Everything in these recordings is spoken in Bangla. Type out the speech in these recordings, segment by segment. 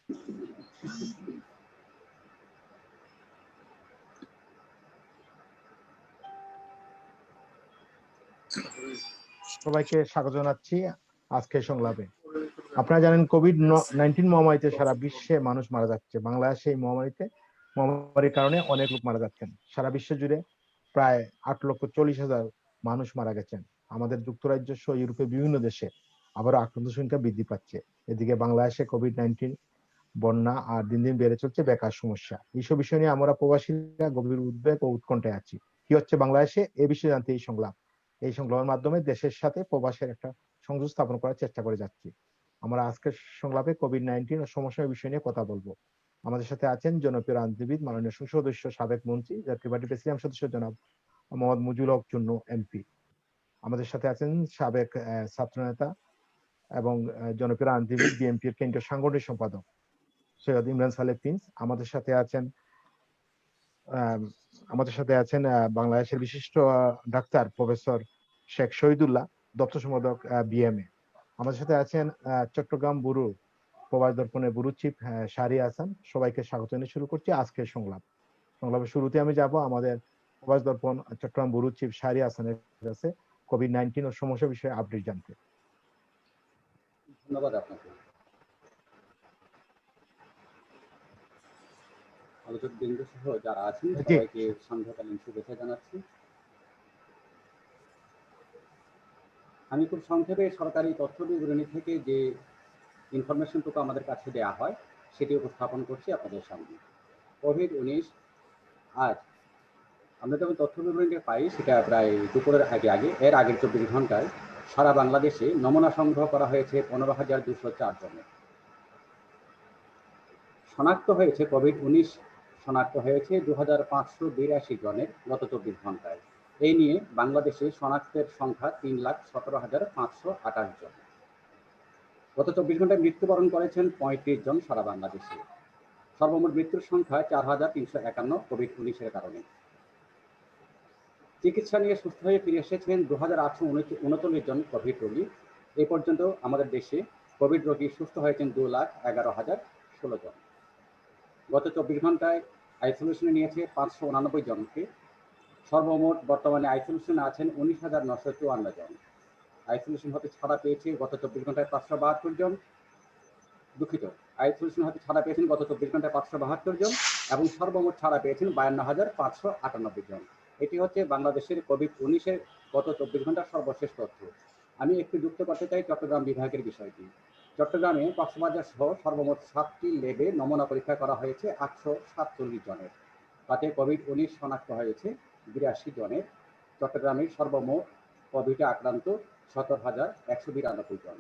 সবাইকে স্বাগত জানাচ্ছি আজকের সংলাপে। আপনারা জানেন কোভিড-19 মহামারীতে সারা বিশ্বে মানুষ মারা যাচ্ছে। বাংলাদেশে এই মহামারীর কারণে অনেক লোক মারা যাচ্ছেন। সারা বিশ্ব জুড়ে প্রায় 8,40,000 মানুষ মারা গেছেন। আমাদের যুক্তরাজ্য সহ ইউরোপের বিভিন্ন দেশে আবারও আক্রান্ত সংখ্যা বৃদ্ধি পাচ্ছে। এদিকে বাংলাদেশে কোভিড-19 বন্যা আর দিন দিন বেড়ে চলছে বেকার সমস্যা। এইসব বিষয় নিয়ে আমরা প্রবাসীরা গভীর উদ্বেগ ও উৎকণ্ঠায় আছি। কি হচ্ছে বাংলাদেশে এ বিষয়ে জানতে এই সংলাপ। এই সংলাপের মাধ্যমে দেশের সাথে প্রবাসের একটা সংযোগ স্থাপন করার চেষ্টা করে যাচ্ছি। আমরা আজকের সংলাপে কোভিড-19 ও সমস্যার বিষয় নিয়ে কথা বলবো। আমাদের সাথে আছেন জনপ্রিয় রাজনীতিবিদ, মাননীয় সংসদ সদস্য, সাবেক মন্ত্রী, জাতীয় পার্টির প্রেসিডিয়াম সদস্য জনাব মোহাম্মদ মুজিবুল হক চুন্নু এমপি। আমাদের সাথে আছেন সাবেক ছাত্রনেতা এবং জনপ্রিয় রাজনীতিবিদ, বিএনপির কেন্দ্রীয় সাংগঠনিক সম্পাদক সৈয়দ ইমরান সালেহ প্রিন্স। আমাদের সাথে আছেন বাংলাদেশের বিশিষ্ট ডাক্তার প্রফেসর শেখ শহীদুল্লাহ, দপ্তর সম্পাদক বিএমএ। আমাদের সাথে আছেন চট্টগ্রাম ব্যুরো প্রবাস দর্পণের ব্যুরো চিফ শাহরিয়া হাসান। সবাইকে স্বাগত জানিয়ে শুরু করছি আজকের সংলাপের শুরুতে আমি যাব আমাদের প্রবাস দর্পণ চট্টগ্রাম ব্যুরো চিফ শাহরিয়া হাসানের কাছে কোভিড-19 ও সমস্যা বিষয়ে আপডেট জানতে। ধন্যবাদ আপনাকে। আলোচক বৃন্দ সহ যারা আছেন সবাইকে সন্ধ্যাকালীন শুভেচ্ছা জানাচ্ছি। আমি খুব সংক্ষেপে সরকারি তথ্য বিবরণী থেকে যে ইনফরমেশনটুকু আমাদের কাছে দেওয়া হয় সেটি উপস্থাপন করছি আপনাদের সামনে। কোভিড-19 আজ আমরা যখন তথ্য বিবরণীটা পাই সেটা প্রায় দুপুরের আগে এর আগের 24 ঘন্টায় সারা বাংলাদেশে নমুনা সংগ্রহ করা হয়েছে 15,204 জনের। শনাক্ত হয়েছে কোভিড-19 শনাক্ত হয়েছে 2,582 জনের গত 24 ঘন্টায়। এই নিয়ে বাংলাদেশে শনাক্তের সংখ্যা 3,17,528 জন। গত 24 ঘন্টায় মৃত্যুবরণ করেছেন 35 জন সারা বাংলাদেশে। সর্বমোট মৃত্যুর সংখ্যা 4,351 কোভিড-19 কারণে। চিকিৎসা নিয়ে সুস্থ হয়ে ফিরে এসেছেন 2,839 জন কোভিড রোগী। এ পর্যন্ত আমাদের দেশে কোভিড রোগী সুস্থ হয়েছেন 2,11,016 জন। গত 24 ঘন্টায় আইসোলেশনে নিয়েছে 589 জনকে। সর্বমোট বর্তমানে আইসোলেশনে আছেন 19,954 জন। আইসোলেশন হতে ছাড়া পেয়েছে গত 24 ঘন্টায় 572 জন। আইসোলেশন হতে ছাড়া পেয়েছেন গত 24 ঘন্টায় 572 জন এবং সর্বমোট ছাড়া পেয়েছেন 52,598 জন। এটি হচ্ছে বাংলাদেশের কোভিড-19 গত 24 ঘন্টার সর্বশেষ তথ্য। আমি একটু যুক্ত করতে চাই চট্টগ্রাম বিভাগের বিষয়টি। চট্টগ্রামে কক্সবাজার সহ সর্বমোট 7টি ল্যাবে নমুনা পরীক্ষা করা হয়েছে 847 জনের। তাতে কোভিড-19 শনাক্ত হয়েছে 82 জনের। চট্টগ্রামে সর্বমোট কোভিডে আক্রান্ত 17,192 জন।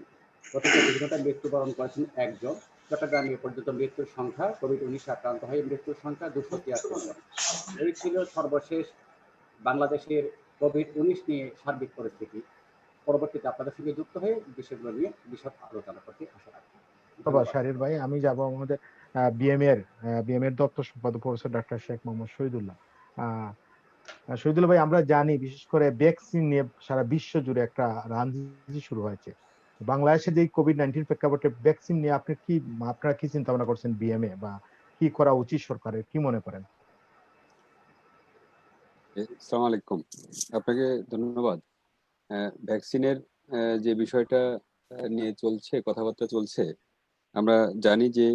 গত 24 ঘন্টায় মৃত্যুবরণ করেছেন একজন। চট্টগ্রামে এ পর্যন্ত মৃত্যুর সংখ্যা কোভিড-19 আক্রান্ত হয়ে মৃত্যুর সংখ্যা 273 জন। এই ছিল সর্বশেষ বাংলাদেশের কোভিড-19 নিয়ে সার্বিক পরিস্থিতি। পরবর্তীতে আপনাদের সঙ্গে যুক্ত হয়ে বিষয়গুলো নিয়ে বিশদ আলোচনা করতে আশা রাখি। ধন্যবাদ শাহরিয়ার ভাই। আমি যাব আমাদের বিএমএর দপ্তর সম্পাদক প্রফেসর ডাক্তার শেখ মোহাম্মদ শহীদুল্লাহ। শহীদুল্লাহ ভাই, আমরা জানি বিশেষ করে ভ্যাকসিন নিয়ে সারা বিশ্ব জুড়ে একটা রাজনীতি শুরু হয়েছে। বাংলাদেশে যে কোভিড-19 প্রেক্ষাপটে ভ্যাকসিন নিয়ে আপনারা কি চিন্তা ভাবনা করছেন বিএমএ, বা কি করা উচিত সরকারের, কি মনে করেন? আসসালামু আলাইকুম, আপনাকে ধন্যবাদ। ভ্যাকসিনের যে বিষয়টা নিয়ে কথাবার্তা চলছে, আমরা জানি যে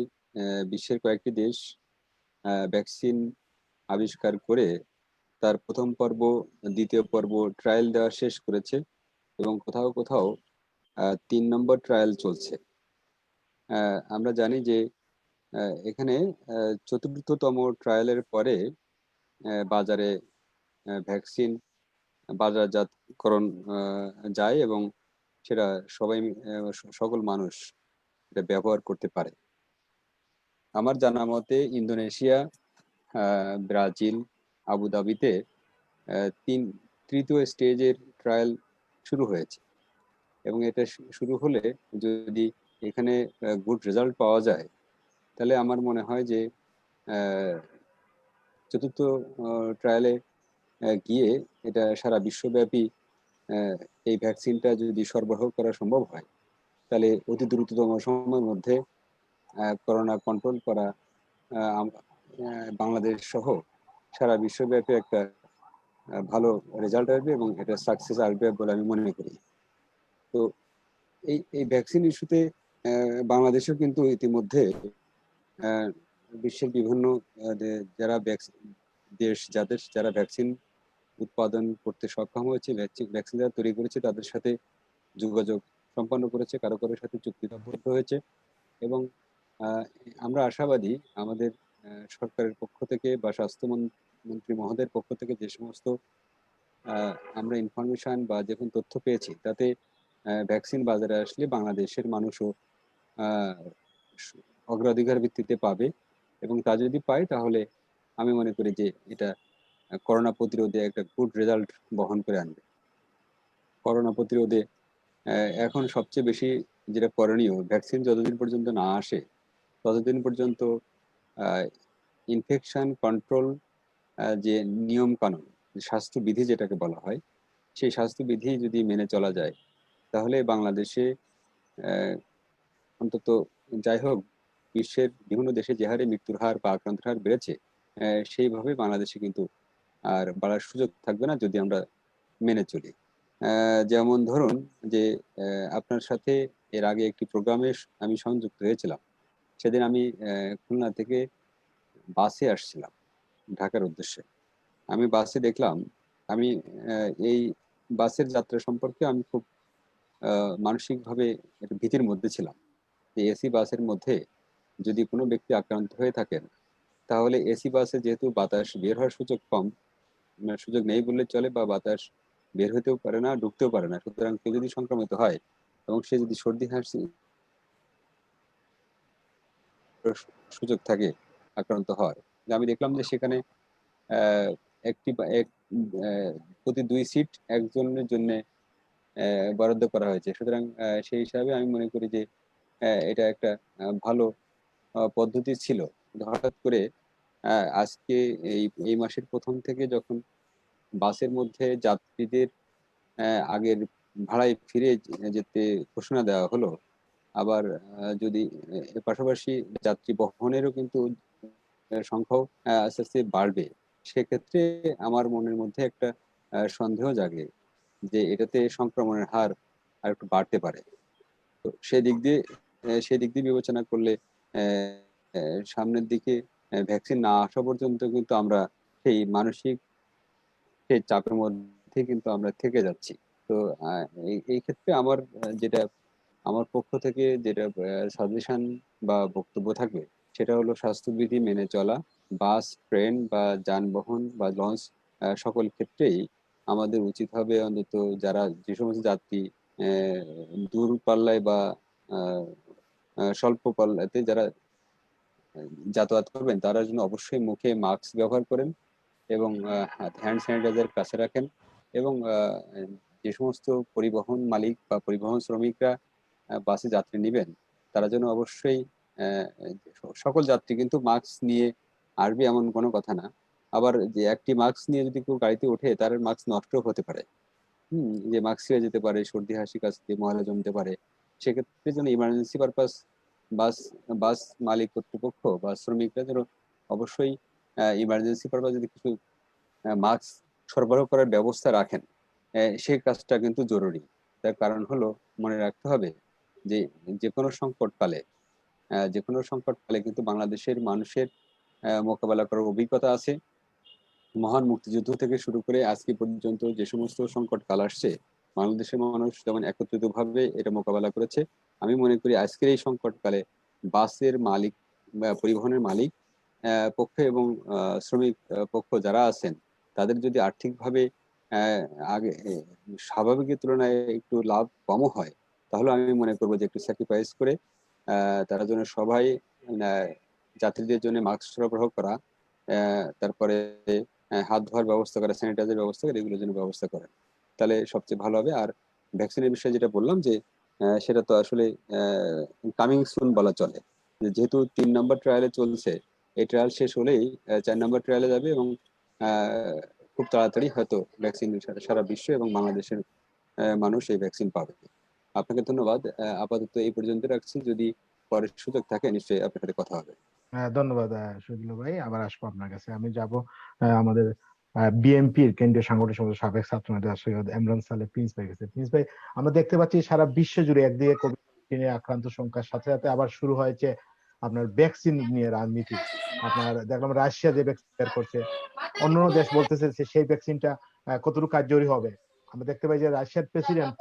বিশ্বের কয়েকটি দেশ ভ্যাকসিন আবিষ্কার করে তার প্রথম পর্ব, দ্বিতীয় পর্ব ট্রায়াল দেওয়া শেষ করেছে এবং কোথাও কোথাও 3 নম্বর ট্রায়াল চলছে। আমরা জানি যে এখানে 4র্থতম ট্রায়ালের পরে বাজারে ভ্যাকসিন বাজারজাতকরণ যায় এবং সেটা সকল মানুষ এটা ব্যবহার করতে পারে। আমার জানা মতে ইন্দোনেশিয়া, ব্রাজিল, আবুধাবিতে তৃতীয় স্টেজের ট্রায়াল শুরু হয়েছে এবং এটা শুরু হলে যদি এখানে গুড রেজাল্ট পাওয়া যায় তাহলে আমার মনে হয় যে 4র্থ ট্রায়ালে গিয়ে এটা সারা বিশ্বব্যাপী এই ভ্যাকসিনটা যদি সরবরাহ করা সম্ভব হয় তাহলে অতি দ্রুততম সময়ের মধ্যে করোনা কন্ট্রোল করা বাংলাদেশ সহ সারা বিশ্বব্যাপী একটা ভালো রেজাল্ট আসবে এবং এটা সাকসেস আসবে বলে আমি মনে করি। তো এই ভ্যাকসিন ইস্যুতে বাংলাদেশেও কিন্তু ইতিমধ্যে বিশ্বের বিভিন্ন যারা দেশ যারা ভ্যাকসিন উৎপাদন করতে সক্ষম হয়েছে, ভ্যাকসিন যারা তৈরি করেছে তাদের সাথে যোগাযোগ সম্পন্ন করেছে, কারো কারোর সাথে চুক্তিবদ্ধ হয়েছে এবং আমরা আশাবাদী আমাদের সরকারের পক্ষ থেকে বা স্বাস্থ্যমন্ত্রী মহোদয়ের পক্ষ থেকে যে সমস্ত আমরা ইনফরমেশন বা যখন তথ্য পেয়েছি তাতে ভ্যাকসিন বাজারে আসলে বাংলাদেশের মানুষও অগ্রাধিকার ভিত্তিতে পাবে এবং তা যদি পায় তাহলে আমি মনে করি যে এটা করোনা প্রতিরোধে একটা গুড রেজাল্ট বহন করে আনবে। করোনা প্রতিরোধে এখন সবচেয়ে বেশি যেটা করণীয়, ভ্যাকসিন যতদিন পর্যন্ত না আসে ততদিন পর্যন্ত ইনফেকশন কন্ট্রোল যে নিয়ম কানুন, স্বাস্থ্যবিধি যেটাকে বলা হয়, সেই স্বাস্থ্যবিধি যদি মেনে চলা যায় তাহলে বাংলাদেশে অন্তত যাই হোক বিশ্বের বিভিন্ন দেশে যে হারে মৃত্যুর হার বা আক্রান্তের হার বেড়েছে সেইভাবে বাংলাদেশে কিন্তু আর বাড়ার সুযোগ থাকবে না যদি আমরা মেনে চলি। যেমন ধরুন যে আপনার সাথে এর আগে একটি প্রোগ্রামে আমি সংযুক্ত হয়েছিলাম। সেদিন আমি খুলনা থেকে বাসে আসছিলাম ঢাকার উদ্দেশ্যে। আমি বাসে দেখলাম, আমি এই বাসের যাত্রা সম্পর্কে আমি খুব মানসিকভাবে একটু ভীতির মধ্যে ছিলাম যে এসি বাসের মধ্যে যদি কোনো ব্যক্তি আক্রান্ত হয়ে থাকেন তাহলে এসি বাসে যেহেতু বাতাস বের হওয়ার সুযোগ কম, সুযোগ নেই বললে চলে, বা বাতাস বের হতেও পারে না, ঢুকতেও পারে না, সুতরাং কেউ যদি সংক্রমিত হয় এবং সে যদি সর্দি কাশি সুযোগ থাকে আক্রান্ত হওয়ার, আমি দেখলাম যে সেখানে আহ, একটি প্রতি 2 সিট একজনের জন্য বরাদ্দ করা হয়েছে। সুতরাং সেই হিসাবে আমি মনে করি যে এটা একটা ভালো পদ্ধতি ছিল। হঠাৎ করে আজকে এই এই মাসের প্রথম থেকে যখন বাসের মধ্যে যাত্রীদের আগের ভাড়ায় ফিরে যেতে ঘোষণা দেওয়া হলো, আবার যদি এর পাশাপাশি যাত্রী বহনেরও কিন্তু সংখ্যাও আস্তে আস্তে বাড়বে, সেক্ষেত্রে আমার মনের মধ্যে একটা সন্দেহ জাগে যে এটাতে সংক্রমণের হার আর একটু বাড়তে পারে। তো সেই দিক দিয়ে বিবেচনা করলে সামনের দিকে ভ্যাকসিন না আসা পর্যন্ত কিন্তু আমরা সেই মানসিক সেই চাপের মধ্যে কিন্তু আমরা থেকে যাচ্ছি। তো এই ক্ষেত্রে আমার যেটা আমার পক্ষ থেকে যেটা সাজেশন বা বক্তব্য থাকবে সেটা হলো স্বাস্থ্যবিধি মেনে চলা। বাস, ট্রেন বা যানবাহন বা লঞ্চ সকল ক্ষেত্রেই আমাদের উচিত হবে অন্তত যারা যে সমস্ত যাত্রী আহ, দূর পাল্লায় বা আহ, স্বল্প পাল্লাতে যারা যাতায়াত করবেন তারা যেন অবশ্যই মুখে মাস্ক ব্যবহার করেন এবং হ্যান্ড স্যানিটাইজার কাছে রাখেন এবং যে সমস্ত পরিবহন মালিক বা পরিবহন শ্রমিকরা বাসে যাত্রী নেবেন তারা যেন অবশ্যই আহ, সকল যাত্রী কিন্তু মাস্ক নিয়ে আসবে এমন কোনো কথা না। আবার যে একটি মাস্ক নিয়ে যদি কেউ গাড়িতে ওঠে তার মাস্ক নষ্ট হতে পারে, যে মাস্ক ছিঁড়ে যেতে পারে, সর্দি হাসি কাশি ময়লা জমতে পারে। সেক্ষেত্রে যেন ইমার্জেন্সি পারপাস বাস বাস মালিক কর্তৃপক্ষ বা শ্রমিকরা যেন অবশ্যই ইমার্জেন্সি পারপাস যদি কিছু মাস্ক সরবরাহ করার ব্যবস্থা রাখেন, সেই কাজটা কিন্তু জরুরি। তার কারণ হলো মনে রাখতে হবে যে যে কোনো সংকটকালে কিন্তু বাংলাদেশের মানুষের মোকাবেলা করার অভিজ্ঞতা আছে। মহান মুক্তিযুদ্ধ থেকে শুরু করে আজকে পর্যন্ত যে সমস্ত সংকট কাল আসছে বাংলাদেশের মানুষ যেমন একত্রিত ভাবে এটা মোকাবেলা করেছে, আমি মনে করি আজকের এই সংকটকালে বাসের মালিক বা পরিবহনের মালিক পক্ষ এবং শ্রমিক পক্ষ যারা আছেন তাদের যদি আর্থিকভাবে আহ, আগে স্বাভাবিকের তুলনায় একটু লাভ কমও হয় তাহলে আমি মনে করবো যে একটু স্যাক্রিফাইস করে তারা যেন সবাই আহ, যাত্রীদের জন্য মাস্ক সরবরাহ করা, তারপরে হাত ধোয়ার ব্যবস্থা করা, স্যানিটাইজার ব্যবস্থা করা, এগুলোর জন্য ব্যবস্থা করেন, তাহলে সবচেয়ে ভালো হবে। আর ভ্যাকসিনের বিষয়ে যেটা বললাম যে সেটা তো আসলে কামিং সুন বলা চলে, যেহেতু 3 নম্বর ট্রায়ালে চলছে, এই ট্রায়াল শেষ হলেই 4 নম্বর ট্রায়ালে যাবে এবং খুব তাড়াতাড়ি হয়তো ভ্যাকসিন সারা বিশ্ব এবং বাংলাদেশের মানুষ এই ভ্যাকসিন পাবে। আপনাকে ধন্যবাদ। আপাতত এই পর্যন্ত রাখছি। যদি পরে সুযোগ থাকে নিশ্চয়ই আপনার সাথে কথা হবে। ধন্যবাদ শহীদুল ভাই, আবার আসবো আপনার কাছে। আমি যাব আমাদের বিএনপির কেন্দ্রীয় সাংগঠনিক সম্পাদক সাবেক ছাত্রনেতা সৈয়দ ইমরান সালে প্রিন্স ভাই কাছে। প্রিন্স ভাই, আমরা দেখতে পাচ্ছি সারা বিশ্ব জুড়ে একদিকে কোভিড-19 আক্রান্ত সংখ্যার সাথে সাথে আবার শুরু হয়েছে আপনার ভ্যাকসিন নিয়ে রাজনীতি। আপনার দেখলাম রাশিয়া যে ভ্যাকসিন বের করছে, অন্য দেশ বলতেছে যে সেই ভ্যাকসিনটা কতটুকু কার্যকরী হবে। আমরা দেখতে পাই যে রাশিয়ার প্রেসিডেন্ট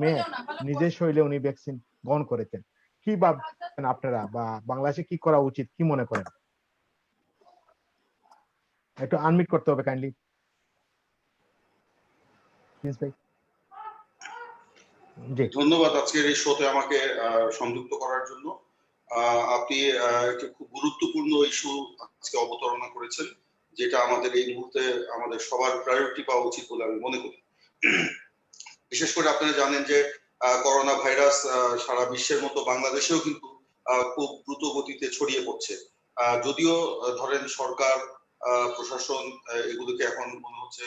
মেয়ে নিজের শরীরে উনি ভ্যাকসিন গ্রহণ করেছেন। কি ভাবছেন আপনারা, বা বাংলাদেশে কি করা উচিত, কি মনে করেন? একটু আনমিট করতে হবে কাইন্ডলি প্লিজ ভাই। জি, ধন্যবাদ আজকের এই শোতে আমাকে সংযুক্ত করার জন্য। আপনি একটি খুব গুরুত্বপূর্ণ ইস্যু আজকে অবতারণা করেছেন, যেটা আমাদের এই মুহূর্তে আমাদের সবার প্রায়োরিটি পাওয়া উচিত বলে আমি মনে করি। বিশেষ করে আপনারা জানেন যে করোনা ভাইরাস সারা বিশ্বের মতো বাংলাদেশেও কিন্তু খুব দ্রুত গতিতে ছড়িয়ে পড়ছে। যদিও ধরেন সরকার প্রশাসন এগুলোকে এখন মনে হচ্ছে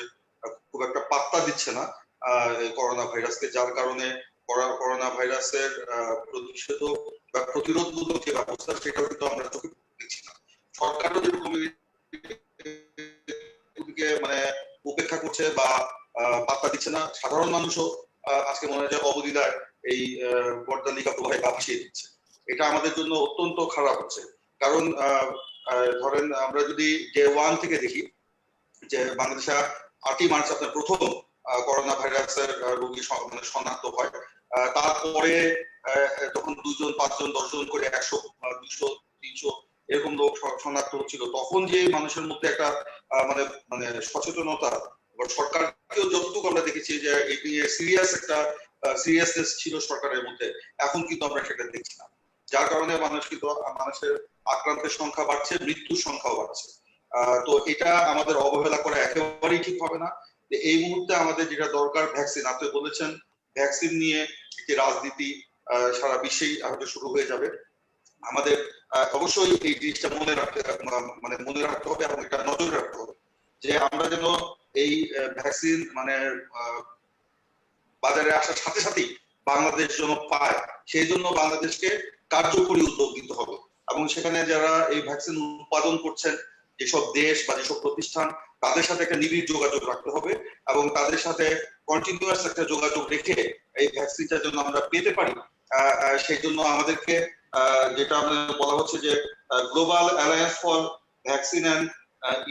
খুব একটা পাত্তা দিচ্ছে না করোনা ভাইরাসকে, যার কারণে করোনা ভাইরাসের প্রতিষেধক বা প্রতিরোধমূলক যে ব্যবস্থা সেটাও কিন্তু আমরা চোখে দেখছি না। সরকারও যেরকম মানে উপেক্ষা করছে বা পাত্তা দিচ্ছে না, সাধারণ মানুষও আজকে মনে হয় যে অবলীলায় এই বরদানিকা প্রবাহে পা ভাসিয়ে দিচ্ছে। এটা আমাদের জন্য অত্যন্ত খারাপ হচ্ছে। কারণ ধরেন আমরা যদি ডে 1 থেকে দেখি যে বাংলাদেশে 8ই মার্চ আপনার প্রথম করোনা ভাইরাসের রোগী মানে শনাক্ত হয়। তারপরে যখন 2 জন 5 জন 10 জন করে 100 200 300 এরকম লোক শনাক্ত হচ্ছিল, তখন যে মানুষের মধ্যে একটা মানে মানে সচেতনতা, সরকারকেও যতটুকু আমরা দেখেছি যে এটি সিরিয়াস একটা সিরিয়াসনেস ছিল সরকারের মধ্যে, এখন কিন্তু আমরা সেটা দেখছি না। যার কারণে মানুষের আক্রান্তের সংখ্যা বাড়ছে, মৃত্যুর সংখ্যাও বাড়ছে। তো এটা আমাদের অবহেলা করা একেবারেই ঠিক হবে না। এই মুহূর্তে আমাদের যেটা দরকার ভ্যাকসিন। আপনি বলেছেন ভ্যাকসিন নিয়ে একটি রাজনীতি সারা বিশ্বেই হয়তো শুরু হয়ে যাবে। আমাদের অবশ্যই এই জিনিসটা মনে রাখতে হবে এবং এটা নজরে রাখতে হবে যে আমরা যেন এই ভ্যাকসিন মানে বাজারে আসার সাথে সাথেই বাংলাদেশ যেন পায়, সেই জন্য বাংলাদেশকে কার্যকরী উদ্যোগ নিতে হবে। এবং সেখানে যারা এই ভ্যাকসিন উৎপাদন করছেন, যেসব দেশ বা যেসব প্রতিষ্ঠান, তাদের সাথে একটা নিবিড় যোগাযোগ রাখতে হবে এবং তাদের সাথে কন্টিনিউয়াস একটা যোগাযোগ রেখে এই ভ্যাকসিনটা যেন আমরা পেতে পারি, সেই জন্য আমাদেরকে যেটা আমাদের বলা হচ্ছে যে global alliance for vaccine and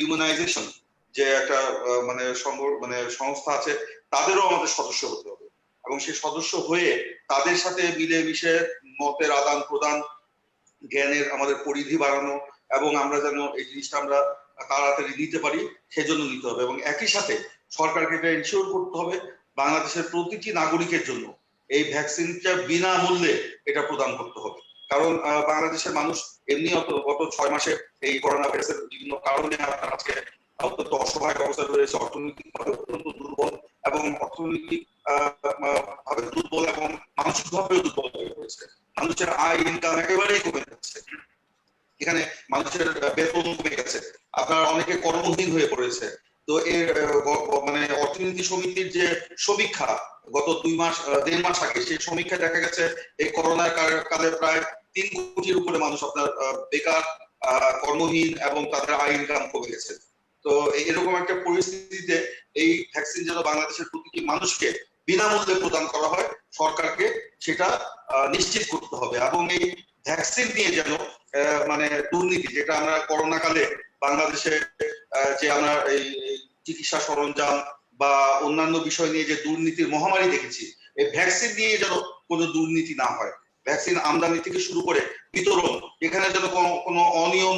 immunisation যে একটা মানে সংস্থা আছে, তাদেরও আমাদের সদস্য হতে হবে এবং সেই সদস্য হয়ে তাদের সাথে মিলেমিশে মতের আদান প্রদান, জ্ঞানের আমাদের পরিধি বাড়ানো এবং আমরা যেন এই জিনিসটা আমরা তাড়াতাড়ি নিতে পারি সেজন্য নিতে হবে। এবং একই সাথে সরকারকে এটা ইনশিওর করতে হবে বাংলাদেশের প্রতিটি নাগরিকের জন্য এই ভ্যাকসিনটা বিনামূল্যে এটা প্রদান করতে হবে। কারণ বাংলাদেশের মানুষ এমনি গত 6 মাসে এই করোনা ভাইরাসের বিভিন্ন কারণে আজকে অত্যন্ত অসহায় অবস্থায় রয়েছে, অর্থনৈতিকভাবে অত্যন্ত দুর্বল এবং ভাবে দুর্বল এবং মানসিকভাবেও দুর্বল হয়ে পড়েছে। মানুষের আয় ইনকাম একেবারেই কমে যাচ্ছে, এখানে মানুষের বেতন কমে গেছে, আপনার অনেকে কর্মহীন হয়ে পড়েছে। তো এর মানে অর্থনীতি সমিতির যে সমীক্ষা গত 1.5 মাস আগে, সেই সমীক্ষা দেখা গেছে এই করোনার কালে প্রায় 3 কোটির উপরে মানুষ আপনার বেকার, কর্মহীন এবং তাদের আয় ইনকাম কমে গেছে। তো এরকম একটা পরিস্থিতিতে এই ভ্যাকসিন যেন বাংলাদেশের প্রতিটি মানুষকে বিনামূল্যে প্রদান করা হয়, সরকারকে সেটা নিশ্চিত করতে হবে। এবং এই ভ্যাকসিন নিয়ে যেন মানে দুর্নীতি, যেটা আমরা করোনা কালে বাংলাদেশে যে আমরা এই চিকিৎসা সরঞ্জাম বা অন্যান্য বিষয় নিয়ে যে দুর্নীতির মহামারী দেখেছি, এই ভ্যাকসিন নিয়ে যেন কোনো দুর্নীতি না হয়। ভ্যাকসিন আমদানি থেকে শুরু করে বিতরণ, এখানে যেন কোনো অনিয়ম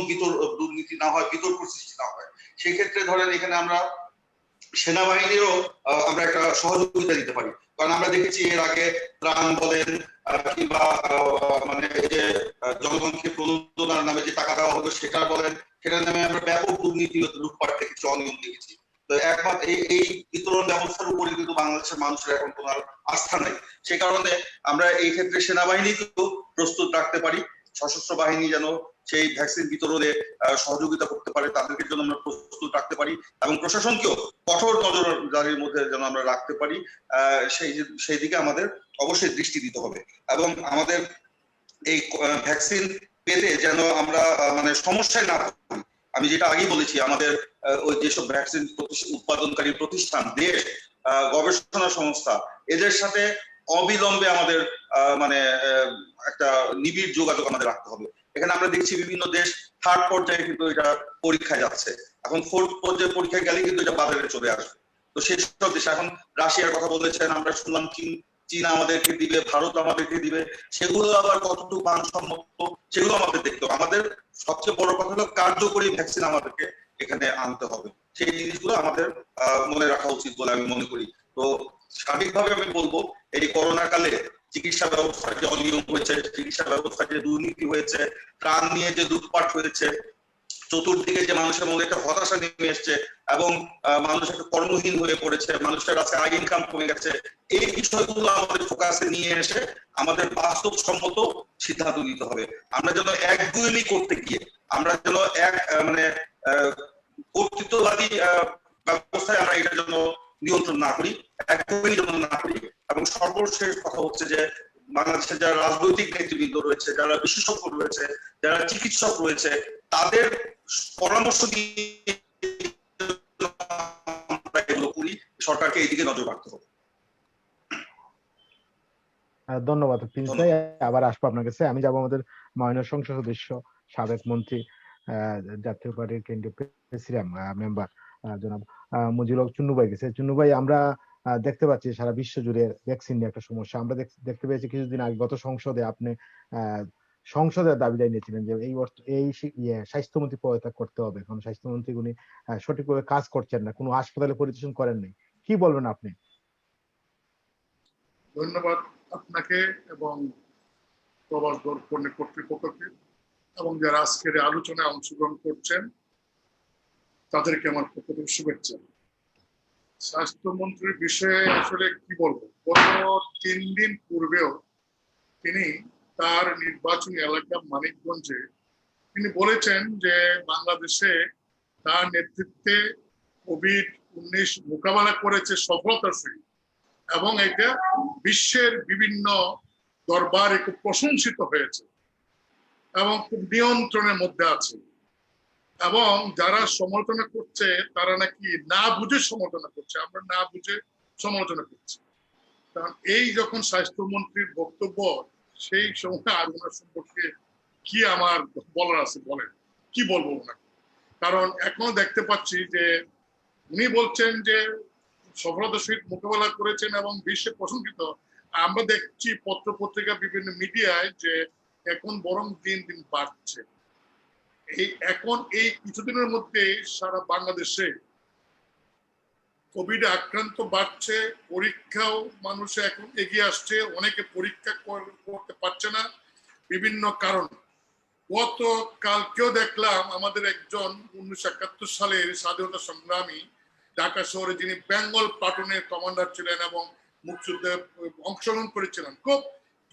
দুর্নীতি না হয়, বিতর্ক সৃষ্টি না হয়। সেই ক্ষেত্রে ধরেন এখানে আমরা সেনাবাহিনীরও আমরা একটা সহযোগিতা দিতে পারি। কারণ আমরা দেখেছি এর আগে ত্রাণ বলেন কিংবা মানে যে জনগণকে প্রণোদনার নামে যে টাকা দেওয়া হলো সেটা বলেন, সেটার নামে আমরা ব্যাপক দুর্নীতি লুটপাট দেখেছি, অনিয়ম দেখেছি। তো একমাত্র এই বিতরণ ব্যবস্থার উপরে কিন্তু বাংলাদেশের মানুষের এখন কোনো আস্থা নাই। সে কারণে আমরা এই ক্ষেত্রে সেনাবাহিনীকেও প্রস্তুত রাখতে পারি, সশস্ত্র বাহিনী যেন সেই ভ্যাকসিন বিতরণে সহযোগিতা করতে পারে, তাদেরকে জন্য আমরা প্রস্তুত রাখতে পারি এবং প্রশাসনকেও কঠোর নজরদারির মধ্যে যেন আমরা রাখতে পারি, সেই দিকে আমাদের অবশ্যই দৃষ্টি দিতে হবে। এবং আমাদের এই ভ্যাকসিন পেতে যেন আমরা মানে সমস্যায় না পড়ি। আমি যেটা আগেই বলেছি, আমাদের ওই যেসব ভ্যাকসিন উৎপাদনকারী প্রতিষ্ঠান, দেশ, গবেষণা সংস্থা, এদের সাথে অবিলম্বে আমাদের মানে একটা নিবিড় যোগাযোগ আমাদের রাখতে হবে। এখানে আমরা দেখছি বিভিন্ন দেশ থার্ড পর্যায়ে কিন্তু এটা পরীক্ষায় যাচ্ছে, এখন ফোর্থ পর্যায়ে পরীক্ষায় গেলে কিন্তু এটা বাজারে চলে আসবে। তো সেসব দেশ, এখন রাশিয়ার কথা বলেছেন, আমরা শুনলাম চীন আমাদেরকে দিবে, ভারত আমাদেরকে দিবে, সেগুলো আবার কতটুকু মানসম্মত সেগুলো আমাদের দেখতে হবে। আমাদের সবচেয়ে বড় কথা হলো কার্যকরী ভ্যাকসিন আমাদেরকে এখানে আনতে হবে, সেই জিনিসগুলো আমাদের মনে রাখা উচিত বলে আমি মনে করি। তো সার্বিকভাবে আমি বলবো, এই করোনা কালে চিকিৎসা ব্যবস্থা যে অনিয়ম হয়েছে, চিকিৎসা ব্যবস্থা যে দুর্নীতি হয়েছে, প্রাণ নিয়ে যে লুটপাট হয়েছে, চতুর্দিকে যে মানুষের মধ্যে একটা হতাশা নেমে এসছে এবং মানুষ একটা কর্মহীন হয়ে পড়েছে, মানুষের কাছে আয় ইনকাম কমে গেছে, এই বিষয়গুলো আমাদের ফোকাসে নিয়ে এসে আমাদের বাস্তবসম্মত সিদ্ধান্ত নিতে হবে। আমরা যেন একগুঁয়েমি করতে গিয়ে আমরা যেন এক মানে কর্তৃত্ববাদী ব্যবস্থায় আমরা এটার জন্য নিয়ন্ত্রণ না করি, একগুঁয়েমি যেন না করি। এবং সর্বশেষ কথা হচ্ছে যে বাংলাদেশের যারা রাজনৈতিক নেতৃবৃন্দ রয়েছে, যারা বিশেষজ্ঞ রয়েছে, যারা চিকিৎসক রয়েছে, তাদের পরামর্শ দিয়ে এগুলো করি, সরকারকে এইদিকে নজর রাখতে হবে। ধন্যবাদ প্রিন্স ভাই, আবার আসবো আপনার কাছে। আমি যাবো আমাদের মাননীয় সংসদ সদস্য, সাবেক মন্ত্রী, জাতীয় পার্টির কেন্দ্রীয় প্রেসিডিয়াম মেম্বার জনাব মুজিবুল হক চুন্নু ভাই গেছে। চুন্নু ভাই, আমরা দেখতে পাচ্ছি সারা বিশ্ব জুড়ে ভ্যাকসিন নিয়ে একটা সমস্যা। আমরা দেখতে পেয়েছি কিছুদিন আগে গত সংসদে আপনি সংসদের দাবি জানিয়েছিলেন যে এই স্বাস্থ্যমন্ত্রী পদত্যাগ করতে হবে, কারণ স্বাস্থ্যমন্ত্রী উনি সঠিকভাবে কাজ করছেন না, কোনো হাসপাতালে পরিদর্শন করেন নাই। কি বলবেন আপনি? ধন্যবাদ আপনাকে এবং প্রবাস দর্পণ কর্তৃপক্ষকে এবং যারা আজকের আলোচনায় অংশগ্রহণ করছেন তাদেরকে আমার পক্ষ থেকে শুভেচ্ছা। স্বাস্থ্যমন্ত্রীর বিষয়ে আসলে কি বলবো, গত 3 দিন পূর্বেও তিনি তার নির্বাচনী এলাকা মানিকগঞ্জে তিনি বলেছেন যে বাংলাদেশে তার নেতৃত্বে কোভিড-19 মোকাবেলা করেছে সফলতার সহিত এবং এটা বিশ্বের বিভিন্ন দরবারে খুব প্রশংসিত হয়েছে এবং খুব নিয়ন্ত্রণের মধ্যে আছে। এবং যারা সমালোচনা করছে তারা নাকি না বুঝে সমালোচনা করছে, আমরা না বুঝে সমালোচনা করছি। কারণ এই যখন স্বাস্থ্যমন্ত্রীর বক্তব্য, সেই সময় আর ওনার সম্পর্কে কি আমার বলার আছে বলেন, কি বলবো ওনাকে। কারণ এখনো দেখতে পাচ্ছি যে উনি বলছেন যে সফলতার সহিত মোকাবেলা করেছেন এবং বিশ্বে প্রশংসিত। আমরা দেখছি পত্র পত্রিকা বিভিন্ন মিডিয়ায় যে এখন বরং দিন দিন বাড়ছে। এখন এই কিছুদিনের মধ্যে সারা বাংলাদেশে কোভিড আক্রান্ত বাড়ছে, পরীক্ষাও মানুষে এখন এগিয়ে আসছে, অনেকে পরীক্ষা করতে পারছে না বিভিন্ন কারণ। গতকালকেও দেখলাম আমাদের একজন 1971 সালের স্বাধীনতা সংগ্রামী, ঢাকা শহরে যিনি বেঙ্গল প্লাটুনের কমান্ডার ছিলেন এবং মুক্তিযুদ্ধে অংশগ্রহণ করেছিলেন, খুব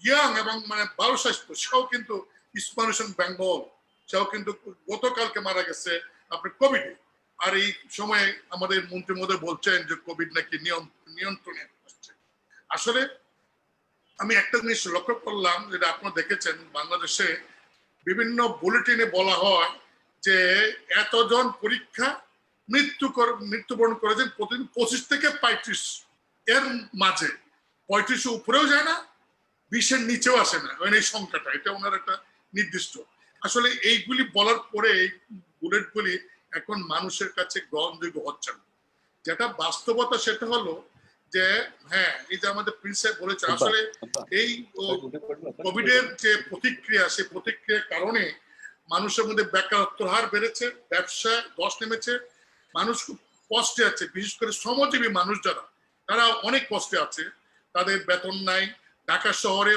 ইয়াং এবং মানে ভালো স্বাস্থ্য, সেও কিন্তু ইসমাইল হোসেন বেঙ্গল, সেও কিন্তু গতকালকে মারা গেছে আপনার কোভিডে। আর এই সময় আমাদের মন্ত্রী মহোদয় বলছেন যে কোভিড নাকি নিয়ন্ত্রণে আসছে। আসলে আমি একটা জিনিস লক্ষ্য করলাম, যেটা আপনারা দেখেছেন, বাংলাদেশে বিভিন্ন বুলেটিনে বলা হয় যে এতজন পরীক্ষা মৃত্যুবরণ করেছেন প্রতিদিন 25 থেকে 35, এর মাঝে 35 উপরেও যায় না, 20-এর নিচেও আসে না, এই সংখ্যাটা, এটা ওনার একটা নির্দিষ্ট। আসলে এইগুলি বলার পরে এই বুলেটগুলি এখন মানুষের কাছে গ্রহণযোগ্য হচ্ছে না। যেটা বাস্তবতা সেটা হলো যে হ্যাঁ, এই যে আমাদের প্রিন্স বলেছে, আসলে এই কোভিডের যে প্রতিক্রিয়া, সেই প্রতিক্রিয়ার কারণে মানুষের মধ্যে বেকারত্বের হার বেড়েছে, ব্যবসায় ধস নেমেছে, মানুষ খুব কষ্টে আছে, বিশেষ করে শ্রমজীবী মানুষ যারা, তারা অনেক কষ্টে আছে, তাদের বেতন নাই। ঢাকা শহরে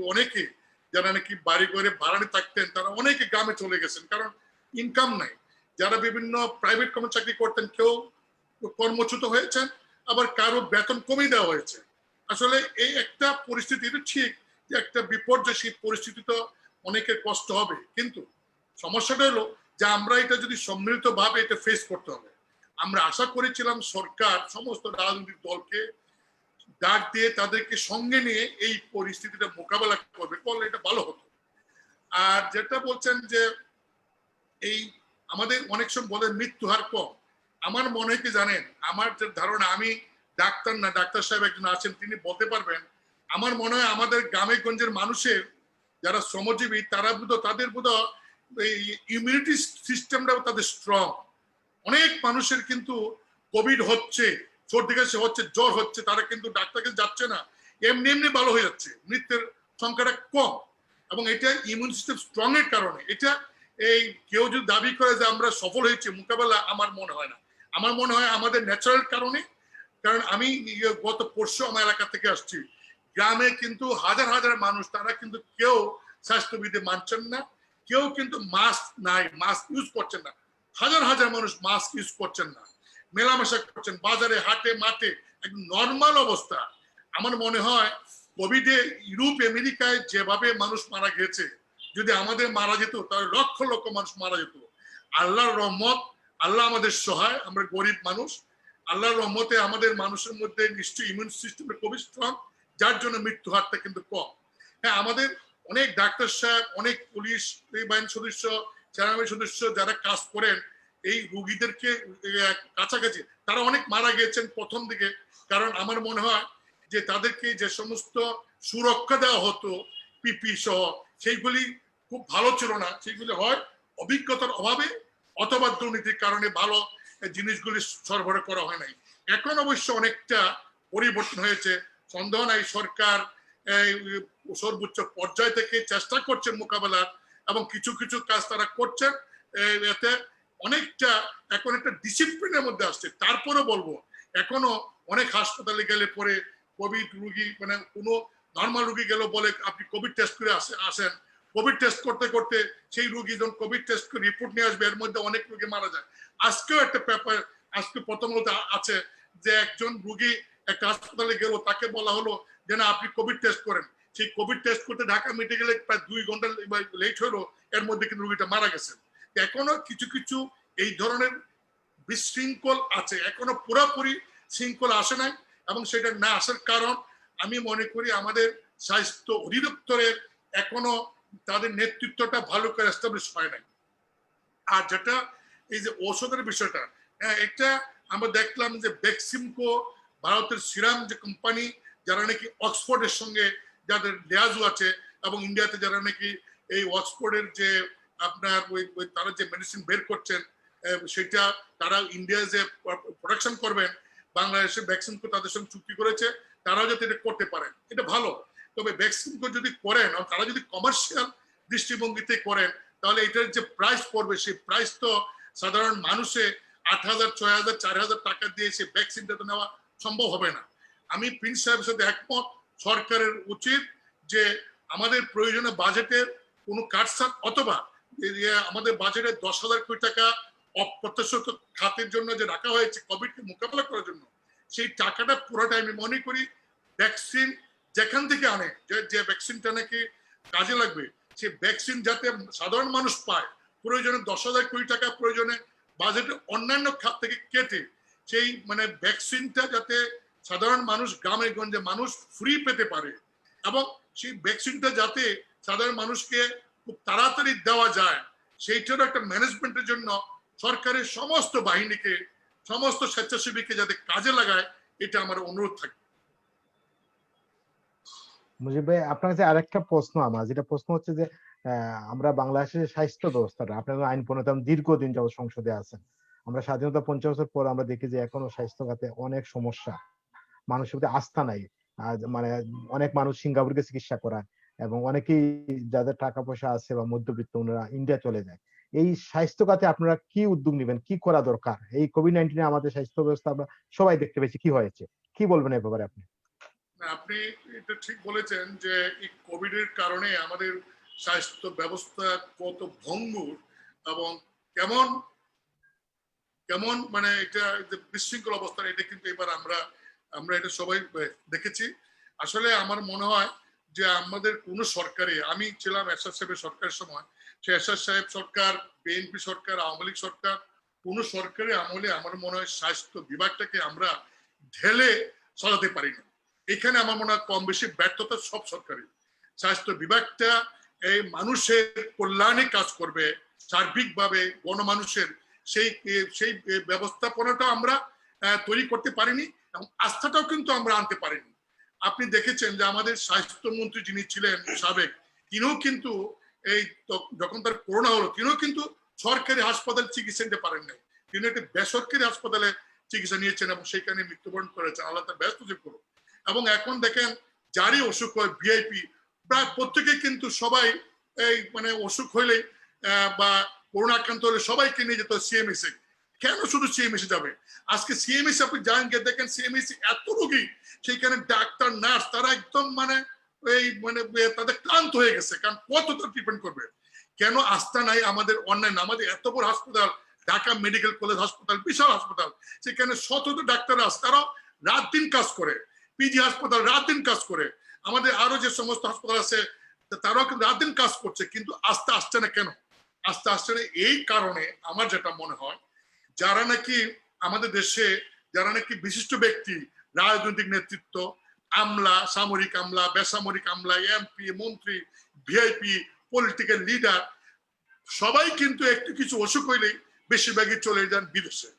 অনেকে যারা নাকি বাড়ি ঘরে ভাড়ানি থাকতেন, তারা অনেকে গ্রামে চলে গেছেন, কারণ ইনকাম নাই। যারা বিভিন্ন প্রাইভেট কোম্পানি চাকরি করতেন, কেউ কর্মচ্যুত হয়েছেন, আবার কারো বেতন কমিয়ে দেওয়া হয়েছে। আসলে এই একটা পরিস্থিতি, এটা ঠিক যে একটা বিপর্যয়, সেই পরিস্থিতি তো অনেকের কষ্ট হবে, কিন্তু সমস্যাটা হলো যে আমরা এটা যদি সম্মিলিতভাবে এটা ফেস করতে হবে। আমরা আশা করেছিলাম সরকার সমস্ত রাজনৈতিক দলকে ডাক দিয়ে তাদেরকে সঙ্গে নিয়ে এই পরিস্থিতিটা মোকাবেলা করবে, করলে এটা ভালো হতো। আর যেটা বলছেন যে এই আমাদের অনেক সময় বলে মৃত্যু হার কম, আমার মনে হয় কি জানেন, আমার যে ধারণা, আমি ডাক্তার না, ডাক্তার সাহেব একজন আছেন তিনি বলতে পারবেন, আমার মনে হয় আমাদের গ্রামে গঞ্জের মানুষের যারা শ্রমজীবী তারা তাদের বোধহয় এই ইমিউনিটি সিস্টেমটাও তাদের স্ট্রং। অনেক মানুষের কিন্তু কোভিড হচ্ছে, সর্দি কাশি হচ্ছে, জ্বর হচ্ছে, তারা কিন্তু ডাক্তারকে যাচ্ছে না, এমনি এমনি ভালো হয়ে যাচ্ছে, মৃত্যুর সংখ্যাটা কম। এবং এটা ইমিউন সিস্টেম স্ট্রং এর কারণে। এটা এই কেউ যদি দাবি করে যে আমরা সফল হয়েছি মোকাবেলা, আমার মনে হয় না। আমার মনে হয় আমাদের ন্যাচারাল কারণে। কারণ আমি গত পরশু আমার এলাকা থেকে আসছি, গ্রামে কিন্তু হাজার হাজার মানুষ, তারা কিন্তু কেউ স্বাস্থ্যবিধি মানছেন না, কেউ কিন্তু মাস্ক নাই, মাস্ক ইউজ করছেন না, হাজার হাজার মানুষ মাস্ক ইউজ করছেন না, মেলামেশা করছেন বাজারে হাটে মাঠে, একদম নর্মাল অবস্থা। আমার মনে হয় কোভিডে ইউরোপ আমেরিকায় যেভাবে মানুষ মারা গেছে, যদি আমাদের মারা যেত তাহলে লক্ষ লক্ষ মানুষ মারা যেত। আল্লাহর রহমত, আল্লাহ আমাদের সহায়, আমরা গরিব মানুষ, আল্লাহর রহমতে আমাদের মানুষের মধ্যে নিশ্চয়ই ইমিউন সিস্টেমটা খুবই স্ট্রং, যার জন্য মৃত্যু হারটা কিন্তু কম। হ্যাঁ, আমাদের অনেক ডাক্তার সাহেব, অনেক পুলিশ বাহিনীর সদস্য, সেনাবাহিনীর সদস্য যারা কাজ করেন এই রুগীদেরকে কাছাকাছি, তারা অনেক মারা গিয়েছেন প্রথম দিকে। কারণ আমার মনে হয় যে তাদেরকে যে সমস্ত সুরক্ষা দেওয়া হতো পিপি সহ, সেইগুলি খুব ভালো ছিল না। সেইগুলি হয় অভিজ্ঞতার অভাবে অথবা দুর্নীতির কারণে ভালো জিনিসগুলি সরবরাহ করা হয় নাই। এখন অবশ্য অনেকটা পরিবর্তন হয়েছে, সন্দেহ নাই। সরকার সর্বোচ্চ পর্যায় থেকে চেষ্টা করছেন মোকাবেলার, এবং কিছু কিছু কাজ তারা করছেন, এতে অনেকটা এখন একটা ডিসিপ্লিনের মধ্যে আসছে। তারপরে বলবো এখনো অনেক হাসপাতালে গেলে পরে কোভিড রুগী, মানে কোনো নর্মাল রুগী গেল বলে আপনি কোভিড টেস্ট করে আসেন, কোভিড টেস্ট করতে করতে সেই রুগী যখন কোভিড টেস্ট করে রিপোর্ট নিয়ে আসবে, এর মধ্যে অনেক রুগী মারা যায়। আজকেও একটা পেপার, আজকে প্রথম আছে যে একজন রুগী একটা হাসপাতালে গেল, তাকে বলা হলো যে না আপনি কোভিড টেস্ট করেন, সেই কোভিড টেস্ট করতে ঢাকা মেডিকেলে প্রায় 2 ঘন্টা লেট হলো, এর মধ্যে কিন্তু রুগীটা মারা গেছে। এখনো কিছু কিছু এই ধরনের বিশৃঙ্খল আছে, এখনো পুরোপুরি শৃঙ্খলা আসে নাই। এবং সেটা না আসার কারণ আমি মনে করি আমাদের স্বাস্থ্য অধিদপ্তরের এখনো তাদের নেতৃত্বটা ভালো করে এস্টাবলিশ হয় নাই। আর যেটা এই যে ঔষধের বিষয়টা, এটা আমরা দেখলাম যে ভ্যাকসিনকো, ভারতের সিরাম যে কোম্পানি, যারা নাকি অক্সফোর্ডের সঙ্গে যাদের লিয়াজু আছে, এবং ইন্ডিয়াতে যারা নাকি এই অক্সফোর্ডের যে আপনার ওই তারা যে মেডিসিন বের করছেন, সেটা তারা ইন্ডিয়া যে প্রোডাকশন করবেন, বাংলাদেশের ভ্যাকসিনকো তাদের সঙ্গে চুক্তি করেছে, তারাও যাতে এটা করতে পারেন, এটা ভালো। তবে ভ্যাকসিনকো যদি করেন, তারা যদি কমার্শিয়াল দৃষ্টিভঙ্গিতে করেন, তাহলে এটার যে প্রাইস পড়বে, সেই প্রাইস তো সাধারণ মানুষে 8,000, 6,000, 4,000 টাকা দিয়ে সে ভ্যাকসিনটা তো নেওয়া সম্ভব হবে না। আমি প্রিন্স সাহেবের সাথে একমত, সরকারের উচিত যে আমাদের প্রয়োজনীয় বাজেটের কোনো কাটছাট, অথবা আমাদের বাজেটে 10,000 কোটি টাকা অপ্রত্যাশিত খাতের জন্য যে রাখা হয়েছে কোভিডকে মোকাবেলা করার জন্য, সেই টাকাটা পুরোটা আমি মনে করি ভ্যাকসিন যেখান থেকে আনে, যে ভ্যাকসিনটা নাকি কাজে লাগবে, সেই ভ্যাকসিন যাতে সাধারণ মানুষ পায়, প্রয়োজনে 10,000 কোটি টাকা প্রয়োজনে বাজেটে অন্যান্য খাত থেকে কেটে সেই মানে ভ্যাকসিনটা যাতে সাধারণ মানুষ, গ্রামে গঞ্জে মানুষ ফ্রি পেতে পারে, এবং সেই ভ্যাকসিনটা যাতে সাধারণ মানুষকে খুব তাড়াতাড়ি দেওয়া যায়, সেইটার একটা ম্যানেজমেন্টের জন্য সরকারের সমস্ত বাহিনীকে, সমস্ত স্বেচ্ছাসেবীকে যাতে কাজে লাগায়, এটা আমার অনুরোধ থাকে। মুজিব ভাই, আপনার কাছে আরেকটা প্রশ্ন আমার, যেটা প্রশ্ন হচ্ছে যে আমরা বাংলাদেশের স্বাস্থ্য ব্যবস্থাটা, আপনার আইন প্রণেতা দীর্ঘদিন যাবত সংসদে আছেন, আমরা স্বাধীনতা 50 বছর পর আমরা দেখি যে এখনো স্বাস্থ্য খাতে অনেক সমস্যা, মানুষের প্রতি আস্থা নাই। মানে অনেক মানুষ সিঙ্গাপুরকে চিকিৎসা করায়, এবং অনেকেই যাদের টাকা পয়সা আছে বা মধ্যবিত্ত, ওনারা ইন্ডিয়া চলে যায়। এই স্বাস্থ্য খাতে আপনারা কি উদ্যোগ নেবেন, কি করা দরকার? এই কোভিড-19 আমাদের স্বাস্থ্য ব্যবস্থা আমরা সবাই দেখতে পেয়েছি কি হয়েছে, কি বলবেন এই ব্যাপারে আপনি? আপনি এটা ঠিক বলেছেন যে এই কোভিড এর কারণে আমাদের স্বাস্থ্য ব্যবস্থা কত ভঙ্গুর, এবং কেমন কেমন মানে এটা যে বিশৃঙ্খল অবস্থা, এটা কিন্তু এবার আমরা এটা সবাই দেখেছি। আসলে আমার মনে হয় যে আমাদের কোন সরকারে, আমি ছিলাম এরশাদ সাহেবের সরকারের সময়, সে এরশাদ সাহেব সরকার, বিএনপি সরকার, আওয়ামী লীগ সরকার, কোন সরকারি আমলে আমার মনে হয় স্বাস্থ্য বিভাগটাকে আমরা ঢেলে সাজাতে পারি না। এখানে আমার মনে হয় কম বেশি ব্যর্থতা সব সরকারি। স্বাস্থ্য বিভাগটা এই মানুষের কল্যাণে কাজ করবে সার্বিকভাবে গণমানুষের সেই সেই ব্যবস্থাপনাটা আমরা তৈরি করতে পারিনি এবং আস্থাটাও কিন্তু আমরা আনতে পারিনি। আপনি দেখেছেন যে আমাদের স্বাস্থ্যমন্ত্রী যিনি ছিলেন সাবেক, তিনিও কিন্তু এই যখন তার করোনা হলো তিনিও কিন্তু সরকারি হাসপাতালে চিকিৎসা নিতে পারেন নাই, তিনি একটি বেসরকারি হাসপাতালে চিকিৎসা নিয়েছেন এবং সেখানে মৃত্যুবরণ করেছেন। আল্লাহ তার ব্যস্ত যে করুন। এবং এখন দেখেন যারই অসুখ হয় ভিআইপি প্রায় প্রত্যেকে কিন্তু সবাই এই মানে অসুখ হইলে বা করোনা আক্রান্ত হলে সবাইকে নিয়ে যেত সিএমএসে। কেন শুধু সিএমএসে যাবে? আজকে সিএমএসে আপনি যান গিয়ে দেখেন সিএমএসে এত রোগী, সেইখানে ডাক্তার নার্স তারা একদম মানে এই মানে তাদের ক্লান্ত হয়ে গেছে, কারণ কত তার ট্রিটমেন্ট করবে। কেন আস্থা নাই আমাদের অনলাইন? আমাদের এত বড় হাসপাতাল ঢাকা মেডিকেল কলেজ হাসপাতাল, বিশাল হাসপাতাল, সেখানে শত ডাক্তার আছে, তারাও রাত দিন কাজ করে। পিজি হাসপাতাল রাত দিন কাজ করে, আমাদের আরো যে সমস্ত হাসপাতাল আছে তারাও কিন্তু রাত দিন কাজ করছে, কিন্তু আস্থা আসছে না। কেন আস্থা আসছে না? এই কারণে আমার যেটা মনে হয়, যারা নাকি আমাদের দেশে যারা নাকি বিশিষ্ট ব্যক্তি, রাজনৈতিক নেতৃত্ব, আমলা, সামরিক আমলা, বেসামরিক আমলা, এমপি, মন্ত্রী, ভিআইপি, পলিটিক্যাল লিডার, সবাই কিন্তু একটু কিছু অসুখ হইলেই বেশিরভাগই চলে যান বিদেশে।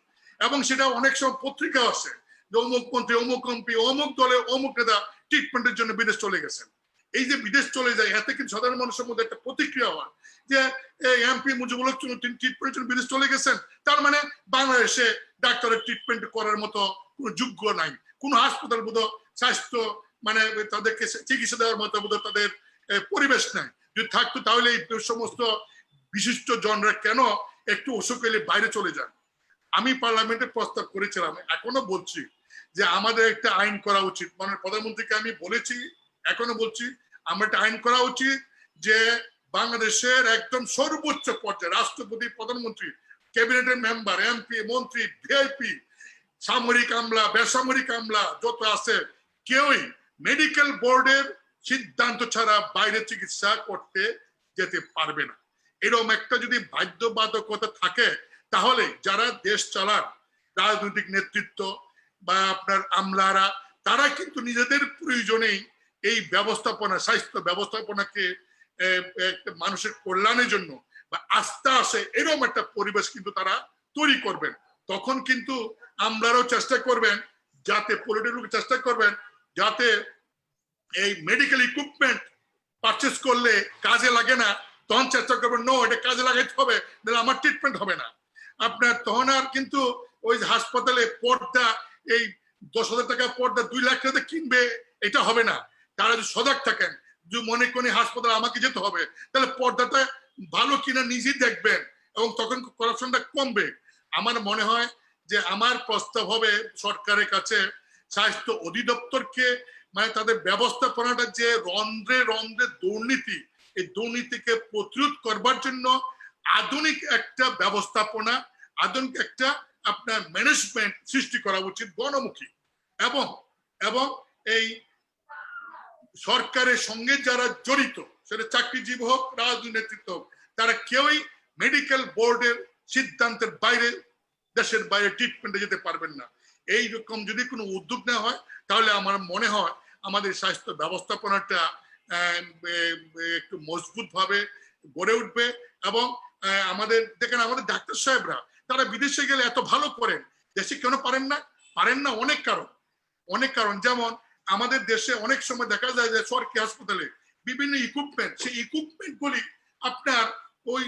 এবং সেটা অনেক সময় পত্রিকা আছে যে অমুক মন্ত্রী, অমুক এমপি, অমুক দলে অমুক নেতা ট্রিটমেন্টের জন্য বিদেশ চলে গেছেন। এই যে বিদেশ চলে যায়, এতে কিন্তু সাধারণ মানুষের মধ্যে একটা প্রতিক্রিয়া হয় যে এমপি মুজিবুল হক তিনি ট্রিটমেন্টের জন্য বিদেশ চলে গেছেন, তার মানে বাংলাদেশে ডাক্তারের ট্রিটমেন্ট করার মতো কোনো যোগ্য নাই, কোনো হাসপাতাল বোধ স্বাস্থ্য মানে তাদেরকে চিকিৎসা দেওয়ার মতো বোধ তাদের পরিবেশ নাই। যদি থাকতো তাহলে এই সমস্ত বিশিষ্ট জনরা কেন একটু অসুখ হলে বাইরে চলে যান? আমি পার্লামেন্টে প্রস্তাব করেছিলাম, এখনো বলছি যে আমাদের একটা আইন করা উচিত। মানে প্রধানমন্ত্রীকে আমি বলেছি, এখনো বলছি, আমরা একটা আইন করা উচিত যে বাংলাদেশের একদম সর্বোচ্চ পর্যায়ে রাষ্ট্রপতি, প্রধানমন্ত্রী, ক্যাবিনেটের মেম্বার, এমপি, মন্ত্রী, ভিআইপি, সামরিক আমলা, বেসামরিক আমলা যত আছে, কেউই মেডিকেল বোর্ডের সিদ্ধান্ত ছাড়া বাইরে চিকিৎসা করতে যেতে পারবে না। এরকম একটা যদি বাধ্যবাধকতা থাকে, তাহলে যারা দেশ চালান, রাজনৈতিক নেতৃত্ব বা আপনার আমলারা, তারা কিন্তু নিজেদের প্রয়োজনেই এই ব্যবস্থাপনা, স্বাস্থ্য ব্যবস্থাপনাকে মানুষের কল্যাণের জন্য বা আস্থা আসে এরকম একটা পরিবেশ কিন্তু তারা তৈরি করবেন। তখন কিন্তু আমলারাও চেষ্টা করবেন, যাতে পলিটিক্যাল চেষ্টা করবেন যাতে এই মেডিকেল ইকুইপমেন্ট পারচেস করলে কাজে লাগে না, তখন চেষ্টা করবেন নো এটা কাজে লাগাইতে হবে, নাহলে আমার ট্রিটমেন্ট হবে না। আপনার তখন আর কিন্তু ওই হাসপাতালে পর্দা এই 10,000 টাকা পর্দা 2 লাখ টাকা কিনবে এটা হবে না। তারা যদি সজাগ থাকেন, যে মনে করি হাসপাতালে আমাকে যেতে হবে, তাহলে পর্দাটা ভালো কিনা নিজেই দেখবেন এবং তখন করাপশনটা কমবে। আমার মনে হয় যে আমার প্রস্তাব হবে সরকারের কাছে স্বাস্থ্য অধিদপ্তরকে মানে তাদের ব্যবস্থাপনাটা যে রন্ধ্রে রন্ধ্রে দুর্নীতি, এই দুর্নীতিকে প্রতিরোধ করবার জন্য আধুনিক একটা ব্যবস্থাপনা, আধুনিক একটা আপনার ম্যানেজমেন্ট সৃষ্টি করা উচিত গণমুখী। এবং এবং এই সরকারের সঙ্গে যারা জড়িত, সেটা চাকরিজীবী হোক, রাজনৈতিক নেতৃত্ব হোক, তারা কেউই মেডিকেল বোর্ডের সিদ্ধান্তের বাইরে, দেশের বাইরে ট্রিটমেন্টে যেতে পারবেন না। এইরকম যদি কোনো উদ্যোগ নেওয়া হয়, তাহলে আমার মনে হয় আমাদের স্বাস্থ্য ব্যবস্থাপনাটা একটু মজবুত ভাবে গড়ে উঠবে। এবং আমাদের দেখেন আমাদের ডাক্তার সাহেবরা তারা বিদেশে গেলে এত ভালো করেন, দেশে কেন পারেন না? পারেন না অনেক কারণ। যেমন আমাদের দেশে অনেক সময় দেখা যায় যে সরকারি হাসপাতালে বিভিন্ন ইকুইপমেন্ট, সেই ইকুইপমেন্ট গুলি আপনার ওই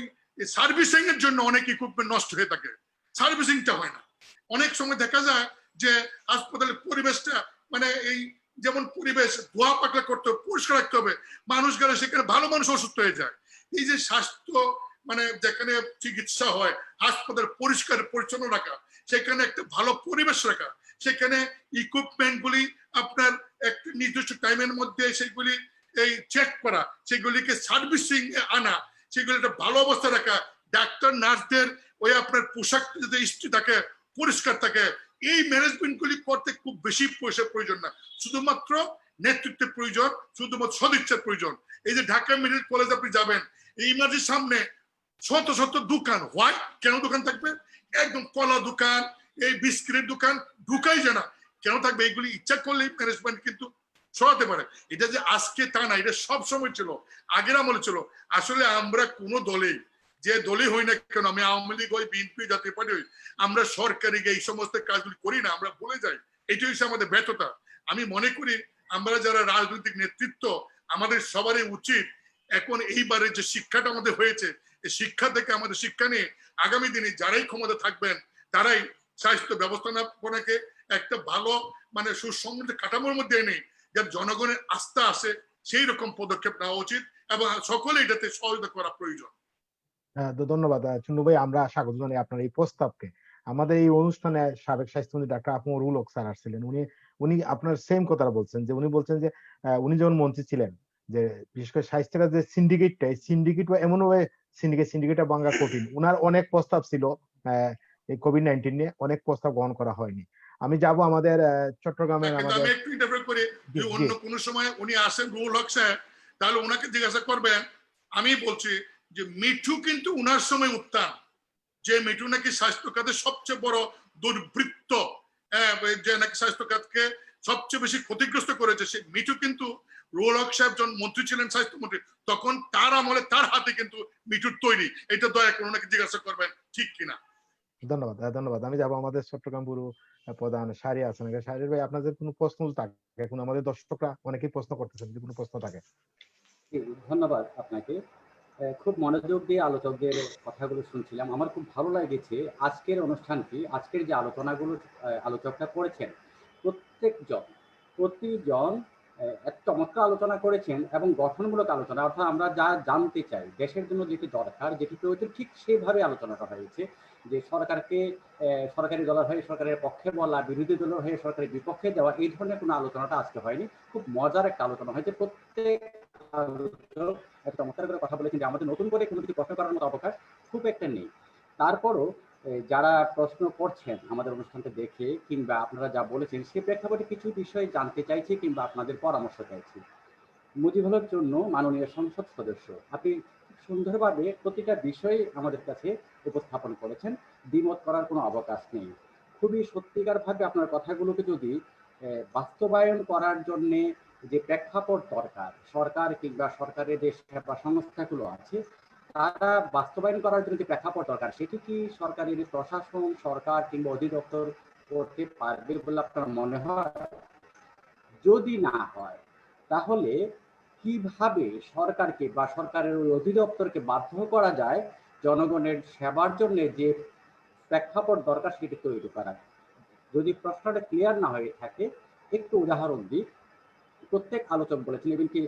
সার্ভিসিং এর জন্য অনেক ইকুইপমেন্ট নষ্ট হয়ে থাকে, সার্ভিসিংটা হয় না। অনেক সময় দেখা যায় যে হাসপাতালের পরিবেশটা মানে এই যেমন পরিবেশ ধোয়া পাকলা করতে হবে, পরিষ্কার রাখতে হবে, মানুষ গেলে সেখানে ভালো মানুষ অসুস্থ হয়ে যায়। এই যে স্বাস্থ্য মানে যেখানে চিকিৎসা হয়, হাসপাতাল পরিষ্কার পরিচ্ছন্ন রাখা, সেখানে একটা ভালো পরিবেশ রাখা, সেখানে ইকুইপমেন্ট গুলি আপনার একটা নির্দিষ্ট টাইমের মধ্যে সেগুলি এই চেক করা, সেগুলিকে সার্ভিসিং এ আনা, সেগুলি একটা ভালো অবস্থা রাখা, ডাক্তার নার্সদের ওই আপনার পোশাক যাতে ইস্ত্রি থাকে, পরিষ্কার থাকে, এই ম্যানেজমেন্ট গুলি করতে খুব বেশি পয়সা প্রয়োজন না, শুধুমাত্র নেতৃত্বের প্রয়োজন, শুধুমাত্র সদিচ্ছার প্রয়োজন। এই যে ঢাকা মেডিকেল কলেজ আপনি যাবেন, এই ইমার্জেন্সির সামনে শত শত দোকান, হোয়াই কেন দোকান থাকবে? একদম কলা দোকান, এই বিস্কিটের দোকান ঢুকাই যায় না, কেন থাকবে? এইগুলি ইচ্ছা করলেই ম্যানেজমেন্ট কিন্তু সরাতে পারে। এটা যে আজকে তা না, এটা সব সময় ছিল, আগের আমলে ছিল। আসলে আমরা কোনো দলেই, যে দলই হই না কেন, আমি আওয়ামী লীগ হই, বিএনপি, জাতীয় পার্টি হই, আমরা সরকারি এই সমস্ত কাজগুলি করি না, আমরা ভুলে যাই। এটাই হচ্ছে আমাদের ব্যর্থতা। আমি মনে করি আমরা যারা রাজনৈতিক নেতৃত্ব, আমাদের সবারই উচিত এখন এইবারে যে শিক্ষাটা আমাদের হয়েছে, এই শিক্ষা থেকে আমাদের শিক্ষা নিয়ে আগামী দিনে যারাই ক্ষমতা থাকবেন তারাই স্বাস্থ্য ব্যবস্থাপনাকে একটা ভালো মানে সুসংগঠিত কাঠামোর মধ্যে এনে যার জনগণের আস্থা আসে সেই রকম পদক্ষেপ নেওয়া উচিত এবং সকলে এটাতে সহযোগিতা করা প্রয়োজন। ধন্যবাদ চুন্নু ভাই, আমরা স্বাগত জানাই আপনার এই প্রস্তাবকে। আমাদের এই অনুষ্ঠানে সাবেক স্বাস্থ্যমন্ত্রী ডাক্তার আফমর উল হক স্যার আসছিলেন। উনি আপনার সেম কথাটা বলছেন, যে উনি বলছেন যে উনি যখন মন্ত্রী ছিলেন, যে বিশেষ করে স্বাস্থ্যের যে সিন্ডিকেটটা, এই সিন্ডিকেট এমন ভাবে সিন্ডিকেটটা ভাঙা কঠিন। উনার অনেক প্রস্তাব ছিল এই কোভিড-19 নিয়ে, অনেক প্রস্তাব গ্রহণ করা হয়নি। আমি যাব আমাদের চট্টগ্রামের কিন্তু আমাদের আমি একটু ইন্টারফেয়ার করি, যে অন্য কোনো সময় উনি আসেন রুহুল হক সাহেব, তাহলে ওনাকে জিজ্ঞাসা করবেন। আমি বলছি যে মিঠু কিন্তু উনার সময় উত্থান, যে মিঠু নাকি স্বাস্থ্য খাতে সবচেয়ে বড় দুর্বৃত্ত, যে নাকি স্বাস্থ্য খাতকে সবচেয়ে বেশি ক্ষতিগ্রস্ত করেছে, সেই মিঠু কিন্তু রুহুল হক সাহেব যখন মন্ত্রী ছিলেন, স্বাস্থ্যমন্ত্রী, তখন তার আমলে তার হাতে কিন্তু মিঠুর তৈরি। এটা দয়া করে ওনাকে জিজ্ঞাসা করবেন ঠিক কিনা। ধন্যবাদ ধন্যবাদ। আমি যাব আমাদের চট্টগ্রাম ব্যুরো প্রধান শাহরি আছেন। শাহরির ভাই, আপনাদের কোনো প্রশ্ন থাকে? এখন আমাদের দর্শকরা অনেকেই প্রশ্ন করতেছেন, যদি কোনো প্রশ্ন থাকে। ধন্যবাদ আপনাকে। খুব মনোযোগ দিয়ে আলোচকদের কথাগুলো শুনছিলাম। আমার খুব ভালো লেগেছে আজকের অনুষ্ঠানটি, আজকের যে আলোচনাগুলো আলোচকরা করেছেন, প্রতিজন এত চমৎকার আলোচনা করেছেন এবং গঠনমূলক আলোচনা, অর্থাৎ আমরা যা জানতে চাই, দেশের জন্য যেটি দরকার, যেটি প্রয়োজন, ঠিক সেভাবে আলোচনাটা হয়েছে। যে সরকারকে সরকারি দলের হয়ে সরকারের পক্ষে বলা, বিরোধী দলের হয়ে সরকারের বিপক্ষে দেওয়া, এই ধরনের কোনো আলোচনাটা আজকে হয়নি। খুব মজার একটা আলোচনা হয়েছে। প্রত্যেক আলোচক চমৎকার করে কথা বলেছেন যে আমাদের নতুন করে কোনো কিছু প্রশ্ন করার মতো অবকাশ খুব একটা নেই। তারপরও যারা প্রশ্ন করছেন আমাদের অনুষ্ঠানটা দেখে, কিংবা আপনারা যা বলেছেন সে প্রেক্ষাপটে কিছু বিষয় জানতে চাইছি কিংবা আপনাদের পরামর্শ চাইছি। মুজিবুল হক জন্য মাননীয় সংসদ সদস্য, আপনি সুন্দরভাবে প্রতিটা বিষয় আমাদের কাছে উপস্থাপন করেছেন, দ্বিমত করার কোনো অবকাশ নেই। খুবই সত্যিকারভাবে আপনার কথাগুলোকে যদি বাস্তবায়ন করার জন্যে যে প্রেক্ষাপট দরকার, সরকার কিংবা সরকারের যে সেবা সংস্থাগুলো আছে তারা বাস্তবায়ন করার জন্য যে প্রেক্ষাপট দরকার, সেটি কি সরকারের প্রশাসন, সরকার কিংবা অধিদপ্তর করতে পারবে বলে আপনার মনে হয়? যদি না হয় তাহলে কিভাবে সরকারকে বা সরকারের ওই অধিদপ্তরকে বাধ্য করা যায় জনগণের সেবার জন্য যে প্রেক্ষাপট দরকার সেটি তৈরি করা? যদি প্রশ্নটা ক্লিয়ার না হয়ে থাকে একটু উদাহরণ দিই। প্রত্যেক আলোচক বলেছেন, এবং কি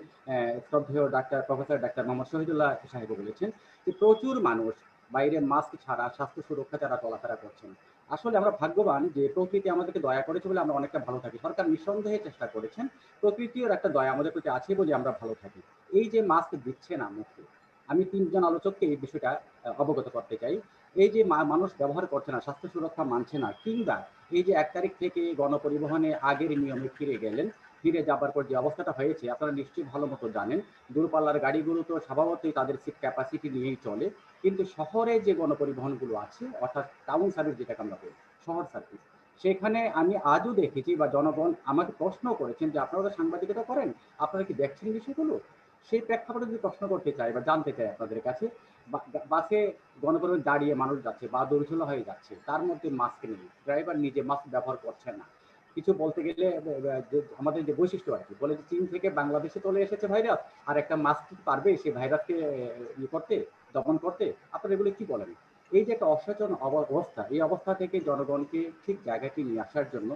শ্রদ্ধেয় প্রফেসর ডাক্তার মোহাম্মদ শহীদুল্লাহ সাহেব বলেছেন যে প্রচুর মানুষ বাইরে মাস্ক ছাড়া স্বাস্থ্য সুরক্ষা ছাড়া চলাফেরা করছেন। আসলে আমরা ভাগ্যবান যে প্রকৃতি আমাদেরকে দয়া করেছে বলে আমরা অনেকটা ভালো থাকি। সরকার নিঃসন্দেহে চেষ্টা করেছেন, প্রকৃতির একটা দয়া আমাদের প্রতি আছে বলে আমরা ভালো থাকি। এই যে মাস্ক দিচ্ছে না মুখে, আমি 3 জন আলোচককে এই বিষয়টা অবগত করতে চাই। এই যে মানুষ ব্যবহার করছে না, স্বাস্থ্য সুরক্ষা মানছে না, কিংবা এই যে 1 তারিখ থেকে গণপরিবহনে আগের নিয়মে ফিরে গেলেন, ফিরে যাবার পর যে অবস্থাটা হয়েছে আপনারা নিশ্চয়ই ভালো মতো জানেন। দূরপাল্লার গাড়িগুলো তো স্বভাবতই তাদের সিট ক্যাপাসিটি নিয়েই চলে, কিন্তু শহরে যে গণপরিবহনগুলো আছে, অর্থাৎ টাউন সার্ভিস যেটাকে আমরা বলি, শহর সার্ভিস, সেখানে আমি আজও দেখেছি বা জনগণ আমাকে প্রশ্ন করেছেন যে আপনারা তো সাংবাদিকতা করেন, আপনারা কি দেখছেন বিষয়গুলো? সেই প্রেক্ষাপটে যদি প্রশ্ন করতে চাই বা জানতে চাই আপনাদের কাছে, বাসে গণপরিবহন দাঁড়িয়ে মানুষ যাচ্ছে বা দৌড়ঝোলা হয়ে যাচ্ছে, তার মধ্যে মাস্ক নেই, ড্রাইভার নিজে মাস্ক ব্যবহার করছে না। কিছু বলতে গেলে আমাদের যে বৈশিষ্ট্য আর কি, বলে যে চীন থেকে বাংলাদেশে চলে এসেছে ভাইরাস, আর একটা মাস্ক পারবে সেই ভাইরাসকে করতে, দমন করতে? আপনারা এগুলো কি বলেন? এই যে একটা অসচেতন অবস্থা, এই অবস্থা থেকে জনগণকে ঠিক জায়গাটি নিয়ে আসার জন্য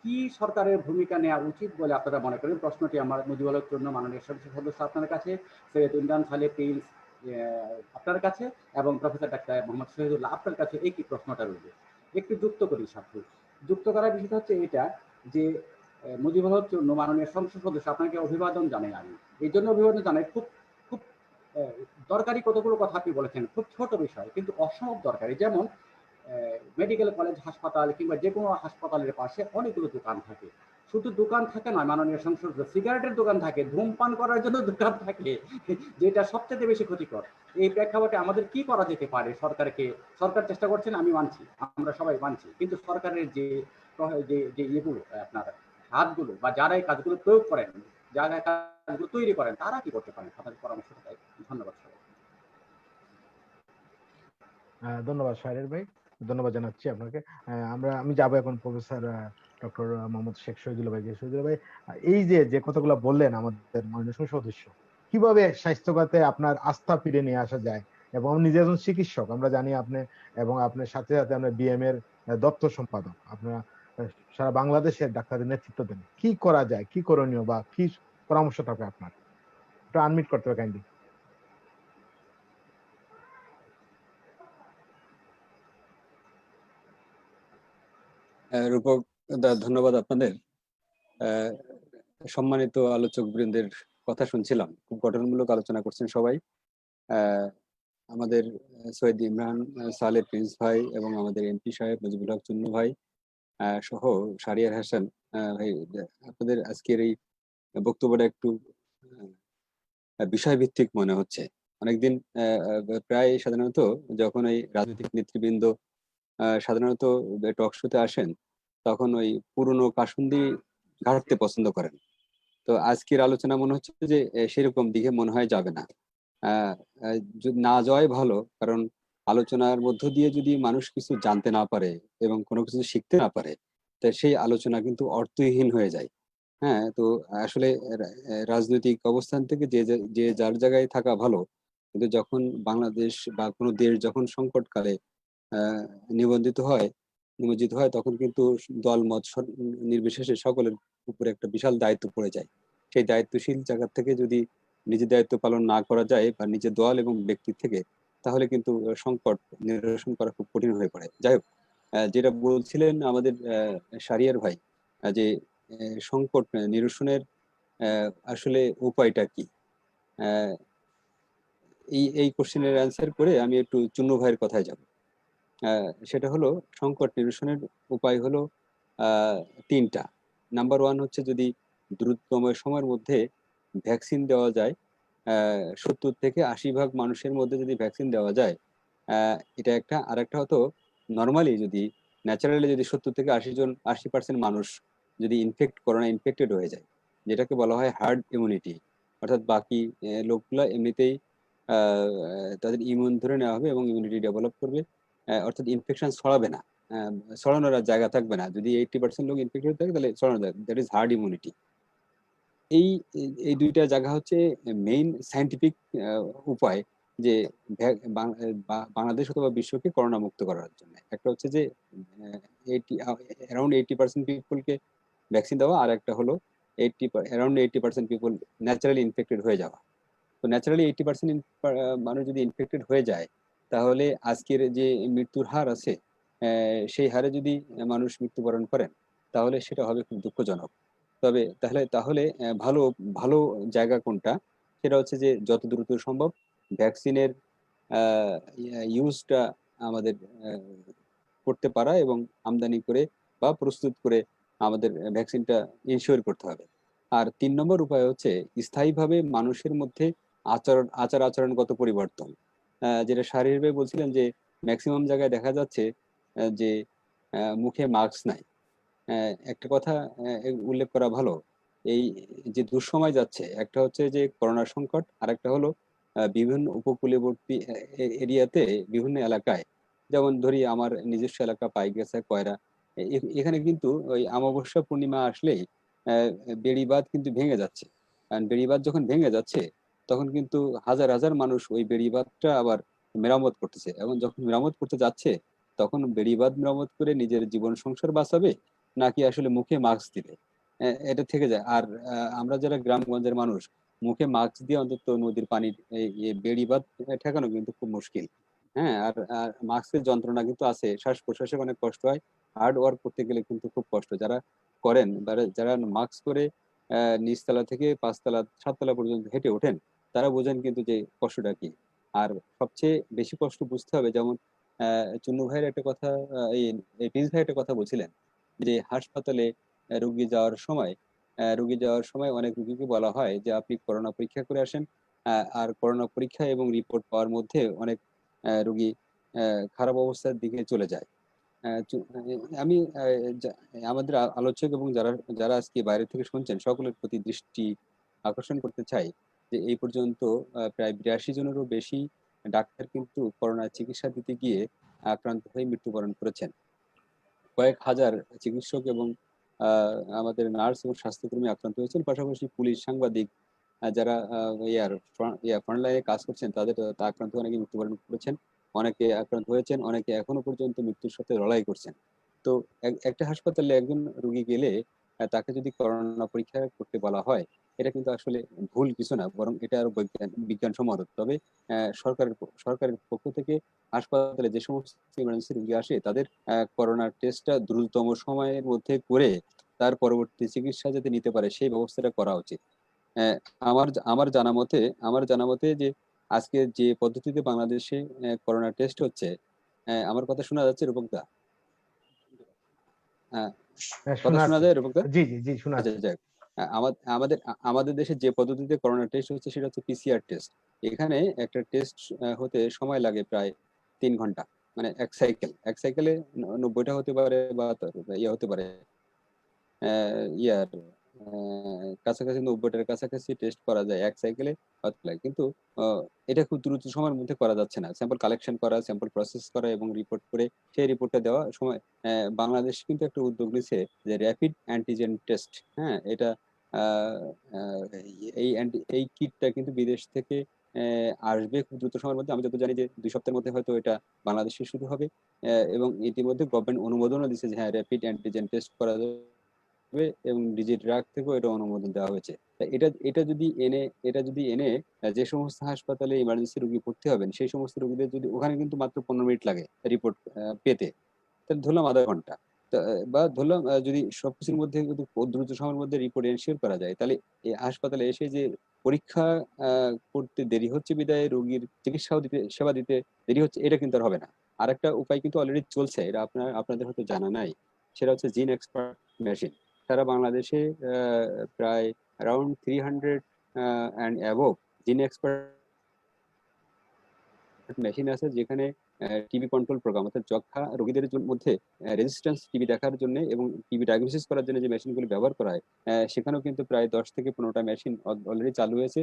কি সরকারের ভূমিকা নেওয়া উচিত বলে আপনারা মনে করেন? প্রশ্নটি আমার মুজিবুল হক জন্য মাননীয় সংসদ সদস্য আপনার কাছে, সৈয়দ ইমরান সালে প্রিন্স আপনার কাছে, এবং প্রফেসর ডাক্তার মোহাম্মদ শহীদুল্লাহ আপনার কাছে একই প্রশ্নটা রইল। একটু যুক্ত করি সাথে। যুক্ত করার বিষয়টা হচ্ছে এটা যে মুজিবুল হক জন্য মাননীয় সংসদ সদস্য আপনাকে অভিবাদন জানাই। আমি এই জন্য অভিবাদন জানাই, খুব খুব দরকারি কতগুলো কথা আপনি বলেছেন, খুব ছোট বিষয় কিন্তু অসম্ভব দরকারি। যেমন মেডিকেল কলেজ, হাসপাতাল কিংবা যে কোনো হাসপাতালের পাশে অনেকগুলো দোকান থাকে। শুধু দোকান থাকে নয়, মাননীয় সংসদ সিগারেটের দোকান থাকে, ধূমপান করার জন্য দোকান থাকে, যেটা সবচেয়ে বেশি ক্ষতিকর। এই প্রেক্ষাপটে আমাদের কি করা যেতে পারে? সরকার চেষ্টা করছেন, আমি মানছি, আমরা সবাই মানছি, কিন্তু সরকারের যে যে ইয়েগুলো আপনার হাতগুলো বা যারা এই কাজগুলো প্রয়োগ করেন, যারা এই কাজগুলো তৈরি করেন, তারা কি করতে পারেন? আপনাদের পরামর্শ চাই। ধন্যবাদ সবাই। ধন্যবাদ শাহরিয়ার ভাই, ধন্যবাদ জানাচ্ছি আপনাকে। আমি যাবো এখন প্রফেসর ডক্টর মোহাম্মদ শেখ শহীদুল্লাহ ভাই। শহীদুল্লাহ ভাই, এই যে যে কথাগুলো বললেন আমাদের মাননীয় সংসদ সদস্য, কিভাবে স্বাস্থ্যখাতে আপনার আস্থা ফিরে নিয়ে আসা যায়, এবং আমি নিজে একজন চিকিৎসক, আমরা জানি আপনি, এবং আপনার সাথে সাথে আমরা বিএম এর দপ্তর সম্পাদক, আপনারা সারা বাংলাদেশের ডাক্তারদের নেতৃত্ব দেন, কি করা যায়, কি করণীয়, বা কি পরামর্শ থাকবে আপনার? একটু আনমিট করতে হবে কাইন্ডলি। রূপক দা, ধন্যবাদ আপনাদের। আহ, সম্মানিত আলোচক বৃন্দের কথা শুনছিলাম, খুব গঠনমূলক আলোচনা করছেন সবাই। আহ, আমাদের সৈয়দ ইমরান সালে প্রিন্স ভাই এবং আমাদের এমপি সাহেব মুজিবুল হক চুন্নু ভাই সহ শাহরিয়ার হাসান ভাই, আপনাদের আজকের এই বক্তব্যটা একটু বিষয়ভিত্তিক মনে হচ্ছে। অনেকদিন প্রায় সাধারণত যখন এই রাজনৈতিক নেতৃবৃন্দ সাধারণত টক শোতে আসেন, তখন ওই পুরনো কাসুন্দি ঘাঁটতে পছন্দ করেন। তো আজকের আলোচনা মনে হচ্ছে যে সেরকম দিকে মনে হয় যাবে না। যদি না যাওয়াই ভালো, কারণ আলোচনার মধ্য দিয়ে যদি মানুষ কিছু জানতে না পারে এবং কোনো কিছু শিখতে না পারে, তা সেই আলোচনা কিন্তু অর্থহীন হয়ে যায়। হ্যাঁ, তো আসলে রাজনৈতিক অবস্থান থেকে যে যে যার জায়গায় থাকা ভালো, কিন্তু যখন বাংলাদেশ বা কোনো দেশ যখন সংকটকালে আহ নিমজ্জিত হয়, তখন কিন্তু দল মত নির্বিশেষে সকলের উপরে একটা বিশাল দায়িত্ব পড়ে যায়। সেই দায়িত্বশীল জায়গা থেকে যদি নিজের দায়িত্ব পালন না করা যায় বা নিজের দল এবং ব্যক্তির থেকে, তাহলে কিন্তু সংকট নিরসন করা খুব কঠিন হয়ে পড়ে। যাই হোক, যেটা বলছিলেন আমাদের শাহরিয়ার ভাই, যে সংকট নিরসনের আসলে উপায়টা কি, আহ, এই এই কোশ্চেনের অ্যান্সার করে আমি একটু চুন্নু ভাইয়ের কথায় যাব। সেটা হলো, সংকট নিরসনের উপায় হলো আহ, তিনটা। নাম্বার ওয়ান হচ্ছে, যদি দ্রুততম সময়ের মধ্যে ভ্যাকসিন দেওয়া যায়, 70 থেকে 80 ভাগ মানুষের মধ্যে যদি ভ্যাকসিন দেওয়া যায়, এটা একটা। আর একটা হতো, নর্মালি যদি ন্যাচারালি যদি 70 থেকে 80 জন 80% মানুষ যদি করোনা ইনফেক্টেড হয়ে যায়, যেটাকে বলা হয় হার্ড ইমিউনিটি, অর্থাৎ বাকি লোকগুলা এমনিতেই তাদের ইমিউন ধরে নেওয়া হবে এবং ইমিউনিটি ডেভেলপ করবে, অর্থাৎ ইনফেকশন ছড়াবে না, আহ, ছড়ানোর আর জায়গা থাকবে না। যদি 80% লোক ইনফেক্টেড থাকে, তাহলে ছড়ানো যায়, দ্যাট ইজ হার্ড ইমিউনিটি। এই এই দুইটা জায়গা হচ্ছে মেইন সায়েন্টিফিক উপায়, যে বাংলাদেশ অথবা বিশ্বকে করোনা মুক্ত করার জন্য। একটা হচ্ছে যে অ্যারাউন্ড 80% পিপলকে ভ্যাকসিন দেওয়া, আর একটা হলো অ্যারাউন্ড 80% পিপল ন্যাচারালি ইনফেক্টেড হয়ে যাওয়া। তো ন্যাচারালি 80% মানুষ যদি ইনফেক্টেড হয়ে যায়, তাহলে আজকের যে মৃত্যুর হার আছে, সেই হারে যদি মানুষ মৃত্যুবরণ করেন, তাহলে সেটা হবে খুব দুঃখজনক। তবে তাহলে তাহলে ভালো ভালো জায়গা কোনটা, সেটা হচ্ছে যে যত দ্রুত সম্ভব ভ্যাকসিনের ইউজটা আমাদের করতে পারা এবং আমদানি করে বা প্রস্তুত করে আমাদের ভ্যাকসিনটা ইনশিওর করতে হবে। আর 3 নম্বর উপায় হচ্ছে স্থায়ীভাবে মানুষের মধ্যে আচার আচরণগত পরিবর্তন। যেটা শারীরিকভাবে বলছিলেন, যে ম্যাক্সিমাম জায়গায় দেখা যাচ্ছে যে মুখে মাস্ক নাই। একটা কথা উল্লেখ করা ভালো, এই যে দুঃসময় যাচ্ছে, একটা হচ্ছে যে করোনা সংকট, আর একটা হলো বিভিন্ন উপকূলবর্তী এরিয়াতে, বিভিন্ন এলাকায়, যেমন ধরি আমার নিজস্ব এলাকা পাইকগাছা, কয়রা, এখানে কিন্তু ওই অমাবস্যা পূর্ণিমা আসলেই আহ, বেড়িবাঁধ কিন্তু ভেঙে যাচ্ছে। কারণ বেড়িবাঁধ যখন ভেঙে যাচ্ছে, তখন কিন্তু হাজার হাজার মানুষ ওই বেড়িবাঁধটা আবার মেরামত করতেছে, এবং যখন মেরামত করতে যাচ্ছে, তখন বেড়িবাঁধ মেরামত করে নিজের জীবন সংসার বাঁচাবে, নাকি আসলে মুখে মাস্ক দিবে, এটা থেকে যায়। আর আমরা যারা গ্রামগঞ্জের মানুষ, মুখে মাস্ক দিয়ে অন্তত নদীর পানির এই বেড়িবাঁধ ঠেকানো কিন্তু খুব মুশকিল। হ্যাঁ, আর মাস্কের যন্ত্রণা কিন্তু আছে, শ্বাস প্রশ্বাসে অনেক কষ্ট হয়, হার্ড ওয়ার্ক করতে গেলে কিন্তু খুব কষ্ট। যারা করেন, যারা মাস্ক করে নিচতলা থেকে 5তলা 7তলা পর্যন্ত হেঁটে ওঠেন, তারা বোঝেন কিন্তু যে কষ্টটা কি। আর সবচেয়ে বেশি কষ্ট বুঝতে হবে, যেমন চুন্নু ভাইয়ের একটা কথা, এই প্রিন্স ভাই একটা কথা বলছিলেন, যে হাসপাতালে রুগী যাওয়ার সময় অনেক রুগীকে বলা হয় যে আপনি করোনা পরীক্ষা করে আসেন। আর করোনা পরীক্ষা এবং রিপোর্ট পাওয়ার মধ্যে অনেক রুগী খারাপ অবস্থার দিকে চলে যায়। আমি আমাদের আলোচক এবং যারা যারা আজকে বাইরে থেকে শুনছেন সকলের প্রতি দৃষ্টি আকর্ষণ করতে চাই যে এই পর্যন্ত প্রায় 82 জনেরও বেশি ডাক্তার কিন্তু করোনা চিকিৎসা দিতে গিয়ে আক্রান্ত হয়ে মৃত্যুবরণ করেছেন। কয়েক হাজার চিকিৎসক এবং আমাদের নার্স এবং স্বাস্থ্যকর্মী আক্রান্ত হয়েছেন, পাশাপাশি পুলিশ, সাংবাদিক, যারা ফ্রন্ট লাইনে কাজ করছেন তাদের আক্রান্ত হয়ে অনেকে মৃত্যুবরণ করেছেন, অনেকে আক্রান্ত হয়েছেন, অনেকে এখনো পর্যন্ত মৃত্যুর সাথে লড়াই করছেন। তো একটা হাসপাতালে একজন রোগী গেলে তাকে যদি করোনা পরীক্ষা করতে বলা হয়, এটা কিন্তু আসলে ভুল কিছু না, বরং এটা আরো বিজ্ঞানসম্মত। তবে সরকারের পক্ষ থেকে হাসপাতালে যে সমস্ত ইমার্জেন্সি রোগী আসে তাদের করোনা টেস্টটা দ্রুততম সময়ের মধ্যে করে তার পরবর্তী চিকিৎসা যাতে নিতে পারে সেই ব্যবস্থাটা করা উচিত। আহ, আমার জানা মতে যে আজকে যে পদ্ধতিতে বাংলাদেশে করোনা টেস্ট হচ্ছে, আমার কথা শোনা যাচ্ছে রূপকদা? আহ, কথা শোনা শোনা যাচ্ছে। যায় রূপকদা? জি জি জি, শোনা আচ্ছা, যাচ্ছে। যাক। আমাদের আমাদের দেশে যে পদ্ধতিতে করোনা টেস্ট হচ্ছে সেটা হচ্ছে পিসিআর টেস্ট। এখানে একটা টেস্ট হতে সময় লাগে প্রায় 3 ঘন্টা। মানে এক সাইকেলে 90টা হতে পারে বা ইয়ে হতে পারে, ইয়ার কাছাকাছি 90টার কাছাকাছি টেস্ট করা যায় এক সাইকেলে লাগে। কিন্তু এটা খুব দ্রুত সময়ের মধ্যে করা যাচ্ছে না। স্যাম্পল কালেকশন করা, স্যাম্পল প্রসেস করা এবং রিপোর্ট করে সেই রিপোর্টটা দেওয়া সময়। বাংলাদেশ কিন্তু একটা উদ্যোগ নিছে যে র্যাপিড অ্যান্টিজেন টেস্ট। হ্যাঁ, এটা আহ, আহ, এই কিটটা কিন্তু বিদেশ থেকে আসবে খুব দ্রুত সময়ের মধ্যে। আমি যত জানি যে 2 সপ্তাহের মধ্যে হয়তো এটা বাংলাদেশে শুরু হবে। এবং ইতিমধ্যে গভর্নমেন্ট অনুমোদনও দিচ্ছে যে হ্যাঁ, র্যাপিড অ্যান্টিজেন টেস্ট করা হবে এবং ডিজিট ড্রাগ থেকেও এটা অনুমোদন দেওয়া হয়েছে। তা এটা যদি এনে যে সমস্ত হাসপাতালে ইমার্জেন্সি রোগী ভর্তি হবেন সেই সমস্ত রোগীদের যদি ওখানে কিন্তু মাত্র 15 মিনিট লাগে রিপোর্ট পেতে, তাহলে ধরলাম আধা ঘন্টা। বা ধরলাম যদি সবকিছুর মধ্যে কিন্তু দ্রুত সময়ের মধ্যে রিপোর্ট এনশিওর করা যায়, তাহলে এই হাসপাতালে এসে যে পরীক্ষা করতে দেরি হচ্ছে বিদায় রোগীর সেবা দিতে দেরি হচ্ছে, এটা কিন্তু আর হবে না। আরেকটা উপায় কিন্তু অলরেডি চলছে, এটা আপনাদের হয়তো জানা নাই। সেটা হচ্ছে জিন এক্সপার্ট মেশিন। সারা বাংলাদেশে প্রায় around 300 and above gene expert machine আছে, যেখানে টিবি কন্ট্রোল প্রোগ্রাম অর্থাৎ যক্ষ্মা রোগীদের মধ্যে রেজিস্ট্যান্স টিবি দেখার জন্য এবং টিবি ডায়াগনোসিস করার জন্য যে মেশিনগুলো ব্যবহার করা হয়, সেখানেও কিন্তু প্রায় 10 থেকে 15টা মেশিন অলরেডি চালু হয়েছে।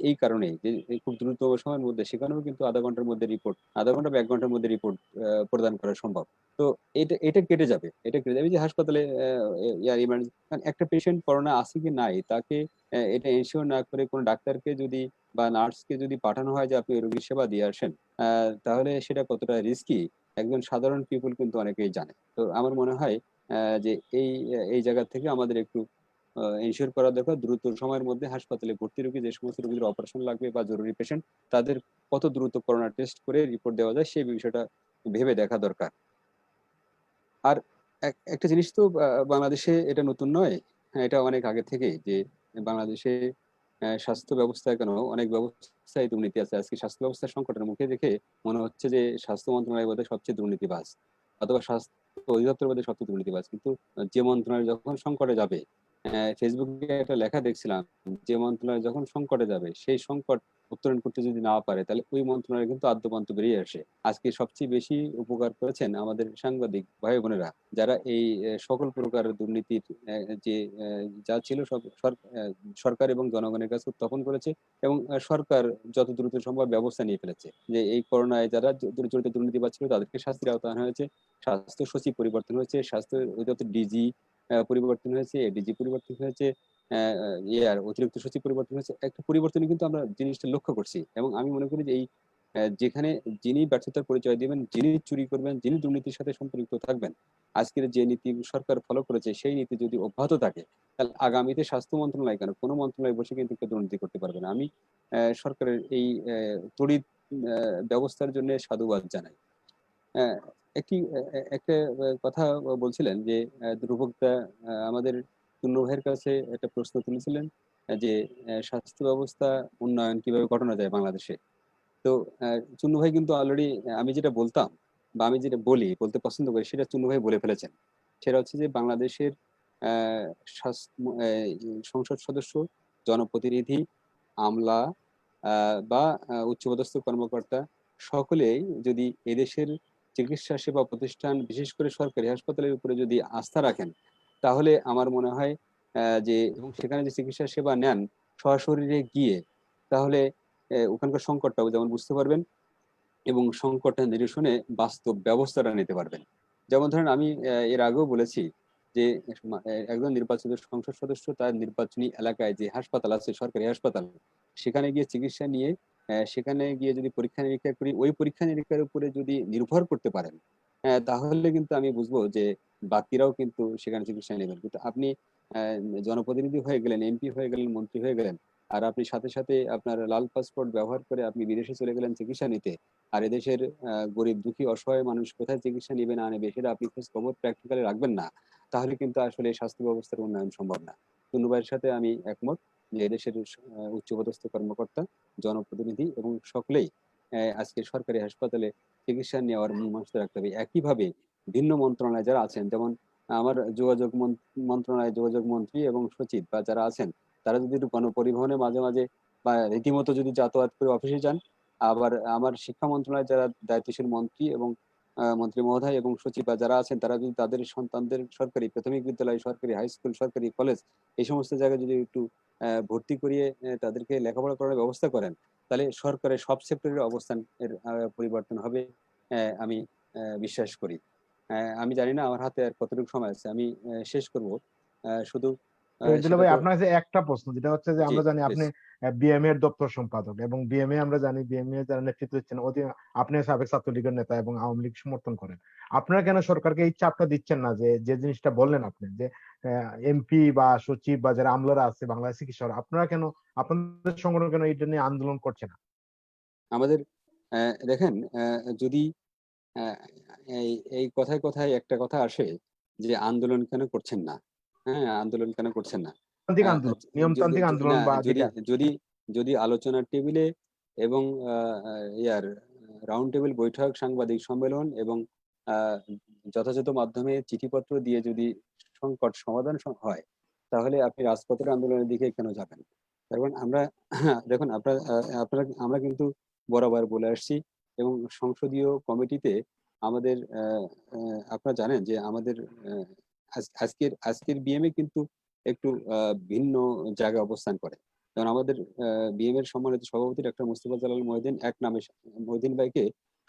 এই কারণেই যে এই খুব দ্রুত সময়ের মধ্যে সেখানেও কিন্তু আধা ঘন্টা বা 1 ঘন্টার মধ্যে রিপোর্ট প্রদান করা সম্ভব। তো এটা কেটে যাবে যে হাসপাতালে একটা পেশেন্ট করোনা আছে কি নাই তাকে এটা এনশিওর না করে কোনো ডাক্তারকে যদি বা নার্সকে যদি পাঠানো হয় যে আপনি রোগীর সেবা দিয়ে আসেন, তাহলে সেটা কতটা রিস্কি একজন সাধারণ পিপল কিন্তু অনেকেই জানে। তো আমার মনে হয় যে এই জায়গা থেকে আমাদের একটু এনশিওর করা দরকার দ্রুত সময়ের মধ্যে হাসপাতালে ভর্তি রোগী, যে সমস্ত রোগীর অপারেশন লাগবে বা জরুরি পেশেন্ট, তাদের কত দ্রুত করোনা টেস্ট করে রিপোর্ট দেওয়া যায় সেই বিষয়টা ভেবে দেখা দরকার। আর একটা জিনিস তো বাংলাদেশে এটা নতুন নয়। হ্যাঁ, এটা অনেক আগে থেকেই যে বাংলাদেশে স্বাস্থ্য ব্যবস্থায় কেন অনেক ব্যবস্থায় দুর্নীতি আছে। আজকে স্বাস্থ্য ব্যবস্থার সংকটের মুখে দেখে মনে হচ্ছে যে স্বাস্থ্য মন্ত্রণালয় বোধহয় সবচেয়ে দুর্নীতিবাজ, অথবা স্বাস্থ্য অধিদপ্তর বোধহয় সবচেয়ে দুর্নীতিবাজ। কিন্তু যে মন্ত্রণালয় যখন সংকটে যাবে, ফেসবুকে একটা লেখা দেখছিলাম, যে মন্ত্রণালয় যখন সংকটে যাবে সেই সংকট উত্তরণ করতে যদি না পারে তাহলে ওই মন্ত্রণালয় কিন্তু আদ্যপান্ত বেরিয়ে আসে। আজকে সবচেয়ে বেশি উপকার করেছেন আমাদের সাংবাদিক ভাই বোনেরা, যারা এই সকল প্রকার দুর্নীতির যে যা ছিল সব সরকার এবং জনগণের কাছে উত্থাপন করেছে। এবং সরকার যত দ্রুত সম্ভব ব্যবস্থা নিয়ে ফেলেছে যে এই করোনায় যারা জড়িত দুর্নীতিবাজ ছিল তাদেরকে শাস্তির আওতায় আনা হয়েছে। স্বাস্থ্য সচিব পরিবর্তন হয়েছে, স্বাস্থ্য অধিদপ্তর ডিজি পরিবর্তন হয়েছে, এডিজি পরিবর্তন হয়েছে, আর অতিরিক্ত সচিব পরিবর্তন হয়েছে। একটা পরিবর্তন কিন্তু আমরা জিনিসটা লক্ষ্য করছি। এবং আমি মনে করি যে এই যেখানে যিনি ব্যর্থতার পরিচয় দিবেন, যিনি চুরি করবেন, যিনি দুর্নীতির সাথে সম্পৃক্ত থাকবেন, আজকের যে নীতি সরকার ফলো করেছে সেই নীতি যদি অব্যাহত থাকে, তাহলে আগামীতে স্বাস্থ্য মন্ত্রণালয় কেন কোনো মন্ত্রণালয় বসে কিন্তু কেউ দুর্নীতি করতে পারবে না। আমি সরকারের এই তড়িৎ ব্যবস্থার জন্য সাধুবাদ জানাই। আহ, একটা কথা বলছিলেন যে ধ্রুবকদা আমাদের টুন্নু ভাইয়ের কাছে একটা প্রশ্ন তুলেছিলেন, যে স্বাস্থ্য ব্যবস্থা উন্নয়ন কিভাবে ঘটানো যায় বাংলাদেশে। তো চুন্নু ভাই কিন্তু অলরেডি আমি যেটা বলতাম বা আমি যেটা বলতে পছন্দ করি সেটা চুন্নু ভাই বলে ফেলেছেন। সেটা হচ্ছে যে বাংলাদেশের আহ, সংসদ সদস্য, জনপ্রতিনিধি, আমলা বা উচ্চপদস্থ কর্মকর্তা সকলেই যদি এদেশের চিকিৎসা সেবা প্রতিষ্ঠান বিশেষ করে সরকারি হাসপাতালের উপরে যদি আস্থা রাখেন, তাহলে আমার মনে হয় যে এবং সেখানে যে চিকিৎসা সেবা নেন সশরীরে গিয়ে, তাহলে ওখানকার সংকটটাও যেমন বুঝতে পারবেন এবং সংকটের নিরসনে বাস্তব ব্যবস্থাটা নিতে পারবেন। যেমন ধরেন আমি এর আগেও বলেছি যে একজন নির্বাচিত সংসদ সদস্য তার নির্বাচনী এলাকায় যে হাসপাতাল আছে, সরকারি হাসপাতাল, সেখানে গিয়ে চিকিৎসা নিয়ে সেখানে গিয়ে যদি পরীক্ষা নিরীক্ষা করি, ওই পরীক্ষা নিরীক্ষার উপরে যদি নির্ভর করতে পারেন, তাহলে কিন্তু আমি বুঝবো যে বাকিরাও কিন্তু সেখানে চিকিৎসা নেবেন। কিন্তু আপনি আহ, জনপ্রতিনিধি হয়ে গেলেন, এমপি হয়ে গেলেন, মন্ত্রী হয়ে গেলেন, আর আপনি সাথে সাথে আপনার লাল পাসপোর্ট ব্যবহার করে আপনি বিদেশে চলে গেলেন চিকিৎসা নিতে, আর এদেশের গরিব দুঃখী অসহায় মানুষ কোথায় চিকিৎসা নিবে না নেবে সেটা আপনি খোঁজ খবর প্র্যাকটিক্যালি রাখবেন না, তাহলে কিন্তু আসলে এই স্বাস্থ্য ব্যবস্থার উন্নয়ন সম্ভব না। টুনু ভাইয়ের সাথে আমি একমত যে এদেশের উচ্চপদস্থ কর্মকর্তা, জনপ্রতিনিধি এবং সকলেই আজকে সরকারি হাসপাতালে চিকিৎসা নেওয়ার মীমাংসা রাখতে হবে। একইভাবে ভিন্ন মন্ত্রণালয় যারা আছেন, যেমন আমার যোগাযোগ মন্ত্রণালয় যোগাযোগ মন্ত্রী এবং সচিব বা যারা আছেন, তারা যদি একটু গণপরিবহনে মাঝে মাঝে বা রীতিমতো যদি যাতায়াত করে অফিসে যান, আবার আমার শিক্ষা মন্ত্রণালয় যারা দায়িত্বশীল মন্ত্রী এবং মন্ত্রী মহোদয় এবং সচিব বা যারা আছেন, তারা যদি তাদের সন্তানদের সরকারি প্রাথমিক বিদ্যালয়, সরকারি হাই স্কুল, সরকারি কলেজ, এই সমস্ত জায়গায় যদি একটু ভর্তি করিয়ে তাদেরকে লেখাপড়া করার ব্যবস্থা করেন, তাহলে সরকারের সব সেক্টরের অবস্থান এর পরিবর্তন হবে, আমি বিশ্বাস করি। আমি জানি না আমার হাতে আর কতটুকু সময় আছে, আমি শেষ করব শুধু দিল সেটা ভাই, তো। আপনার কাছে একটা প্রশ্ন, যেটা হচ্ছে যে জি আমরা জানি প্লিজ। আপনি বিএমএ এর দপ্তর সম্পাদক, এবং বিএমএ আমরা জানি বিএমএ যারা নেতৃত্ব দিচ্ছেন আপনি সাবেক ছাত্রলীগের নেতা এবং আওয়ামী লীগ সমর্থন করেন। আপনারা কেন সরকারকে এই চাপটা দিচ্ছেন না, যে যে জিনিসটা বললেন আপনি, যে এমপি বা সচিব বা যারা আমলারা আছে বাংলাদেশ চিকিৎসক, আপনারা কেন, আপনাদের সংগঠন কেন এটা নিয়ে আন্দোলন করছে না? আমাদের দেখেন, যদি আহ, এই এই কথায় কথায় একটা কথা আসে যে আন্দোলন কেন করছেন না, হ্যাঁ আন্দোলন কেন করছেন না। নিয়মতান্ত্রিক আহ, আন্দোলন, নিয়মতান্ত্রিক না, আন্দোলন বা যদি যেটা। যদি যদি আলোচনার টেবিলে এবং ইয়ার রাউন্ড টেবিল বৈঠক, সাংবাদিক সম্মেলন এবং আহ, যথাযথ মাধ্যমে চিঠিপত্র দিয়ে যদি সংকট সমাধান হয়, তাহলে আপনি রাজপথের আন্দোলনের দিকে কেন যাবেন? কারণ আমরা দেখুন আপনার আপনারা আমরা কিন্তু বরাবর বলে আসছি এবং সংসদীয় কমিটিতে আমাদের আপনারা জানেন যে আমাদের আহ, আজকের বিএমএ কিন্তু একটু ভিন্ন জায়গায় অবস্থান করে। যেমন আমাদের বিএম এর সম্মানিত সভাপতি ডক্টর মুস্তফা জালাল মহিউদ্দিন এক নামে, মহিউদ্দিন ভাইকে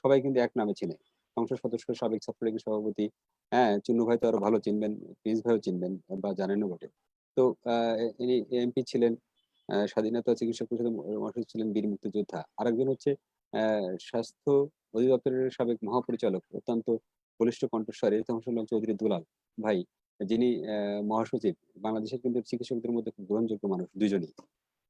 সবাই কিন্তু এক নামে চিনে। সংসদ সদস্য, সাবেক ছাত্রলীগের সভাপতি, হ্যাঁ চুন্নু ভাই তো আরো ভালো চিনবেন, প্রিন্স ভাইও চিনবেন বা জানেনও বটে। তো ইনি এমপি ছিলেন, স্বাধীনতা চিকিৎসক পরিষদের মহাসচিব ছিলেন, বীর মুক্তিযোদ্ধা। আরেকজন হচ্ছে স্বাস্থ্য অধিদপ্তরের সাবেক মহাপরিচালক, অত্যন্ত বলিষ্ঠ কণ্ঠস্বর এরকম শুনলাম চৌধুরী দুলাল ভাই, যিনি মহাসচিব। বাংলাদেশের কিন্তু চিকিৎসকদের মধ্যে খুব গ্রহণযোগ্য মানুষ দুইজনই।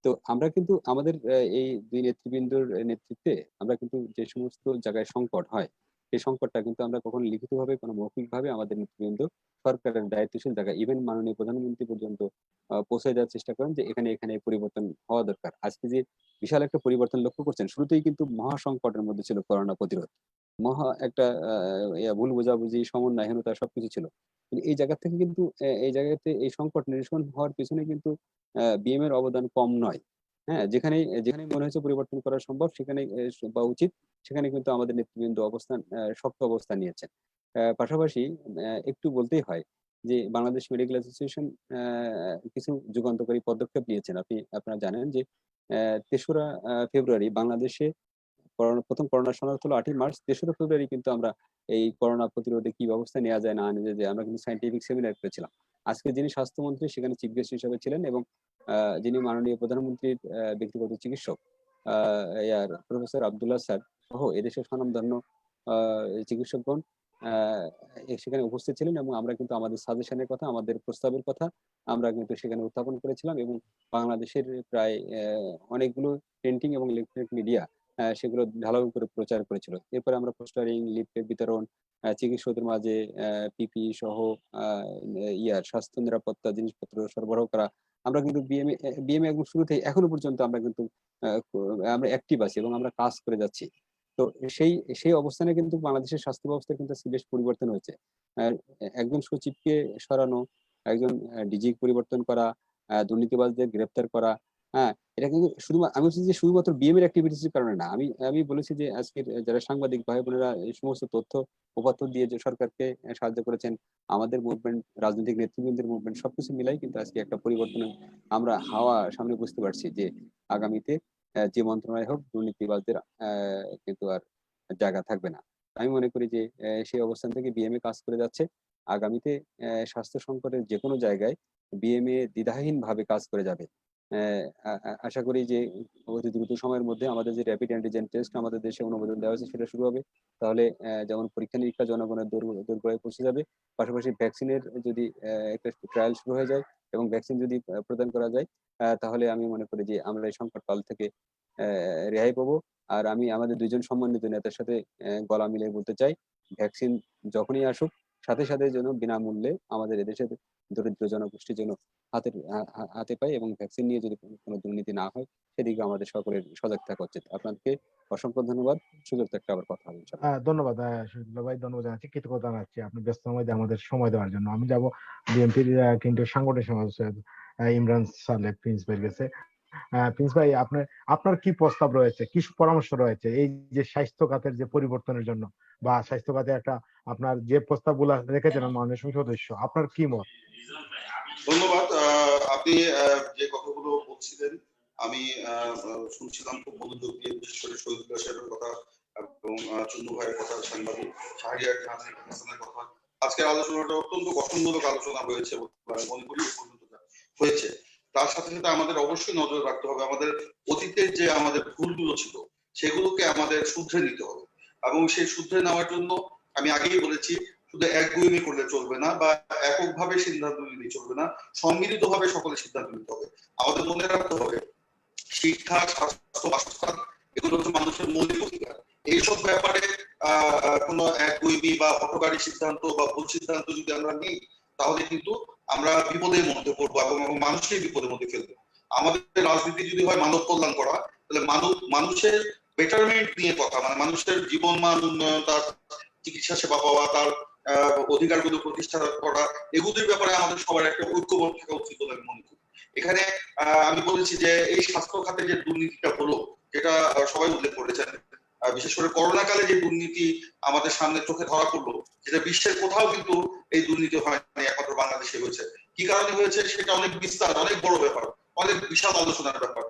তো আমরা কিন্তু আমাদের এই দুই নেতৃবৃন্দর নেতৃত্বে আমরা কিন্তু যে সমস্ত জায়গায় সংকট হয়, সেই সংকটটা কিন্তু আমরা কখনো লিখিতভাবে, কোনো মৌখিকভাবে আমাদের নেতৃবৃন্দ সরকারের দায়িত্বশীল জায়গায়, ইভেন মাননীয় প্রধানমন্ত্রী পর্যন্ত পৌঁছে দেওয়ার চেষ্টা করেন যে এখানে এখানে পরিবর্তন হওয়া দরকার। আজকে যে বিশাল একটা পরিবর্তন লক্ষ্য করছেন, শুরুতেই কিন্তু মহা সংকটের মধ্যে ছিল করোনা প্রতিরোধ, মহা একটা ভুল বোঝাবুঝি, সমন্বয়হীনতা সবকিছু ছিল। কিন্তু এই জায়গা থেকে কিন্তু এই জায়গাতে এই সংকট নিরসন হওয়ার পিছনে কিন্তু বিএম এর অবদান কম নয়। হ্যাঁ, যেখানে যেখানে মনে হয়েছে পরিবর্তন করা সম্ভব সেখানে বা উচিত, সেখানে কিন্তু আমাদের নেতৃবৃন্দ অবস্থান শক্ত অবস্থান নিয়েছেন। পাশাপাশি একটু বলতেই হয় যে বাংলাদেশ মেডিকেল অ্যাসোসিয়েশন কিছু যুগান্তকারী পদক্ষেপ নিয়েছেন। আপনারা জানেন যে ৩রা ফেব্রুয়ারি বাংলাদেশে প্রথম করোনা শনাক্ত হলো 8ই মার্চ। 3রা ফেব্রুয়ারি কিন্তু আমরা এই করোনা প্রতিরোধে কি ব্যবস্থা নেওয়া যায় না নেওয়া যায় আমরা কিন্তু সাইন্টিফিক সেমিনার করেছিলাম। আজকে যিনি স্বাস্থ্যমন্ত্রী সেখানে চিফ গেস্ট হিসেবে ছিলেন এবং যিনি মাননীয় প্রধানমন্ত্রীর ব্যক্তিগত চিকিৎসক প্রফেসর আব্দুল্লাহ স্যার সহ এদেশের স্বনামধন্য চিকিৎসকগণ সেখানে উপস্থিত ছিলেন এবং আমরা কিন্তু আমাদের সাজেশনের কথা, আমাদের প্রস্তাবের কথা আমরা কিন্তু সেখানে উত্থাপন করেছিলাম এবং বাংলাদেশের প্রায় অনেকগুলো প্রিন্টিং এবং ইলেকট্রনিক মিডিয়া সেগুলো ঢালাও করে প্রচার করেছিল। এরপরে আমরা পোস্টারিং, লিফলেট বিতরণ, চিকিৎসকদের মাঝে পিপি সহ স্বাস্থ্য নিরাপত্তা জিনিসপত্র সরবরাহ করা, আমরা কিন্তু বিএমএ একদম শুরু থেকে এখনো পর্যন্ত আমরা কিন্তু আমরা অ্যাক্টিভ আছি এবং আমরা কাজ করে যাচ্ছি। তো সেই সেই অবস্থানে কিন্তু বাংলাদেশের স্বাস্থ্য ব্যবস্থা কিন্তু বেশ পরিবর্তন হয়েছে। আহ, একজন সচিবকে সরানো, একজন ডিজি পরিবর্তন করা, দুর্নীতিবাজদের গ্রেপ্তার করা, হ্যাঁ এটা কিন্তু শুধুমাত্র আমি বলছি যে শুধুমাত্র বিএম এর অ্যাক্টিভিটিসের কারণে না। আমি বলেছি যে আজকের যারা সাংবাদিক ভাই বোনেরা এই সমস্ত তথ্য উপাত্ত দিয়ে যে সরকারকে সাহায্য করেছেন, আমাদের মুভমেন্ট, রাজনৈতিক নেতৃবৃন্দের মুভমেন্ট সবকিছু মিলাই কিন্তু আজকে একটা পরিবর্তন আমরা হাওয়া সামনে বুঝতে পারছি যে আগামীতে যে মন্ত্রণালয় হোক দুর্নীতিবাজদের কিন্তু আর জায়গা থাকবে না। আমি মনে করি যে সেই অবস্থান থেকে বিএমএ কাজ করে যাচ্ছে। আগামীতে স্বাস্থ্য সংকটের যে কোনো জায়গায় বিএমএ দ্বিধাহীন ভাবে কাজ করে যাবে। আশা করি যে অতি দ্রুত সময়ের মধ্যে আমাদের যে র্যাপিড অ্যান্টিজেন টেস্ট আমাদের দেশে অনুমোদন দেওয়া হয়েছে সেটা শুরু হবে। তাহলে যেমন পরীক্ষা নিরীক্ষা জনগণের দোরগোড়ায় পৌঁছে যাবে, পাশাপাশি ভ্যাকসিনের যদি একটা ট্রায়াল শুরু হয়ে যায় এবং ভ্যাকসিন যদি প্রদান করা যায়, তাহলে আমি মনে করি যে আমরা এই সংকট কাল থেকে রেহাই পাবো। আর আমি আমাদের দুইজন সম্মানিত নেতার সাথে গলা মিলিয়ে বলতে চাই, ভ্যাকসিন যখনই আসুক সাথে সাথে যেন বিনামূল্যে আমাদের এদেশের দরিদ্র জনগোষ্ঠীর জন্য হাতে পায় এবং ভ্যাকসিন নিয়ে যদি কোনো দুর্নীতি না হয় সেদিকে আমাদের সকলের সজাগ থাকা উচিত। আপনাকে অসংখ্য ধন্যবাদ। সুযোগ থাকতে আবার কথা হবে ইনশাআল্লাহ। ধন্যবাদ শহীদুল্লাহ ভাই, ধন্যবাদ জানাচ্ছি, কৃতজ্ঞতা জানাচ্ছি আপনি ব্যস্ত সময় দিয়ে আমাদের সময় দেওয়ার জন্য। আমি যাব বিএনপির কিন্তু সাংগঠনিক সমাজসদ ইমরান সালেহ প্রিন্স ভাইয়ের কাছে। প্রিন্স ভাই, আপনার কি প্রস্তাব রয়েছে, কি পরামর্শ রয়েছে এই যে স্বাস্থ্য খাতের যে পরিবর্তনের জন্য, বা স্বাস্থ্য খাতে একটা আপনার যে প্রস্তাবগুলো রেখেছেন মাননীয় সংসদ সদস্য, আপনার কি মত? ধন্যবাদ। আপনি যে কথাগুলো বলছিলেন আমি শুনছিলাম খুব মনোযোগ দিয়ে, বিশেষ করে শহীদুল্লাহ সাহেবের কথা এবং চুন্নু ভাইয়ের কথা, সাংবাদিক শাহরিয়ার হাসানের কথা। আজকের আলোচনাটা অত্যন্ত গঠনমূলক আলোচনা হয়েছে আমি মনে করি হয়েছে। তার সাথে সাথে আমাদের অবশ্যই নজর রাখতে হবে আমাদের অতীতের যে আমাদের ভুলগুলো ছিল সেগুলোকে আমাদের শুধরে নিতে হবে, এবং সেই শুধরে নেওয়ার জন্য আমি আগেই বলেছি শুধু একগুঁয়েমি করলে চলবে না বা এককভাবে সিদ্ধান্ত নিলে চলবে না, সম্মিলিতভাবে সকলে সিদ্ধান্ত নিতে হবে। আমাদের মনে রাখতে হবে শিক্ষা, স্বাস্থ্য, বাসস্থান এগুলো হচ্ছে মানুষের মৌলিক অধিকার। এইসব ব্যাপারে কোনো একগুঁয়েমি বা হঠকারী সিদ্ধান্ত বা ভুল সিদ্ধান্ত যদি আমরা নিই তাহলে কিন্তু আমরা বিপদের মধ্যে পড়বো এবং মানুষকে বিপদের মধ্যে ফেলবো। আমাদের রাজনীতি যদি হয় মানব কল্যাণ করা, তাহলে মানুষের বেটারমেন্ট নিয়ে কথা, মানে মানুষের জীবন মান উন্নয়ন, তার চিকিৎসা সেবা পাওয়া, তার অধিকারগুলো প্রতিষ্ঠা করা, এগুলির ব্যাপারে আমাদের সবার একটা ঐক্যবদ্ধ থাকা উচিত বলে আমি মনে করি। এখানে আমি বলেছি যে এই স্বাস্থ্য খাতে যে দুর্নীতিটা হলো, যেটা সবাই উল্লেখ করেছেন, বিশেষ করে করোনা কালে যে দুর্নীতি আমাদের সামনে চোখে ধরা পড়লো, যেটা বিশ্বের কোথাও কিন্তু এই দুর্নীতি হয়নি, একমাত্র বাংলাদেশে হয়েছে। কি কারণে হয়েছে সেটা অনেক বিস্তার, অনেক বড় ব্যাপার, অনেক বিশাল আলোচনার ব্যাপার।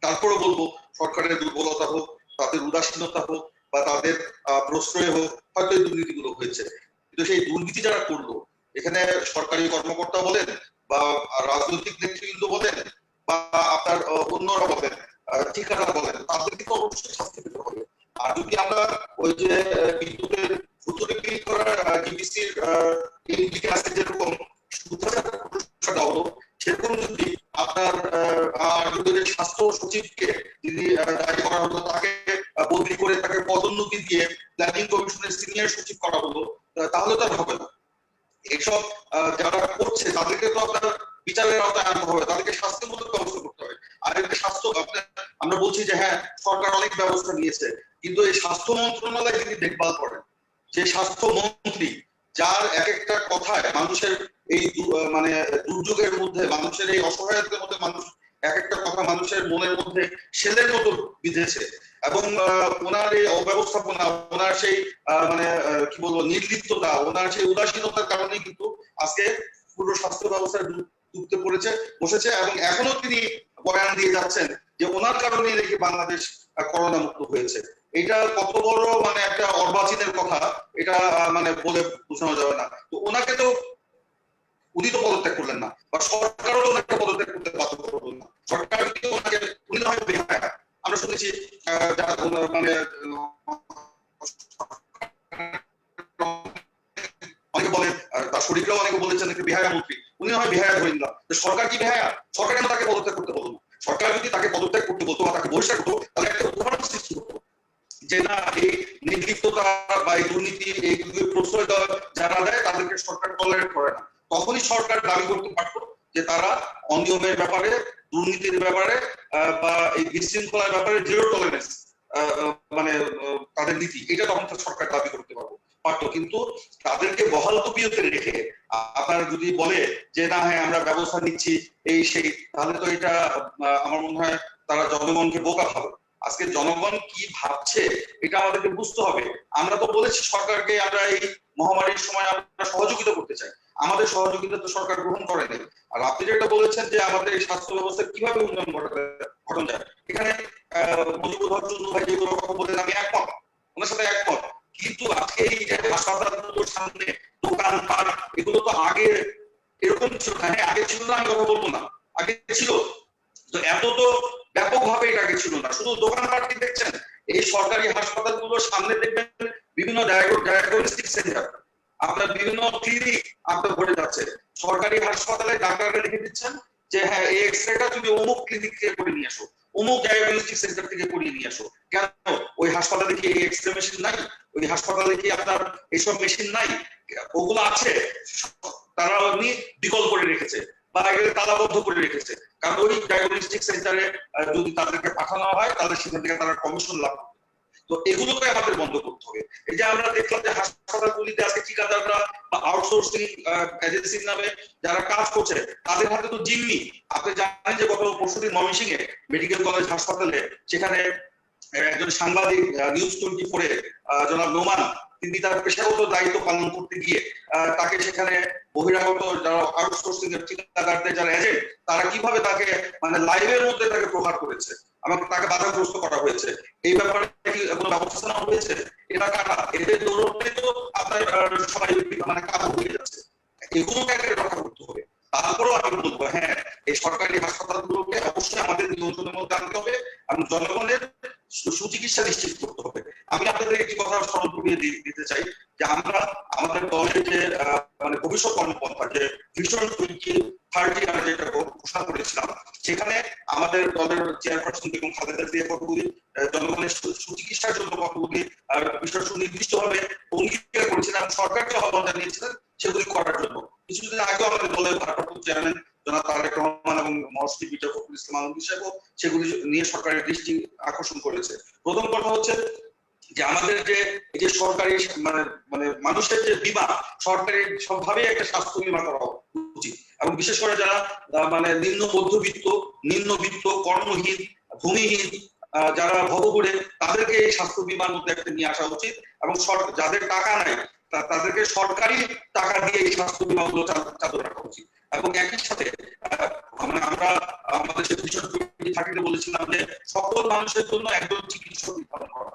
তারপরে বলবো সরকারের দুর্বলতা হোক, তাদের উদাসীনতা হোক বা তাদের প্রশ্রয় হোক, হয়তো এই দুর্নীতিগুলো হয়েছে। কিন্তু সেই দুর্নীতি যারা করলো, এখানে সরকারি কর্মকর্তা বলেন বা রাজনৈতিক নেতৃবৃন্দ বলেন বা আপনার অন্যরা বলেন, ঠিকাদার বলেন, তাদের কিন্তু অবশ্যই শাস্তি পেতে হবে। আর যদি আমরা ওই যে বিদ্যুতের ভুতুড়ে বিল করার ডিবিসির আছে যেরকম হলো, সেরকম যদি আপনার স্বাস্থ্য সচিবকে যদি দায়ী করা হলো, তাকে বদলি করে তাকে পদোন্নতি দিয়ে প্ল্যানিং কমিশনের সিনিয়র সচিব করা হলো, তাহলে তো আর হবে না। এসব যারা করছে তাদেরকে তো আপনার বিচারের আওতায় আনতে হবে, তাদেরকে শাস্তিমূলক ব্যবস্থা করতে হবে। আর একটা স্বাস্থ্য আমরা বলছি যে হ্যাঁ সরকার অনেক ব্যবস্থা নিয়েছে, কিন্তু এই স্বাস্থ্য মন্ত্রণালয় যদি দেখভাল করেন, যে স্বাস্থ্য মন্ত্রী যার এক একটা কথায় মানুষের এই মানে দুর্যোগের মধ্যে, মানুষের এই অসহায়তার মধ্যে মানুষ এক একটা কথা মানুষের মনের মধ্যে শেলের মতো বিঁধেছে, এবং ওনার এই অব্যবস্থাপনা, ওনার সেই মানে কি বলবো নির্লিপ্ততা, ওনার সেই উদাসীনতার কারণে কিন্তু আজকে পুরো স্বাস্থ্য ব্যবস্থায় ডুবতে বসেছে, এবং এখনো তিনি বয়ান দিয়ে যাচ্ছেন যে ওনার কারণেই নাকি বাংলাদেশ করোনা মুক্ত হয়েছে। এটা কত বড় মানে একটা অর্বাচীনের কথা, এটা মানে বলে বোঝানো যাবে না। তো ওনাকে তো উনি তো পদত্যাগ করলেন না, বা সরকারও ওনাকে পদত্যাগ করতে বাধ্য করলেন না। সরকার ওনাকে, উনি না হয় বেহায়া, আমরা শুনেছি যারা মানে অনেকে বলেন, তার শরীররাও অনেকে বলেছেন নাকি বেহায়া মন্ত্রী, উনি না হয় বেহায়া ধরে নিলাম। সরকার কি বেহায়া? সরকার কেন তাকে পদত্যাগ করতে বলতো না? সরকার যদি তাকে পদত্যাগ করতে বলতো বা তাকে বহিষ্কার করতো, তাহলে একটা উদাহরণ সৃষ্টি হতো যে না এই নির্লিপ্ততা বা এই দুর্নীতি, এই প্রশ্রয় যারা দেয় তাদেরকে সরকার টলারেট করে না। তখনই সরকার দাবি করতে পারতো যে তারা অনিয়মের ব্যাপারে, দুর্নীতির ব্যাপারে বা এই বিশৃঙ্খলার ব্যাপারে জিরো টলারেন্স মানে তাদের নীতি, এটা তখন সরকার দাবি করতে পারবো। পারতো, কিন্তু তাদেরকে বহাল তবিয়তে রেখে আপনারা যদি বলে যে না হ্যাঁ আমরা ব্যবস্থা নিচ্ছি এই সেই, তাহলে তো এটা আমার মনে হয় তারা জনগণকে বোকা ভাবে। আজকে জনগণ কি ভাবছে এটা আমাদেরকে বুঝতে হবে। আমরা তো বলেছি সরকারকে আমরা এই মহামারীর সময় আমরা সহযোগিতা করতে চাই, আমাদের সহযোগিতা তো সরকার গ্রহণ করে নাই। আর আপনি যেটা বলেছেন যে আমাদের এই স্বাস্থ্য ব্যবস্থা কিভাবে উন্নয়ন ঘটানো যায়, এখানে মুজিবুর রহমান চন্দ্র ভাই যেগুলো কথা বলেন আমি একমত, ওনার সাথে একমত। কিন্তু আজকে এই যে হাসপাতালগুলোর সামনে দোকান পাট এগুলো তো আগে এরকম ছিল না। হ্যাঁ আগে ছিল না আমি কথা বলবো না, আগে ছিল, তো এত তো ব্যাপকভাবে এটা আগে ছিল না। শুধু দোকানপাট কি দেখছেন, এই সরকারি হাসপাতালগুলোর সামনে দেখবেন বিভিন্ন ডায়াগনস্টিক সেন্টার, আপনার বিভিন্ন ক্লিনিক আপনার ভরে যাচ্ছে। সরকারি হাসপাতালে ডাক্তাররা লিখে দিচ্ছেন যে হ্যাঁ এই এক্সরেটা তুমি অমুক ক্লিনিক থেকে করে নিয়ে আসো, অমুক ডায়াগনস্টিক সেন্টার থেকে করিয়ে নিয়ে আসো। কেন? ওই হাসপাতালে কি এই এক্সরে মেশিন নাই? ওই হাসপাতালে কি আপনার এইসব মেশিন নাই? ওগুলো আছে, তারা এমনি বিকল করে রেখেছে বা তালাবদ্ধ করে রেখেছে। কারণ ওই ডায়াগনস্টিক সেন্টারে যদি তাদেরকে পাঠানো হয় তাহলে সেখান থেকে তারা কমিশন লাভ করে। তো এগুলোকে আমাদের বন্ধ করতে হবে। এই যে আমরা দেখলাম যে হাসপাতালগুলিতে আজকে ঠিকাদাররা বা আউটসোর্সিং এজেন্সির নামে যারা কাজ করছে তাদের হাতে তো জিম্মি। আপনি জানেন যে গত পরশুদিন ময়মনসিংহে মেডিকেল কলেজ হাসপাতালে সেখানে একজন সাংবাদিক নিউজ 24 জনাব নোমান, তিনি তার পেশাগত দায়িত্ব পালন করতে গিয়ে তাকে সেখানে বহিরাগত যারা আউটসোর্সিং এর ঠিকাদারদের যারা এজেন্ট তারা কিভাবে তাকে মানে লাইভের মধ্যে তাকে প্রহার করেছে, আমাকে তাকে বাধাগ্রস্ত করা হয়েছে। এই ব্যাপারে কি কোনো ব্যবস্থা নেওয়া হয়েছে? এরা কারা? এদের দৌড়ে তো আপনার সবাই মানে কাজ হয়ে যাচ্ছে। এগুলোকে রক্ষা করতে হবে। তারপরেও আমি বলবো হ্যাঁ এই সরকারি হাসপাতালগুলোকে অবশ্যই আমাদের নিয়ন্ত্রণের মধ্যে আনতে হবে এবং জনগণের সুচিকিৎসা নিশ্চিত করতে হবে। আমি আপনাদের একটি কথা স্মরণ করিয়ে দিতে চাই যে আমরা আমাদের দলের যে মানে ভবিষ্যৎ কর্মপন্থা যে ভিশন 2030 আমরা যেটা ঘোষণা করেছিলাম, সেখানে আমাদের দলের চেয়ারপারসন বেগম খালেদা জিয়া কতগুলি জনগণের সুচিকিৎসার জন্য কতগুলি বিষয় সুনির্দিষ্টভাবে অঙ্গীকার করেছিলেন, সরকারকে আহ্বান জানিয়েছিলেন সেগুলি করার জন্য। কিছুদিন আগে আমাদের দলের ভারপ্রাপ্ত চেয়ারম্যান জনাব তারেক রহমান এবং মহাসচিব মির্জা ফখরুল ইসলাম আলমগীর সাহেব সেগুলি নিয়ে সরকারের দৃষ্টি আকর্ষণ করেছে। প্রথম কথা হচ্ছে যে আমাদের যে এই যে সরকারি মানে মানে মানুষের যে বীমা, সরকারি সবভাবে একটা স্বাস্থ্য বীমা করা উচিত এবং বিশেষ করে যারা মানে নিম্নবিত্ত কর্মহীন ভূমিহীন যারা ভবঘুরে তাদেরকে এই স্বাস্থ্য বীমার মধ্যে একটা নিয়ে আসা উচিত এবং যাদের টাকা নাই তাদেরকে সরকারি টাকা দিয়ে এই স্বাস্থ্য বীমা গুলো চালু রাখা উচিত। এবং একই সাথে মানে আমরা আমাদের ভিশন 2030 বলেছিলাম যে সকল মানুষের জন্য একজন চিকিৎসক নির্ধারণ করা,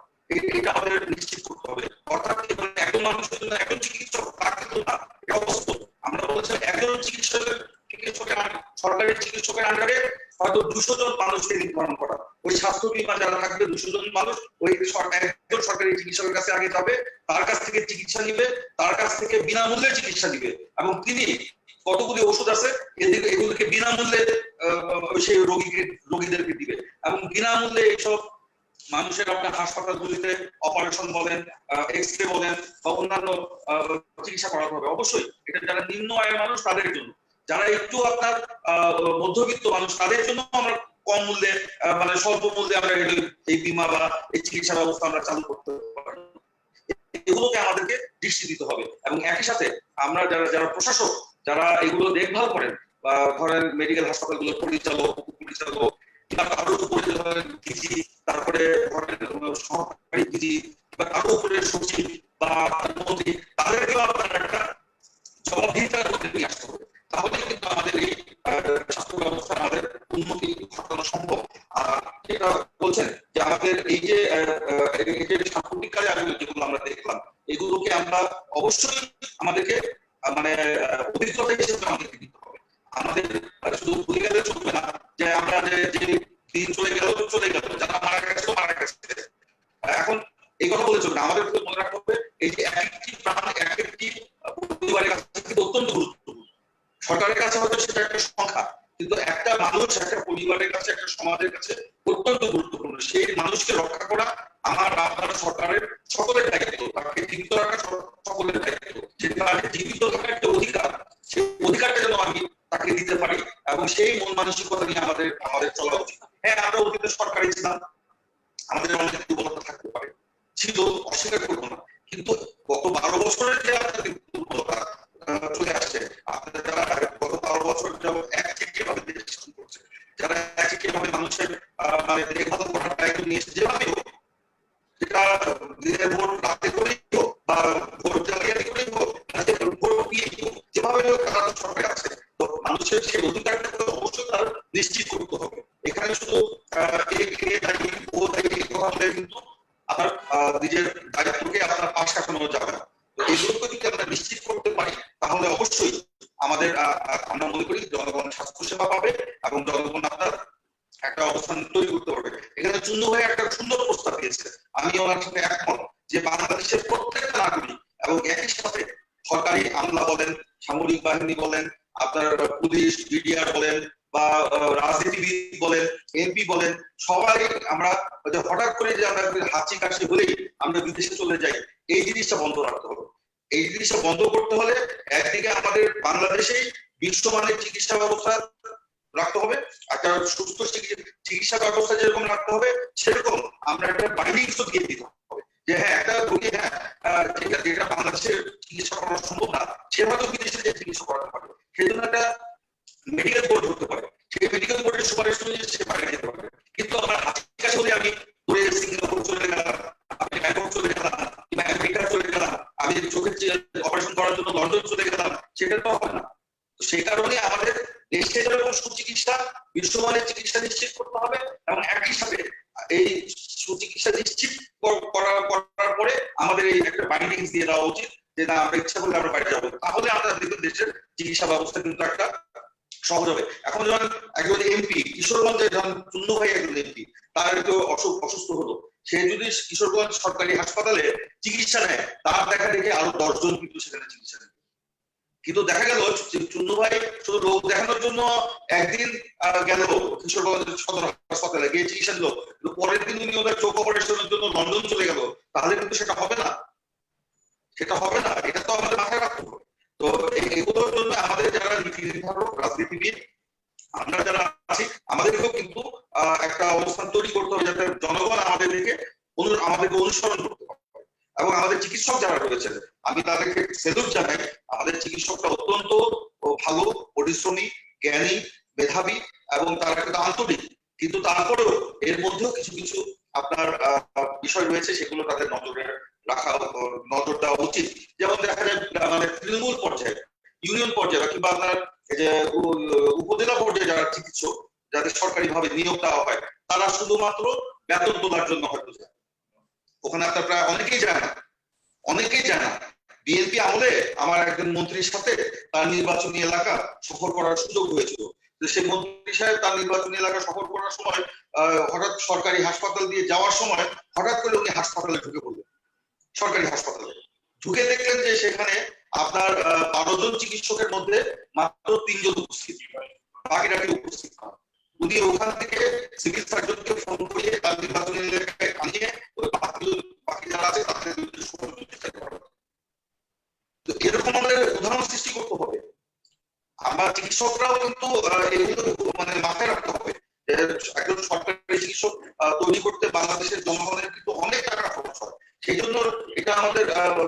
এটা আমাদের নিশ্চিত করতে হবে। অর্থাৎ একজন মানুষের জন্য একজন চিকিৎসক থাকতে না, এটা বাস্তব। আমরা বলেছিলাম একজন চিকিৎসকের সরকারি চিকিৎসকের আন্ডারে হয়তো 200 জন মানুষকে নির্ধারণ করা। ওই স্বাস্থ্য বীমা যারা থাকবে 200 জন মানুষ ওই একজন সরকারি চিকিৎসকের কাছে আগে যাবে, তার কাছ থেকে চিকিৎসা নিবে, তার কাছ থেকে বিনামূল্যে চিকিৎসা নিবে এবং তিনি কতগুলি ওষুধ আছে এগুলোকে বিনামূল্যে সেই রোগীদেরকে দিবে এবং বিনামূল্যে এইসব মানুষের আপনার হাসপাতালগুলিতে অপারেশন বলেন, এক্সরে বলেন বা অন্যান্য চিকিৎসা করাতে হবে। অবশ্যই এটা যারা নিম্ন আয়ের মানুষ তাদের জন্য, যারা একটু আপনার মধ্যবিত্ত মানুষ তাদের জন্য আমরা কম মূল্যে মানে স্বল্প মূল্যে আমরা এই বীমা বা এই চিকিৎসা ব্যবস্থা আমরা চালু করতে পারি। এগুলোকে আমাদেরকে দৃষ্টি দিতে হবে এবং একই সাথে আমরা যারা প্রশাসক যারা এগুলো দেখভাল করেন বা ধরেন মেডিকেল হাসপাতালগুলোর পরিচালক তার উপরে তারপরে সহকারী পিজি বা তার উপরে সচিব বা মন্ত্রী তাদেরকেও আপনার একটা জবাবদিহিতার মধ্যে নিয়ে আসতে হবে। তাহলে কিন্তু আমাদের এই স্বাস্থ্য ব্যবস্থা আমাদের উন্নতি ঘটানো সম্ভব। আর যেটা বলছেন যে আমাদের এই যে সাম্প্রতিক কালে যেগুলো আমরা দেখলাম এগুলোকে আমরা অবশ্যই আমাদেরকে মানে অভিজ্ঞতা হিসেবে আমাদেরকে দিতে হবে। আমাদের শুধু ভুলে গেলে চলবে না যে আমরা যে দিন চলে গেল যারা মারা গেছে। এখন এই কথা বলে চলবে না, আমাদের মনে রাখতে হবে এই যে একটি প্রাণ একটি পরিবারের কাছে অত্যন্ত গুরুত্বপূর্ণ। সরকারের কাছে হয়তো সেটা একটা সংখ্যা, কিন্তু একটা মানুষ একটা পরিবারের কাছে একটা সমাজের কাছে অত্যন্ত গুরুত্বপূর্ণ। সেই মানুষকে রক্ষা করা আমার আপনার সরকারের সকলের দায়িত্ব, তাকে জীবিত রাখা সকলের দায়িত্ব। যেটা জীবিত থাকার একটা অধিকার, সেই অধিকারটা যেন আমি তাকে দিতে পারি এবং সেই মন মানসিকতা নিয়ে আমাদের চলা উচিত। হ্যাঁ আমরা অতীতে সরকারি ছিলাম, আমাদের অনেক দুর্বলতা থাকতে পারে, ছিল, অস্বীকার করবো না, কিন্তু গত 12 নিশ্চিত করতে পারি তাহলে অবশ্যই আমাদের আমরা মনে করি জনগণ স্বাস্থ্য সেবা পাবে এবং জনগণ আপনার একটা অবস্থান তৈরি করতে পারবে। এখানে চুন্নু ভাই একটা সুন্দর প্রস্তাব দিয়েছে, আমি ওনার সাথে একমত যে বাংলাদেশের প্রত্যেকটা নাগরিক এবং একই সাথে সরকারি আমলা বলেন, সামরিক বাহিনী বলেন, আপনার পুলিশ, বিডিআর বলেন বা রাজনীতিবিদ বলেন, এমপি বলেন, সবাই আমরা হঠাৎ করে যে আমরা হাঁচি কাশি হলেই আমরা বিদেশে চলে যাই, এই জিনিসটা বন্ধ রাখতে হবে। এই জিনিসটা বন্ধ করতে হলে একদিকে আমাদের বাংলাদেশেই বিশ্বমানের চিকিৎসা ব্যবস্থা রাখতে হবে, একটা সুস্থ চিকিৎসা ব্যবস্থা যেরকম রাখতে হবে সেরকম আমরা একটা বাইন্ডিংস দিয়ে দিতে হবে যে হ্যাঁ একটা রোগী যেটা বাংলাদেশের চিকিৎসা করা সম্ভব না সেভাবে বিদেশে যে চিকিৎসা করাতে পারবে, সেই জন্য একটা মেডিকেল বোর্ড হতে পারে, সেই মেডিকেল বোর্ডের সুপারিশ অনুযায়ী সে বাইরে যেতে পারবে। কিন্তু আমার কাছে হলে আমি ঘুরে সিঙ্গাপুর চলে গেলাম, আমি ব্যাংকক চলে গেলাম, কিংবা আমেরিকা চলে গেলাম, আমি চোখের অপারেশন করার জন্য লন্ডন চলে গেলাম, সেটা তো হবে না। সেই কারণে আমাদের দেশে যেরকম সুচিকিৎসা, বিশ্বমানের চিকিৎসা নিশ্চিত করতে হবে এবং একই সাথে এই সুচিকিৎসা নিশ্চিত করার পরে আমাদের এই একটা বাইন্ডিংস দিয়ে দেওয়া উচিত যে না আমরা ইচ্ছা করলে আমরা বাইরে যাবো, তাহলে আমরা দেখবেন দেশের চিকিৎসা ব্যবস্থা কিন্তু একটা সহজ হবে। এখন যখন একজন এমপি কিশোরগঞ্জে যখন চুন্নু ভাই একজন এমপি, তার একটু অসুস্থ হলো, সে যদি কিশোরগঞ্জ সরকারি হাসপাতালে চিকিৎসা নেয় তার দেখা দেখে আরো 10 জন কিন্তু সেখানে চিকিৎসা নেয়। কিন্তু দেখা গেল চুন্নু ভাই শুধু রোগ দেখানোর জন্য একদিন গেল কিশোরগঞ্জ সদর হাসপাতালে গিয়ে চিকিৎসা দিল, পরের দিন উনি ওদের চোখ অপারেশনের জন্য লন্ডন চলে গেল, তাহলে কিন্তু সেটা হবে না, সেটা হবে না। এটা তো আমাদের মাথায় রাখতে হবে। তো এগুলোর জন্য আমাদের যারা নীতি নির্ধারক, রাজনীতিবিদ, আমরা যারা আছি আমাদেরকেও কিন্তু একটা অবস্থান তৈরি করতে হবে যাতে জনগণ আমাদেরকে অনুসরণ করতে পারে। এবং আমাদের চিকিৎসক যারা রয়েছেন আমি তাদেরকে সেলুট জানাই, আমাদের চিকিৎসকরা অত্যন্ত ভালো, পরিশ্রমী, জ্ঞানী, মেধাবী এবং তারা কিন্তু আন্তরিক, কিন্তু তারপরেও এর মধ্যেও কিছু কিছু আপনার বিষয় রয়েছে সেগুলো তাদের নজর দেওয়া উচিত। যেমন দেখা যায় মানে তৃণমূল পর্যায়ে, ইউনিয়ন পর্যায়ে কিংবা আপনার এই যে উপজেলা পর্যায়ে যারা চিকিৎসক যাদের সরকারি ভাবে নিয়োগ দেওয়া হয় তারা শুধুমাত্র বেতন তোলার জন্য হয়তো যায়, ওখানে আপনার প্রায় অনেকেই যায় না। বিএনপি আমলে আমার একজন মন্ত্রীর সাথে তার নির্বাচনী এলাকা সফর করার সুযোগ হয়েছিল। সেই মন্ত্রী সাহেব তার নির্বাচনী এলাকা সফর করার সময় হঠাৎ সরকারি হাসপাতাল দিয়ে যাওয়ার সময় হঠাৎ করে উনি হাসপাতালে ঢুকে পড়লেন। সরকারি হাসপাতালে ঢুকে দেখলেন যে সেখানে আপনার 12 জন চিকিৎসকের মধ্যে মাত্র 3 জন উপস্থিত, বাকিরা কেউ উপস্থিত না। উনি ওখান থেকে সিভিল সার্জনকে ফোন করিয়ে তার নির্বাচনী এলাকায় আনিয়ে ওই বাকি যারা আছে তাদের এরকম আমাদের উদাহরণ সৃষ্টি করতে হবে। আমরা চিকিৎসকরাও কিন্তু এগুলো মানে মাথায় রাখতে হবে। একজন সরকারি চিকিৎসক তৈরি করতে বাংলাদেশের জনগণের কিন্তু অনেক টাকা খরচ হয়, সেই জন্য এটা আমাদের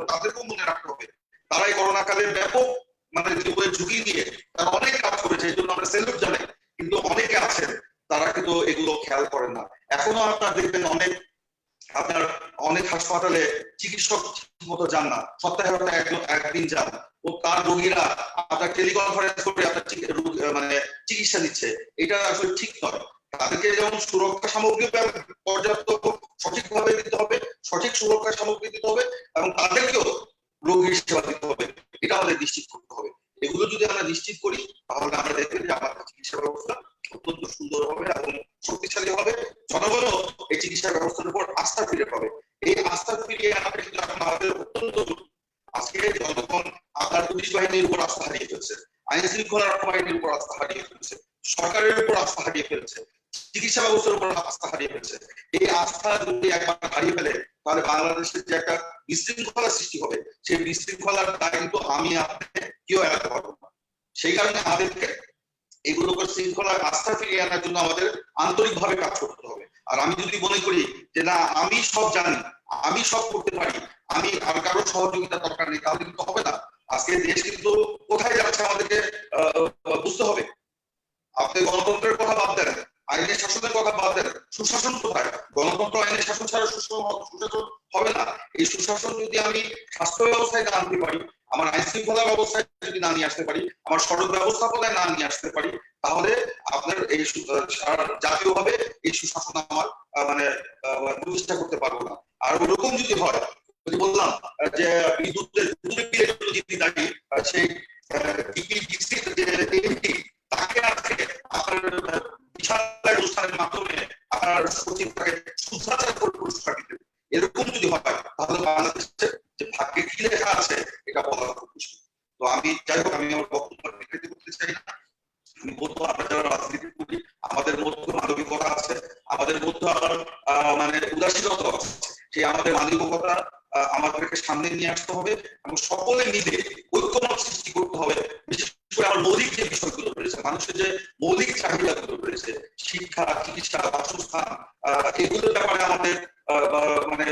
তাদেরকেও মনে রাখতে হবে। তারাই করোনা কালে ব্যাপক মানে জীবনের ঝুঁকি নিয়ে তারা অনেক কাজ করেছে, এই জন্য আমরা সেলুট জানাই। কিন্তু অনেকে আছেন তারা কিন্তু এগুলো খেয়াল করেন না। এখনো আপনার দেখবেন অনেক হাসপাতালে চিকিৎসক মতো যান না, সপ্তাহে একদিন যান, ও তার রোগীরা আপনার টেলিকনফারেন্স করে আপনার মানে চিকিৎসা দিচ্ছে, এটা আসলে ঠিক নয়। তাদেরকে যেমন সুরক্ষা সামগ্রী পর্যাপ্ত সঠিকভাবে দিতে হবে, সঠিক সুরক্ষা সামগ্রী দিতে হবে এবং তাদেরকেও রোগীর সেবা দিতে হবে, এটা আমাদের নিশ্চিত করতে হবে। এগুলো যদি আমরা নিশ্চিত করি তাহলে আমরা দেখবেন যে আমাদের চিকিৎসা ব্যবস্থা অত্যন্ত সুন্দর হবে এবং শক্তিশালী হবে, জনগণও এই চিকিৎসা ব্যবস্থার উপর আস্থা ফিরে পাবে। এই আস্থা ফিরিয়ে আনাটা কিন্তু এখন আমাদের অত্যন্ত জরুরি। আজকে জনগণ আপনার পুলিশ বাহিনীর উপর আস্থা হারিয়ে ফেলছে, আইন শৃঙ্খলা রক্ষা বাহিনীর উপর আস্থা হারিয়ে ফেলছে, সরকারের উপর আস্থা হারিয়ে ফেলছে, চিকিৎসা ব্যবস্থার উপর আস্থা হারিয়ে ফেলছে। এই আস্থা যদি একবার হারিয়ে ফেলে তাহলে বাংলাদেশের যে একটা বিশৃঙ্খলা সৃষ্টি হবে, সেই বিশৃঙ্খলার দায় কিন্তু আমি আপনি কেউ এড়াতে পারবো না। সেই কারণে আমাদেরকে এগুলোকে শৃঙ্খলা আস্থা ফিরিয়ে আনার জন্য আমাদের আন্তরিকভাবে কাজ করতে হবে। আর আমি যদি মনে করি যে না আমি সব জানি, আমি সব করতে পারি, আমি আর কারো সহযোগিতা দরকার নেই, তাহলে কিন্তু হবে না। আজকে দেশ কিন্তু কোথায় যাচ্ছে আমাদেরকে বুঝতে হবে। আপনি গণতন্ত্রের কথা বাদ দেন, আইনের শাসনের কথা বাদ দেন, সুশাসন কোথায়? গণতন্ত্র আইনের শাসন ছাড়া সুশাসন হবে না। এই সুশাসন যদি আমি স্বাস্থ্য ব্যবস্থায় না আনতে পারি, আমার আইন শৃঙ্খলা ব্যবস্থায় যদি না নিয়ে আসতে পারি, আমার সড়ক ব্যবস্থাপনায় না নিয়ে আসতে পারি, তাহলে আপনার এই জাতীয়ভাবে এই সুশাসন আমার মানে প্রতিষ্ঠা করতে পারবো না। আর ওরকম যদি হয়, যদি বললাম যে বিদ্যুতের বিলের জন্য যদি সেই টিপিডিসির যে এমপি তাকে আজকে আপনার বিশাল অনুষ্ঠানের মাধ্যমে আপনার সচিব তাকে শুদ্ধাচার করে পুরস্কার দিতেন। এরকম যদি হয় তাহলে বাংলাদেশের যে ভাগ্যে কি লেখা আছে এটা বলা খুব মুশকিল। তো আমি যাই হোক, আমি আমার বক্তব্য বিকৃতি করতে চাই না। আমি বলবো আমরা যারা রাজনীতি করি আমাদের মধ্যে মানবিকতা আছে, আমাদের মধ্যে আবার মানে উদাসীনতা আছে। সেই আমাদের মানবিকতা আমাদেরকে সামনে নিয়ে আসতে হবে এবং সকলে মিলে ঐক্যমত সৃষ্টি করতে হবে। বিশেষ করে আমার মৌলিক যে বিষয়গুলো রয়েছে, মানুষের যে মৌলিক চাহিদাগুলো রয়েছে, শিক্ষা, চিকিৎসা, বাসস্থান, এগুলোর ব্যাপারে আমাদের মানে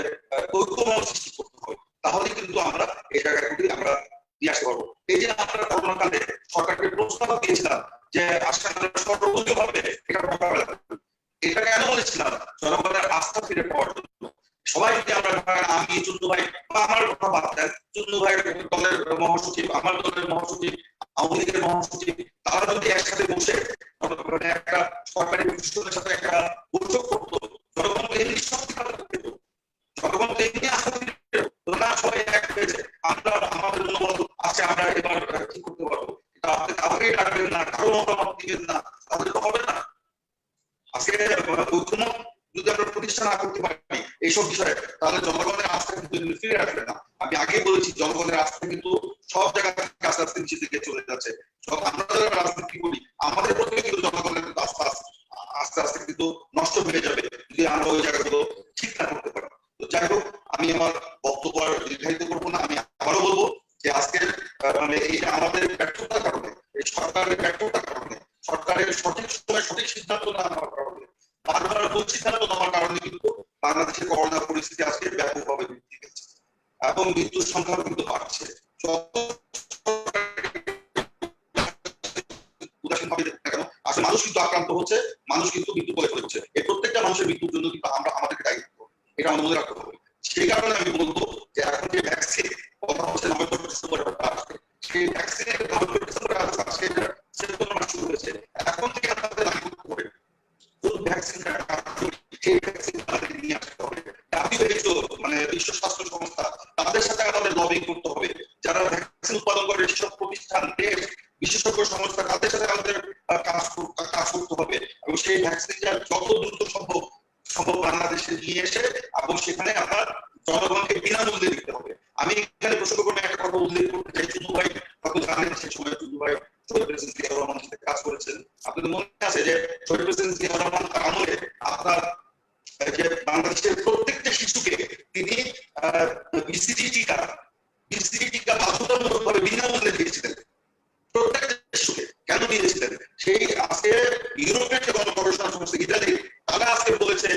ঐক্যমত সৃষ্টি করতে হবে। তাহলে কিন্তু আমরা এই জায়গাগুলি আমরা দিয়ে আসতে পারবো। এই যে আমরা করোনা কালে সরকারকে প্রস্তাব দিয়েছিলাম যে আসলে সর্বদলীয়ভাবে এটা মোকাবেলা করব, এটা কেন বলেছিলাম? জনগণের আস্থা ফিরে পাওয়ার জন্য। সবাইকে আমরা, আমি চুন্নু ভাই বা আমার কথা বাদ দেন, চুন্নু ভাই দলের মহাসচিব, আমার দলের মহাসচিব, আওয়ামী লীগের মহাসচিব, তারা যদি একসাথে বসে মানে একটা সরকারি প্রতিষ্ঠানের সাথে একটা বৈঠক করতো, জনগণকে এমনি শক্তি পেত, জনগণকে এমনি আস্থা ফিরে পেত। না সবাই এক হয়েছে, আমরা আমাদের মনোবল আছে, আমরা এবার কি করতে পারবো, এটা আপনি কাউকেই ডাকবেন না, কারো মতামত দিবেন না, তাহলে তো হবে না। আজকে ঐক্যমত যদি আমরা প্রতিষ্ঠা না করতে পারি এইসব বিষয়ে, তাহলে জনগণের আস্থা কিন্তু ফিরে আসবে না। আমি আগে বলেছি জনগণের আস্থা কিন্তু সব জায়গা থেকে আস্তে আস্তে নিচের দিকে চলে যাচ্ছে। আমরা যারা রাজনীতি করি আমাদের প্রতি কিন্তু জনগণের আস্থা আস্তে আস্তে কিন্তু নষ্ট হয়ে যাবে যদি আমরা ওই জায়গাগুলো ঠিক না করতে পারি। তো যাই হোক, আমি আমার বক্তব্য নির্ধারিত করবো না। আমি আবারও বলবো যে আজকে মানে এই আমাদের ব্যর্থতার কারণে, এই সরকারের ব্যর্থতার কারণে, সরকারের সঠিক সময় সঠিক সিদ্ধান্ত না নেওয়ার কারণে, বারবার ভুল সিদ্ধান্ত নেওয়ার কারণে কিন্তু বাংলাদেশের করোনা পরিস্থিতি আজকে ব্যাপকভাবে বৃদ্ধি পেয়েছে এবং মৃত্যুর সংখ্যা কিন্তু বাড়ছে। আসলে মানুষ কিন্তু আক্রান্ত হচ্ছে, মানুষ কিন্তু মৃত্যু বলে ফেলছে। এই প্রত্যেকটা মানুষের মৃত্যুর জন্য কিন্তু আমরা আমাদেরকে দায়ী করবো, এটা আমরা মনে রাখতে হবে। সেই কারণে আমি বলবো যে এখন যে ভ্যাকসিন কথা হচ্ছে নভেম্বর ডিসেম্বরে আসবে, সেই ভ্যাকসিনের নভেম্বর ডিসেম্বরে আসবে, সেপ্টেম্বর মাস শুরু হয়েছে। এখন থেকে আমাদের লাগু করে মানে বিশ্ব স্বাস্থ্য সংস্থা তাদের সাথে আমাদের লবিং করতে হবে। যারা ভ্যাকসিন উৎপাদন করে সেসব প্রতিষ্ঠান, দেশ, বিশেষজ্ঞ সংস্থা, তাদের সাথে আমাদের কাজ করতে হবে এবং সেই ভ্যাকসিনটা যত দ্রুত সম্ভব বাংলাদেশে নিয়ে এসে এবং সেখানে আমরা জনগণকে বিনামূল্যে দিতে হবে। আমি এখানে প্রসঙ্গক্রমে একটা কথা উল্লেখ করতে চাই। চুন্নু ভাই হয়তো জানেন সেই সময় চুন্নু ভাই শহীদ প্রেসিডেন্ট জিয়াউর রহমানের সাথে কাজ করেছেন। আপনাদের মনে আছে যে শহীদ প্রেসিডেন্ট জিয়াউর রহমান আমলে আপনার যে বাংলাদেশের প্রত্যেকটা শিশুকে তিনি বিসিজি টিকা বাধ্যতামূলকভাবে বিনামূল্যে দিয়েছিলেন। প্রত্যেকটা শিশুকে কেন দিয়েছিলেন? সেই আজকে ইউরোপের যে গণগবেষণা সংস্থা ইতালি, তারা আজকে বলেছে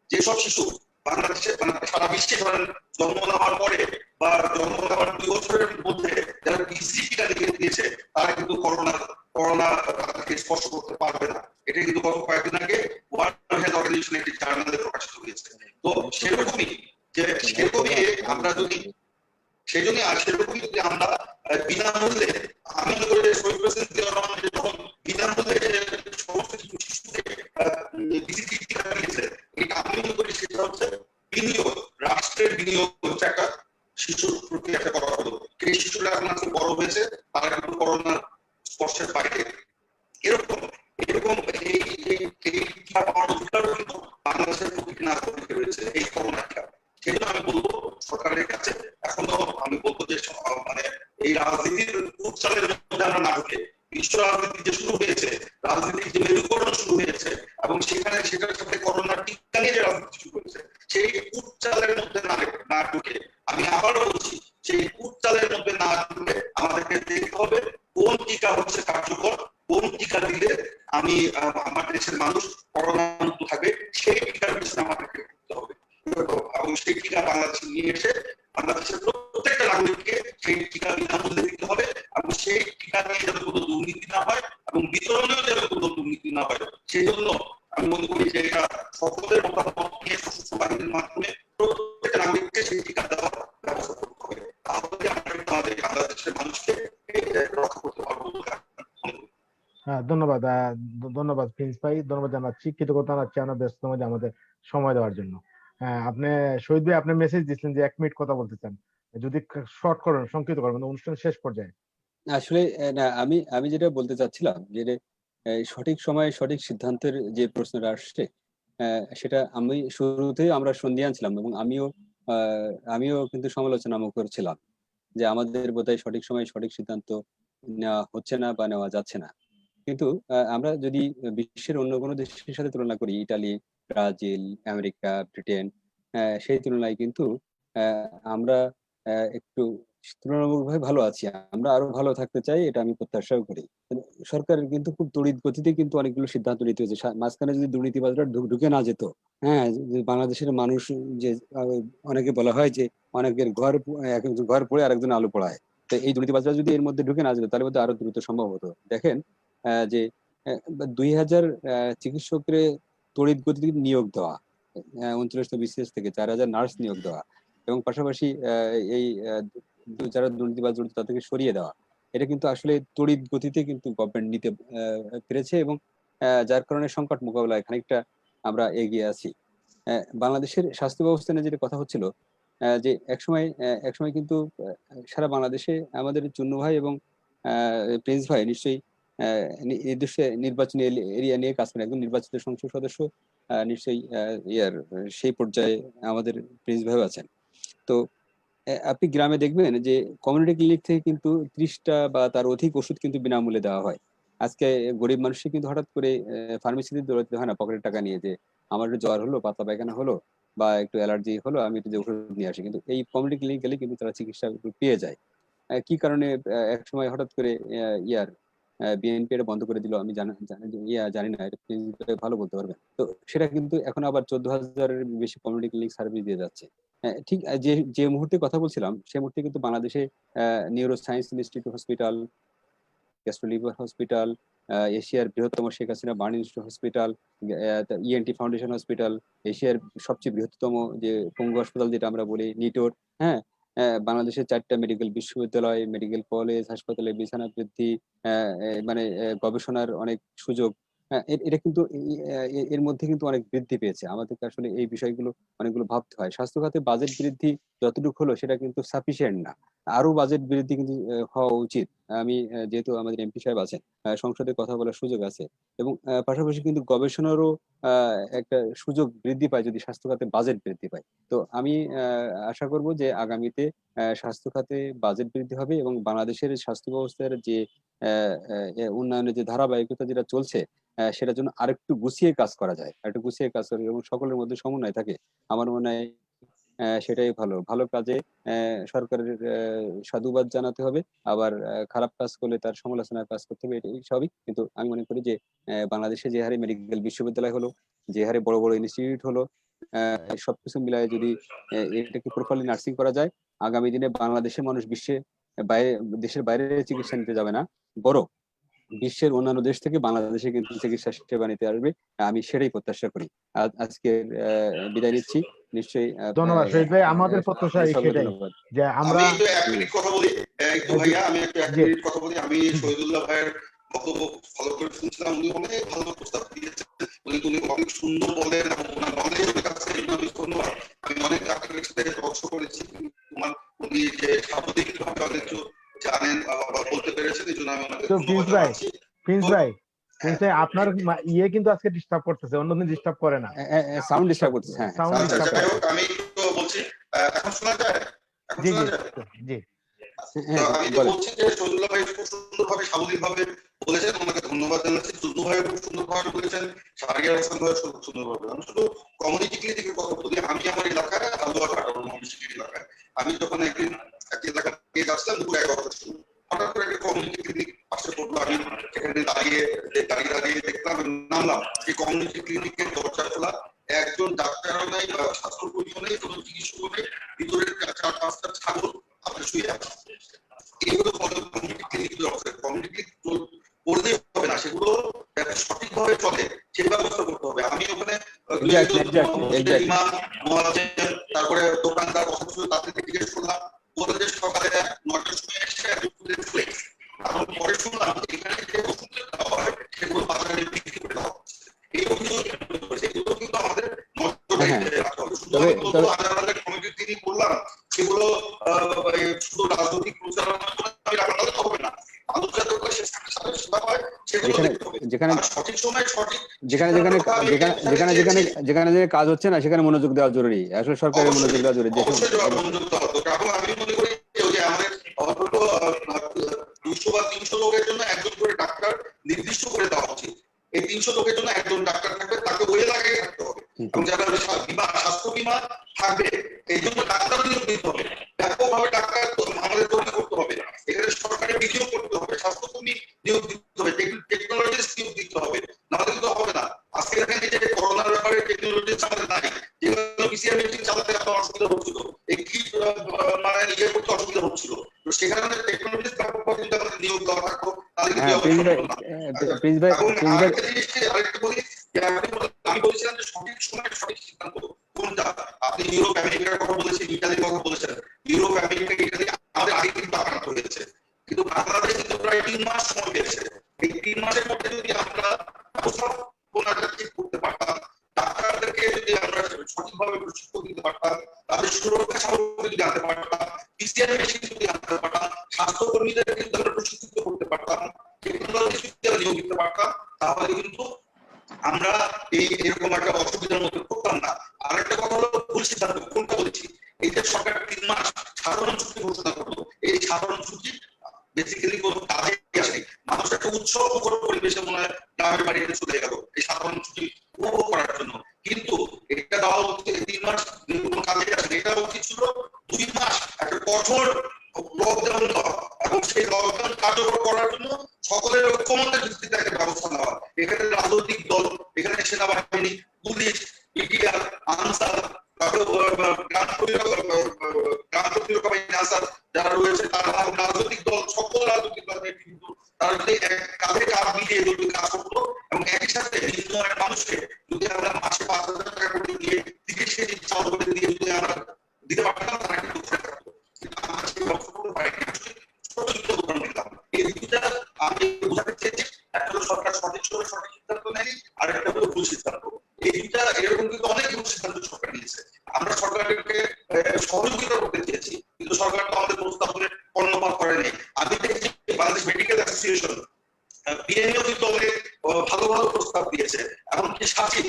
যেসব শিশু বাংলাদেশে মানে সারা বিশ্বে ধরেন জন্ম নেওয়ার পরে বা জন্ম নেওয়ার 2 বছরের মধ্যে যারা বিসিজি টিকা দিয়েছে তারা কিন্তু করোনা তাদেরকে স্পর্শ করতে পারবে না। এটা কিন্তু গত কয়েকদিন আগে ওয়ার্ল্ড হেলথ অর্গানাইজেশন একটি জার্নালে প্রকাশিত হয়েছে। তো সেরকমই যে সেরকমই আমরা যদি সেজন্য সেরকমই যদি আমরা বিনামূল্যে, আমি মনে করি শহীদ প্রেসিডেন্ট জিয়াউর রহমান যখন বিনামূল্যে সমস্ত শিশুকে বিসিজি টিকা দিয়েছে, এটা আমি মনে করি সেটা হচ্ছে বিনিয়োগ, রাষ্ট্রের বিনিয়োগ হচ্ছে একটা শিশুর প্রতি একটা করা হলো। এই শিশুরা এখন আজকে বড় হয়েছে, তারা কিন্তু করোনার স্পর্শের বাইরে। এরকম এই টিকা পাওয়ার অধিকারও কিন্তু বাংলাদেশের প্রতিটি নাগরিকের রয়েছে এই করোনা টিকা। সেই জন্য আমি বলবো সরকারের কাছে এখনো আমি বলবো যে মানে এই রাজনীতির উচ্চালের মধ্যে আমরা না ঢুকে বিশ্ব রাজনীতি যে শুরু হয়েছে, রাজনীতির যে মেরুকরণ শুরু হয়েছে এবং সেখানে সেটার সাথে করোনা টিকা নিয়ে যে রাজনীতি শুরু হয়েছে, সেই উচ্চালের মধ্যে না ঢুকে, আমি আবারও বলছি সেই উচ্চালের মধ্যে না ঢুকে আমাদেরকে দেখতে হবে কোন টিকা হচ্ছে কার্যকর, কোন টিকা দিলে আমি আমার দেশের মানুষ করোনা মুক্ত থাকবে, সেই টিকার পিছনে আমাদেরকে করতে হবে এবং সেই টিকা বাংলাদেশে নিয়ে এসে বাংলাদেশের প্রত্যেকটা নাগরিককে সেই টিকা বিনামূল্যে দিতে হবে এবং সেই টিকা নিয়ে যাতে কোনো দুর্নীতি না হয় এবং বিতরণেও যাতে কোনো দুর্নীতি না হয়, সেই জন্য আমি মনে করি যে এটা সকলের মতামত নিয়ে সশস্ত্র বাহিনীর মাধ্যমে প্রত্যেকটা নাগরিককে সেই টিকা দেওয়ার ব্যবস্থা করতে হবে। তাহলে আমরা আমাদের বাংলাদেশের মানুষকে রক্ষা করতে পারবো। হ্যাঁ, ধন্যবাদ প্রিন্স ভাই, ধন্যবাদ জানাচ্ছি, কৃতজ্ঞতা জানাচ্ছি আমরা ব্যস্ত মধ্যে আমাদের সময় দেওয়ার জন্য। হ্যাঁ, আপনি শহীদ ভাই আপনি মেসেজ দিচ্ছেন যে 1 মিনিট কথা বলতে চান, যদি শর্ট করেন, সংক্ষিপ্ত করেন অনুষ্ঠান শেষ পর্যায়ে। আসলে না, আমি যেটা বলতে চাচ্ছিলাম যে সঠিক সময়ে সঠিক সিদ্ধান্তের যে প্রশ্নটা আসছে, সেটা আমি শুরুতেই আমরা সন্দিহান ছিলাম, এবং আমিও কিন্তু সমালোচনা মুখর ছিলাম যে আমাদের বোধহয় সঠিক সময়ে সঠিক সিদ্ধান্ত নেওয়া হচ্ছে না বা নেওয়া যাচ্ছে না। কিন্তু আমরা যদি বিশ্বের অন্য কোনো দেশের সাথে তুলনা করি, ইটালি, ব্রাজিল, আমেরিকা, ব্রিটেন, সেই তুলনায় কিন্তু আমরা একটু তুলনামূলকভাবে ভালো আছি। আমরা আরো ভালো থাকতে চাই, এটা আমি প্রত্যাশাও করি। কিন্তু সরকারের কিন্তু খুব তড়িৎ গতিতে কিন্তু অনেকগুলো সিদ্ধান্ত নিতে হয়েছে। মাঝখানে যদি দুর্নীতিবাজরা ঢুকে না যেত, হ্যাঁ, যে বাংলাদেশের মানুষ, যে আহ, অনেকে বলা হয় যে অনেকের একজন ঘর পড়ে আরেকজন আলু পোড়ায়, তো এই দুর্নীতিবাজরা যদি এর মধ্যে ঢুকে না যেত তাহলে বোধহয় আরো দ্রুত সম্ভব হতো। দেখেন যে 2000 চিকিৎসকের তড়িৎ গতিতে নিয়োগ দেওয়া, 39টা বিসিএস থেকে 4000 নার্স নিয়োগ দেওয়া, এবং পাশাপাশি এই যারা দুর্নীতিবাজ জড়িত তাদেরকে সরিয়ে দেওয়া, এটা কিন্তু আসলে তড়িৎ গতিতে কিন্তু গভর্নমেন্ট নিতে পেরেছে, এবং যার কারণে সংকট মোকাবেলায় খানিকটা আমরা এগিয়ে আছি। বাংলাদেশের স্বাস্থ্য ব্যবস্থা নিয়ে যেটা কথা হচ্ছিল, যে একসময় কিন্তু সারা বাংলাদেশে আমাদের চুন্নু ভাই এবং প্রিন্স ভাই নিশ্চয়ই নির্দিষ্ট নির্বাচনী এরিয়া নিয়ে কাজ করেন। একজন নির্বাচিত সংসদ সদস্য নিশ্চয়ই সেই পর্যায়ে আমাদের প্রিন্স ভাইও আছেন। তো আপনি গ্রামে দেখবেন যে কমিউনিটি ক্লিনিক থেকে কিন্তু 30টা বা তার অধিক ওষুধ কিন্তু বিনামূল্যে দেওয়া হয়। আজকে গরিব মানুষকে কিন্তু হঠাৎ করে ফার্মেসিতে দৌড়াতে হয় না পকেটের টাকা নিয়ে, যে আমার একটু জ্বর হলো, পাতলা পায়খানা হলো, বা একটু অ্যালার্জি হলো, আমি একটু যে ওষুধ নিয়ে আসি। কিন্তু এই কমিউনিটি ক্লিনিক গেলে কিন্তু তারা চিকিৎসা পেয়ে যায়। কি কারণে এক সময় হঠাৎ করে বিএনপি এটা বন্ধ করে দিল, আমি জানি না, এটা ভালো বলতে পারবেন। তো সেটা কিন্তু এখন আবার 14,000-এর বেশি কমিউনিটি ক্লিনিক সার্ভিস দিয়ে যাচ্ছে। ঠিক যে যে মুহূর্তে কথা বলছিলাম সেই মুহূর্তে কিন্তু বাংলাদেশে neuro science institute hospital, gastro liver hospital, এশিয়ার বৃহত্তম Sheikh Hasina burn institute hospital, ENT foundation hospital, এশিয়ার সবচেয়ে বৃহত্তম যে পঙ্গু হাসপাতাল যেটা আমরা বলি নিটোর, হ্যাঁ, বাংলাদেশের 4টা মেডিকেল বিশ্ববিদ্যালয়, মেডিকেল কলেজ, হাসপাতালে বিছানা বৃদ্ধি, মানে গবেষণার অনেক সুযোগ, এটা কিন্তু এর মধ্যে কিন্তু অনেক বৃদ্ধি পেয়েছে। আমাদেরকে আসলে এই বিষয়গুলো অনেকগুলো ভাবতে হয়। স্বাস্থ্য খাতে বাজেট বৃদ্ধি যতটুকু হলো সেটা কিন্তু সাফিসিয়েন্ট না, আরো বাজেট বৃদ্ধি কিন্তু হওয়া উচিত। আমি যেহেতু আমাদের এমপি সাহেব আছেন, সংসদে কথা বলার সুযোগ আছে, এবং পাশাপাশি কিন্তু গবেষণারও একটা সুযোগ বৃদ্ধি পায় যদি স্বাস্থ্য খাতে বাজেট বৃদ্ধি পায়। তো আমি আশা করব যে আগামীতে স্বাস্থ্য খাতে বাজেট বৃদ্ধি হবে, এবং বাংলাদেশের স্বাস্থ্য ব্যবস্থার যে উন্নয়নের যে ধারাবাহিকতা যেটা চলছে, সেটার জন্য আরেকটু গুছিয়ে কাজ করা যায়, আরেকটু গুছিয়ে কাজ করে এবং সকলের মধ্যে সমন্বয় থাকে, আমার মনে হয় সেটাই ভালো। ভালো কাজে সরকারের সাধুবাদ জানাতে হবে, আবার খারাপ কাজ করলে তার সমালোচনার কাজ করতে হবে, এটাই স্বাভাবিক। কিন্তু আমি মনে করি যে বাংলাদেশে যে হারে মেডিকেল বিশ্ববিদ্যালয় হলো, যে হারে বড় বড় ইনস্টিটিউট হলো, সবকিছু মিলায় যদি এটাকে প্রপারলি নার্সিং করা যায়, আগামী দিনে বাংলাদেশের মানুষ দেশের বাইরে চিকিৎসা নিতে যাবে না, বরং বিশ্বের অন্যান্য দেশ থেকে বাংলাদেশে কিন্তু চিকিৎসা সেবা নিতে আসবে। আমি সেটাই প্রত্যাশা করি। বিদায় নিচ্ছি। নিশ্চয়ই ধন্যবাদ শহীদ ভাই, আমাদের প্রত্যাশা সকলকে সেটাই ধন্যবাদ। যে আমরা আমি একটু 1 মিনিট কথা বলি, একটু ভাইয়া আমি একটু 1 মিনিট কথা বলি। আমি শহীদুল্লাহ ভাইয়ের বক্তব্য ভালো করে শুনছিলাম, উনি অনেক ভালো প্রস্তাব দিয়েছেন, উনি অনেক সুন্দর বলেন এবং ওনার নলেজের কাছে আমি ধন্যবাদ। আমি অনেক আপনাদের সাথে তর্ক করেছি, উনি যে স্বাভাবিকভাবে অনেক কিছু জানেন বা বলতে পেরেছেন, এই জন্য আমি ওনাকে ধন্যবাদ জানাচ্ছি। প্রিন্স ভাই আপনার কিন্তু আজকে ডিস্টার্ব করতেছে, অন্যদিন ডিস্টার্ব করে না, সাউন্ড ডিস্টার্ব করতেছে। হ্যাঁ, সাউন্ড ডিস্টার্ব যাই হোক, আমি তো বলছি, এখন শোনা যায়? এখন জি শোনা জি যায়? জি তো আমি তো বলছি যে শহীদুল্লাহ ভাই খুব সুন্দরভাবে সাবলীলভাবে বলেছেন, ওনাকে ধন্যবাদ জানাচ্ছি। চুন্নু ভাই খুব সুন্দরভাবে বলেছেন, শাহরিয়ার হাসান ভাই খুব সুন্দরভাবে। আমি শুধু কমিউনিটি ক্লিনিকের কথা বলি। আমি আমার এলাকায় এলাকায় আমি যখন একদিন একটা এলাকা নিয়ে যাচ্ছিলাম দুপুর 11টার সময়, হঠাৎ করে একটা কমিউনিটি ক্লিনিক পাশে পড়লো। আমি সেখানে দাঁড়িয়ে দেখলাম, নামলাম। এই কমিউনিটি ক্লিনিকের দরজা খোলা, একজন ডাক্তারও নাই বা স্বাস্থ্যকর্মীও নেই, কোনো চিকিৎসকও নেই, ভিতরে 4-5টা ছাগল আপনি শুয়ে আছেন। এগুলো কমিউনিটি ক্লিনিক করলেই হবে না, সেগুলো সঠিকভাবে চলে সেই ব্যবস্থা করতে হবে। আমি ওখানে তারপরে দোকানদার তাদেরকে জিজ্ঞেস করলাম, বলে যে সকালে 9টার সময় এসে পরে শুনলাম এখানে যে ওষুধ দেওয়া হয় সেগুলো বাজারে বিক্রি করে দেওয়া হচ্ছে। এই অভিযোগ সেগুলো কিন্তু আমাদের রাখতে হবে। শুধু হাজার কমিটি তিনি করলাম, সেগুলো শুধু রাজনৈতিক প্রচারণা হবে না, সেটাও যেখানে দেখতে হবে। যেখানে আর সঠিক সময়ে সঠিক যেখানে যেখানে সিদ্ধান্তটা আমি যেখানে একই যেখানে সাথে যেখানে চেয়েছি। যেখানে যেখানে কাজ হচ্ছে না সেখানে মনোযোগ দেওয়া জরুরি, আসলে সরকারের মনোযোগ অবশ্যই দেওয়া জরুরি যেসব অবশ্যই অবশ্যই। মনোযোগ দেওয়া দরকার। এবং আমি মনে করি যে আমাদের অন্তত 200 বা 300 লোকের জন্য একজন করে ডাক্তার নির্দিষ্ট করে দেওয়া উচিত। এই 300 লোকের জন্য একজন ডাক্তার থাকবে, তাকে ওই এলাকায় থাকতে হবে। এবং যারা স্বাস্থ্য বীমা থাকবে, এই জন্য ডাক্তার নিয়োগ দিতে হবে, ব্যাপকভাবে ডাক্তার আমাদের তৈরি করতে হবে। এখানে সরকারের বিনিয়োগ করতে হবে, স্বাস্থ্যকর্মী নিয়োগ দিতে হবে, টেকনোলজিস্ট নিয়োগ দিতে হবে, নাহলে কিন্তু হবে না। আজকে দেখেন যে করোনার ব্যাপারে টেকনোলজিস্ট আমাদের নাই, যেগুলো পিসিআর মেশিন চালাতে আপনার অসুবিধা হচ্ছিল, এই কিট মানে ইয়ে করতে অসুবিধা হচ্ছিল, তো সেখানে টেকনোলজিস্ট ব্যাপকভাবে যদি আমাদের নিয়োগ দেওয়া থাকতো তাহলে কিন্তু হ্যাঁ প্রিন্স ভাই, হবে না। প্রিন্স ভাই, এবং প্রিন্স ভাই, আরেকটা জিনিস আরেকটা বলি যে আমি বলছিলাম যে সঠিক সময় সঠিক সিদ্ধান্ত কোনটা। আপনি ইউরোপ আমেরিকার কথা বলেছেন, ইতালির কথা বলেছেন। ইউরোপ আমেরিকা ইতালি আমাদের আগে কিন্তু আক্রান্ত হয়েছে, কিন্তু বাংলাদেশ কিন্তু প্রায় 3 মাস সময় পেয়েছে। এই 3 মাসের মধ্যে যদি আমরা ব্যবস্থাপনাটা ঠিক করতে পারতাম, ডাক্তারদেরকে যদি আমরা সঠিকভাবে প্রশিক্ষণ দিতে পারতাম, তাদের সুরক্ষা সামগ্রী যদি আনতে পারতাম, পিসিআর মেশিন যদি আনতে পারতাম, স্বাস্থ্যকর্মীদের কিন্তু আমরা প্রশিক্ষিত করতে পারতাম, টেকনোলজি যদি নিয়োগ দিতে পারতাম, তাহলে কিন্তু আমরা এরকম একটা অসুবিধার মধ্যে পড়তাম না। আর একটা কথা হলো ভুল সিদ্ধান্ত কোনটা বলেছি, এই যে সরকার 3 মাস সাধারণ ছুটি ঘোষণা করলো, এই সাধারণ ছুটি বেসিক্যালি কোনো কাজে আসে, মানুষ একটা উৎসবমুখর পরিবেশে মনে হয় গ্রামের বাড়িতে চলে গেল এই সাধারণ ছুটি উপভোগ করার জন্য, কিন্তু এটা দেওয়া হচ্ছে 3 মাস কোনো কাজে আসে। এটা উচিত ছিল 2 মাস একটা কঠোর লকডাউন দেওয়া, এবং সেই লকডাউন কার্যকর করার জন্য সকলের ঐক্যমত্যের ভিত্তিতে একটা ব্যবস্থা নেওয়া। এখানে রাজনৈতিক দল, এখানে সেনাবাহিনী, পুলিশ, বিডিআর, আনসার, গ্রাম প্রতিরক্ষা বাহিনী আনসার যারা রয়েছে, তারা রাজনৈতিক দল, সকল রাজনৈতিক দলের কিন্তু তারা যদি কাঁধে কাঁধ মিলিয়ে যদি কাজ করতো এবং একই সাথে নিম্ন আয়ের মানুষকে যদি আমরা মাসে 5,000 টাকা করে দিয়ে 30 কেজি চাল করে দিয়ে যদি আমরা দিতে পারতাম, তারা কিন্তু করে থাকতো। কিন্তু আমরা সেই ব্যবস্থা করতে পারিনি। ছোট ছোট উদাহরণ দিলাম, এই দুইটা আমি বোঝাতে চেয়েছি। একটা হলো সরকার সঠিক সময়ে সঠিক সিদ্ধান্ত নেয়, আর একটা হলো ভুল সিদ্ধান্ত। এই দুইটা এরকম কিন্তু অনেক ভুল সিদ্ধান্ত সরকার নিয়েছে। আমরা সরকারকে সহযোগিতা করতে চেয়েছি, কিন্তু সরকার তো আমাদের প্রস্তাবনে কর্ণপাত করেনি। আমি দেখছি বাংলাদেশ মেডিকেল অ্যাসোসিয়েশন বিএনও কিন্তু অনেক ভালো ভালো প্রস্তাব দিয়েছে, এমনকি সাথী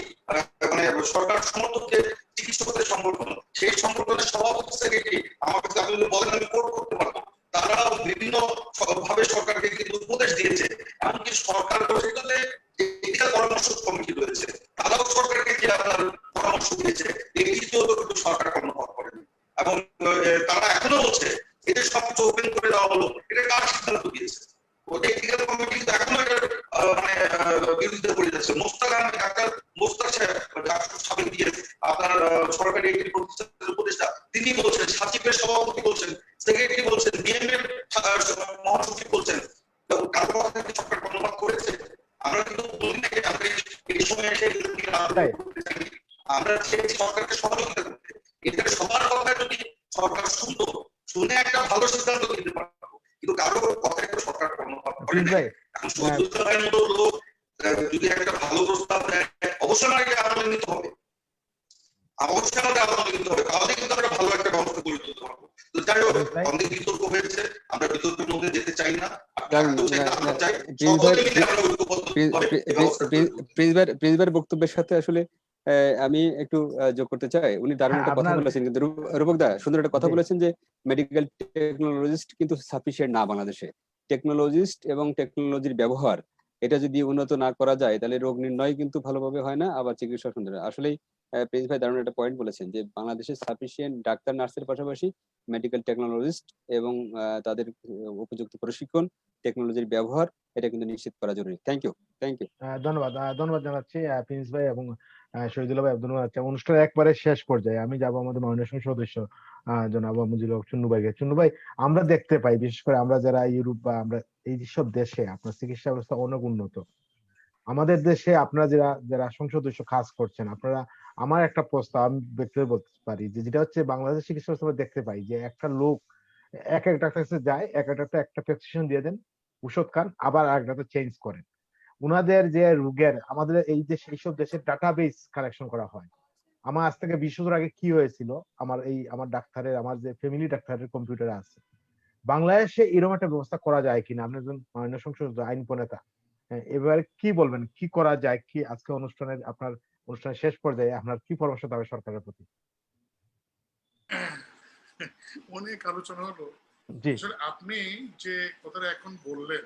মানে সরকার সমর্থকদের চিকিৎসকদের সংগঠন, সেই সংগঠনের সভাপতি সেক্রেটারি আমার কাছে আপনি বলেন আমি কোট করতে পারবো, তারা বিভিন্ন ভাবে সরকারকে কিন্তু উপদেশ দিয়েছে। এমনকি সরকার পরিষদে এথিক্যাল পরামর্শ কমিটি রয়েছে, তারাও সরকারকে যে আপনার পরামর্শ দিয়েছে, এটিতেও কিন্তু সরকার কর্ণপাত করেনি। এবং তারা এখনো বলছে এটা সবকিছু ওপেন করে দেওয়া হলো, এটা কার সিদ্ধান্ত দিয়েছে? ওদের এথিক্যাল কমিটি কিন্তু এখনো এটার মানে বিরোধিতা করে যাচ্ছে। মোস্তাক আহমেদ, ডাক্তার মোস্তাক সাহেব, ডাক্তার সাবেক দিয়ে আপনার সরকারি একটি প্রতিষ্ঠানের উপদেষ্টা, তিনি বলছেন, সাচিবের সভাপতি বলছেন, সেক্রেটারি বলছেন, বিএমএর মহাসচিব বলছেন, কারো কথা কি সরকার কর্ণপাত করেছে? আমরা কিন্তু বলি না আমরা এই সময় এসে আমরা চেয়েছি সরকারকে সহযোগিতা করতে। এদের সবার কথা যদি সরকার শুনতো, শুনে একটা ভালো সিদ্ধান্ত নিতে পারতো, কিন্তু কারো কথা একটা সরকার কর্ণপাত করে না। এখন সহযোগিতার মতো লোক যদি একটা ভালো প্রস্তাব দেয়, অবশ্যই আমাকে আন্দোলন নিতে হবে, অবশ্যই আমাদের আন্দোলন নিতে হবে, তাহলে কিন্তু আমরা ভালো একটা ব্যবস্থা গড়ে তুলতে পারবো। তো যাই হোক, অনেক বিতর্ক হয়েছে, আমরা বিতর্কের মধ্যে যেতে চাই না। প্রিন্স ভাইয়ের বক্তব্যের সাথে আসলে আমি একটু যোগ করতে চাই। উনি দারুণ একটা কথা বলেছেন, কিন্তু রূপক দা সুন্দর একটা কথা বলেছেন যে মেডিকেল টেকনোলজিস্ট কিন্তু সাফিসিয়েন্ট না বাংলাদেশে। টেকনোলজিস্ট এবং টেকনোলজির ব্যবহার এটা যদি উন্নত না করা যায়, তাহলে রোগ নির্ণয় কিন্তু ভালোভাবে হয় না, আবার চিকিৎসা সুন্দর। আসলেই প্রিন্স ভাই দারুণ একটা পয়েন্ট বলেছেন যে বাংলাদেশে সাফিসিয়েন্ট ডাক্তার নার্সের পাশাপাশি মেডিকেল টেকনোলজিস্ট এবং তাদের উপযুক্ত প্রশিক্ষণ, টেকনোলজির ব্যবহার এটা কিন্তু নিশ্চিত করা জরুরি। Thank you. ধন্যবাদ জানাচ্ছি প্রিন্স ভাই এবং শহীদুল্লাহ ভাই। ধন্যবাদ। অনুষ্ঠানের একবারে শেষ পর্যায়ে আমি যাবো আমাদের মাননীয় সদস্য জনাব মুজিবুল হক চুন্নু ভাইকে। চুন্নু ভাই, আমরা দেখতে পাই বিশেষ করে আমরা যারা ইউরোপ বা আমরা এই সব দেশে আপনার চিকিৎসা ব্যবস্থা অনেক উন্নত। আমাদের দেশে আপনারা যারা যারা সংসদ সদস্য কাজ করছেন, আপনারা, আমার একটা প্রস্তাব আমি ব্যক্তি বলতে পারি যে যেটা হচ্ছে বাংলাদেশ চিকিৎসা ব্যবস্থা দেখতে পাই যে একটা লোক এক এক ডাক্তার কাছে যায়, এক এক ডাক্তার একটা প্রেসক্রিপশন দিয়ে দেন, ওষুধ খান, আবার এক ডাক্তার চেঞ্জ করেন। উনাদের যে রোগের আমাদের এই দেশ এইসব দেশের ডাটাবেস কালেকশন করা হয়। আমার আজ থেকে 20 বছর আগে কি হয়েছিল, আমার ডাক্তারের, আমার যে ফ্যামিলি ডাক্তারের কম্পিউটার আছে। বাংলাদেশে এরকম একটা ব্যবস্থা করা যায় কিনা? আপনি একজন মাননীয় সংসদ আইন প্রণেতা, এবার কি বলবেন, কি করা যায়, কি আজকে অনুষ্ঠানের শেষ পর্যায়ে আপনার কি পরামর্শ দেবে সরকারের প্রতি? অনেক আলোচনা হলো। জি। আসলে আপনি যে কথাটা এখন বললেন,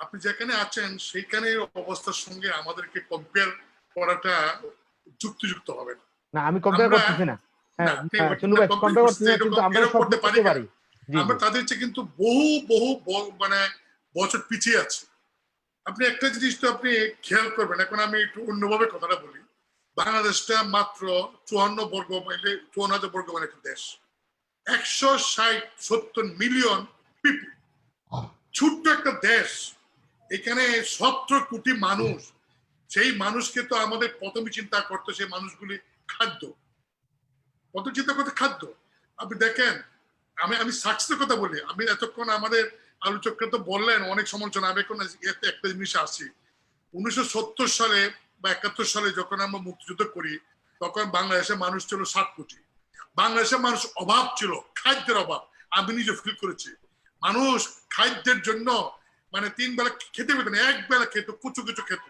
আপনি যেখানে আছেন সেইখানে অবস্থার সঙ্গে আমাদেরকে কম্পেয়ার করাটা যুক্তিযুক্ত হবে না। না, আমি কম্পেয়ার আমরা করতেছি না। না হ্যাঁ, আপনি চুন্নু ভাই কম্পেয়ার কম্পেয়ার করছেন করতেছি যে না, কিন্তু এরকম আমরা এরকম সব করতে পারি করতে কেন? পারি। জি আমরা জি তাদের চেয়ে কিন্তু মানে বছর পিছিয়ে আছি। আপনি একটা জিনিস তো আপনি খেয়াল করবেন, এখন আমি একটু অন্যভাবে কথাটা বলি। বাংলাদেশটা মাত্র 54 বর্গ মাইল একটা দেশ, 160-70 মিলিয়ন পিপল, ছোট্ট একটা দেশ। এখানে 17 কোটি মানুষ। সেই মানুষকে তো আমাদের প্রথমে চিন্তা করতে, সেই মানুষগুলি খাদ্য, প্রথম চিন্তা করতে খাদ্য। আপনি দেখেন, আমি সাকসেসের কথা বলি। আমি এতক্ষণ আমাদের আলোচকরা তো বললেন অনেক সমালোচনা, আমি এখন একটা জিনিস আসি। 1970 সালে বা 71 সালে যখন আমরা মুক্তিযুদ্ধ করি, তখন বাংলাদেশের মানুষ ছিল 7 কোটি। বাংলাদেশের মানুষ অভাব ছিল, খাদ্যের অভাব। আমি নিজে ফিল করেছি। মানুষ খাদ্যের জন্য মানে 3 বেলা খেতে পেত না, 1 বেলা খেত, কুচু কুচু খেত।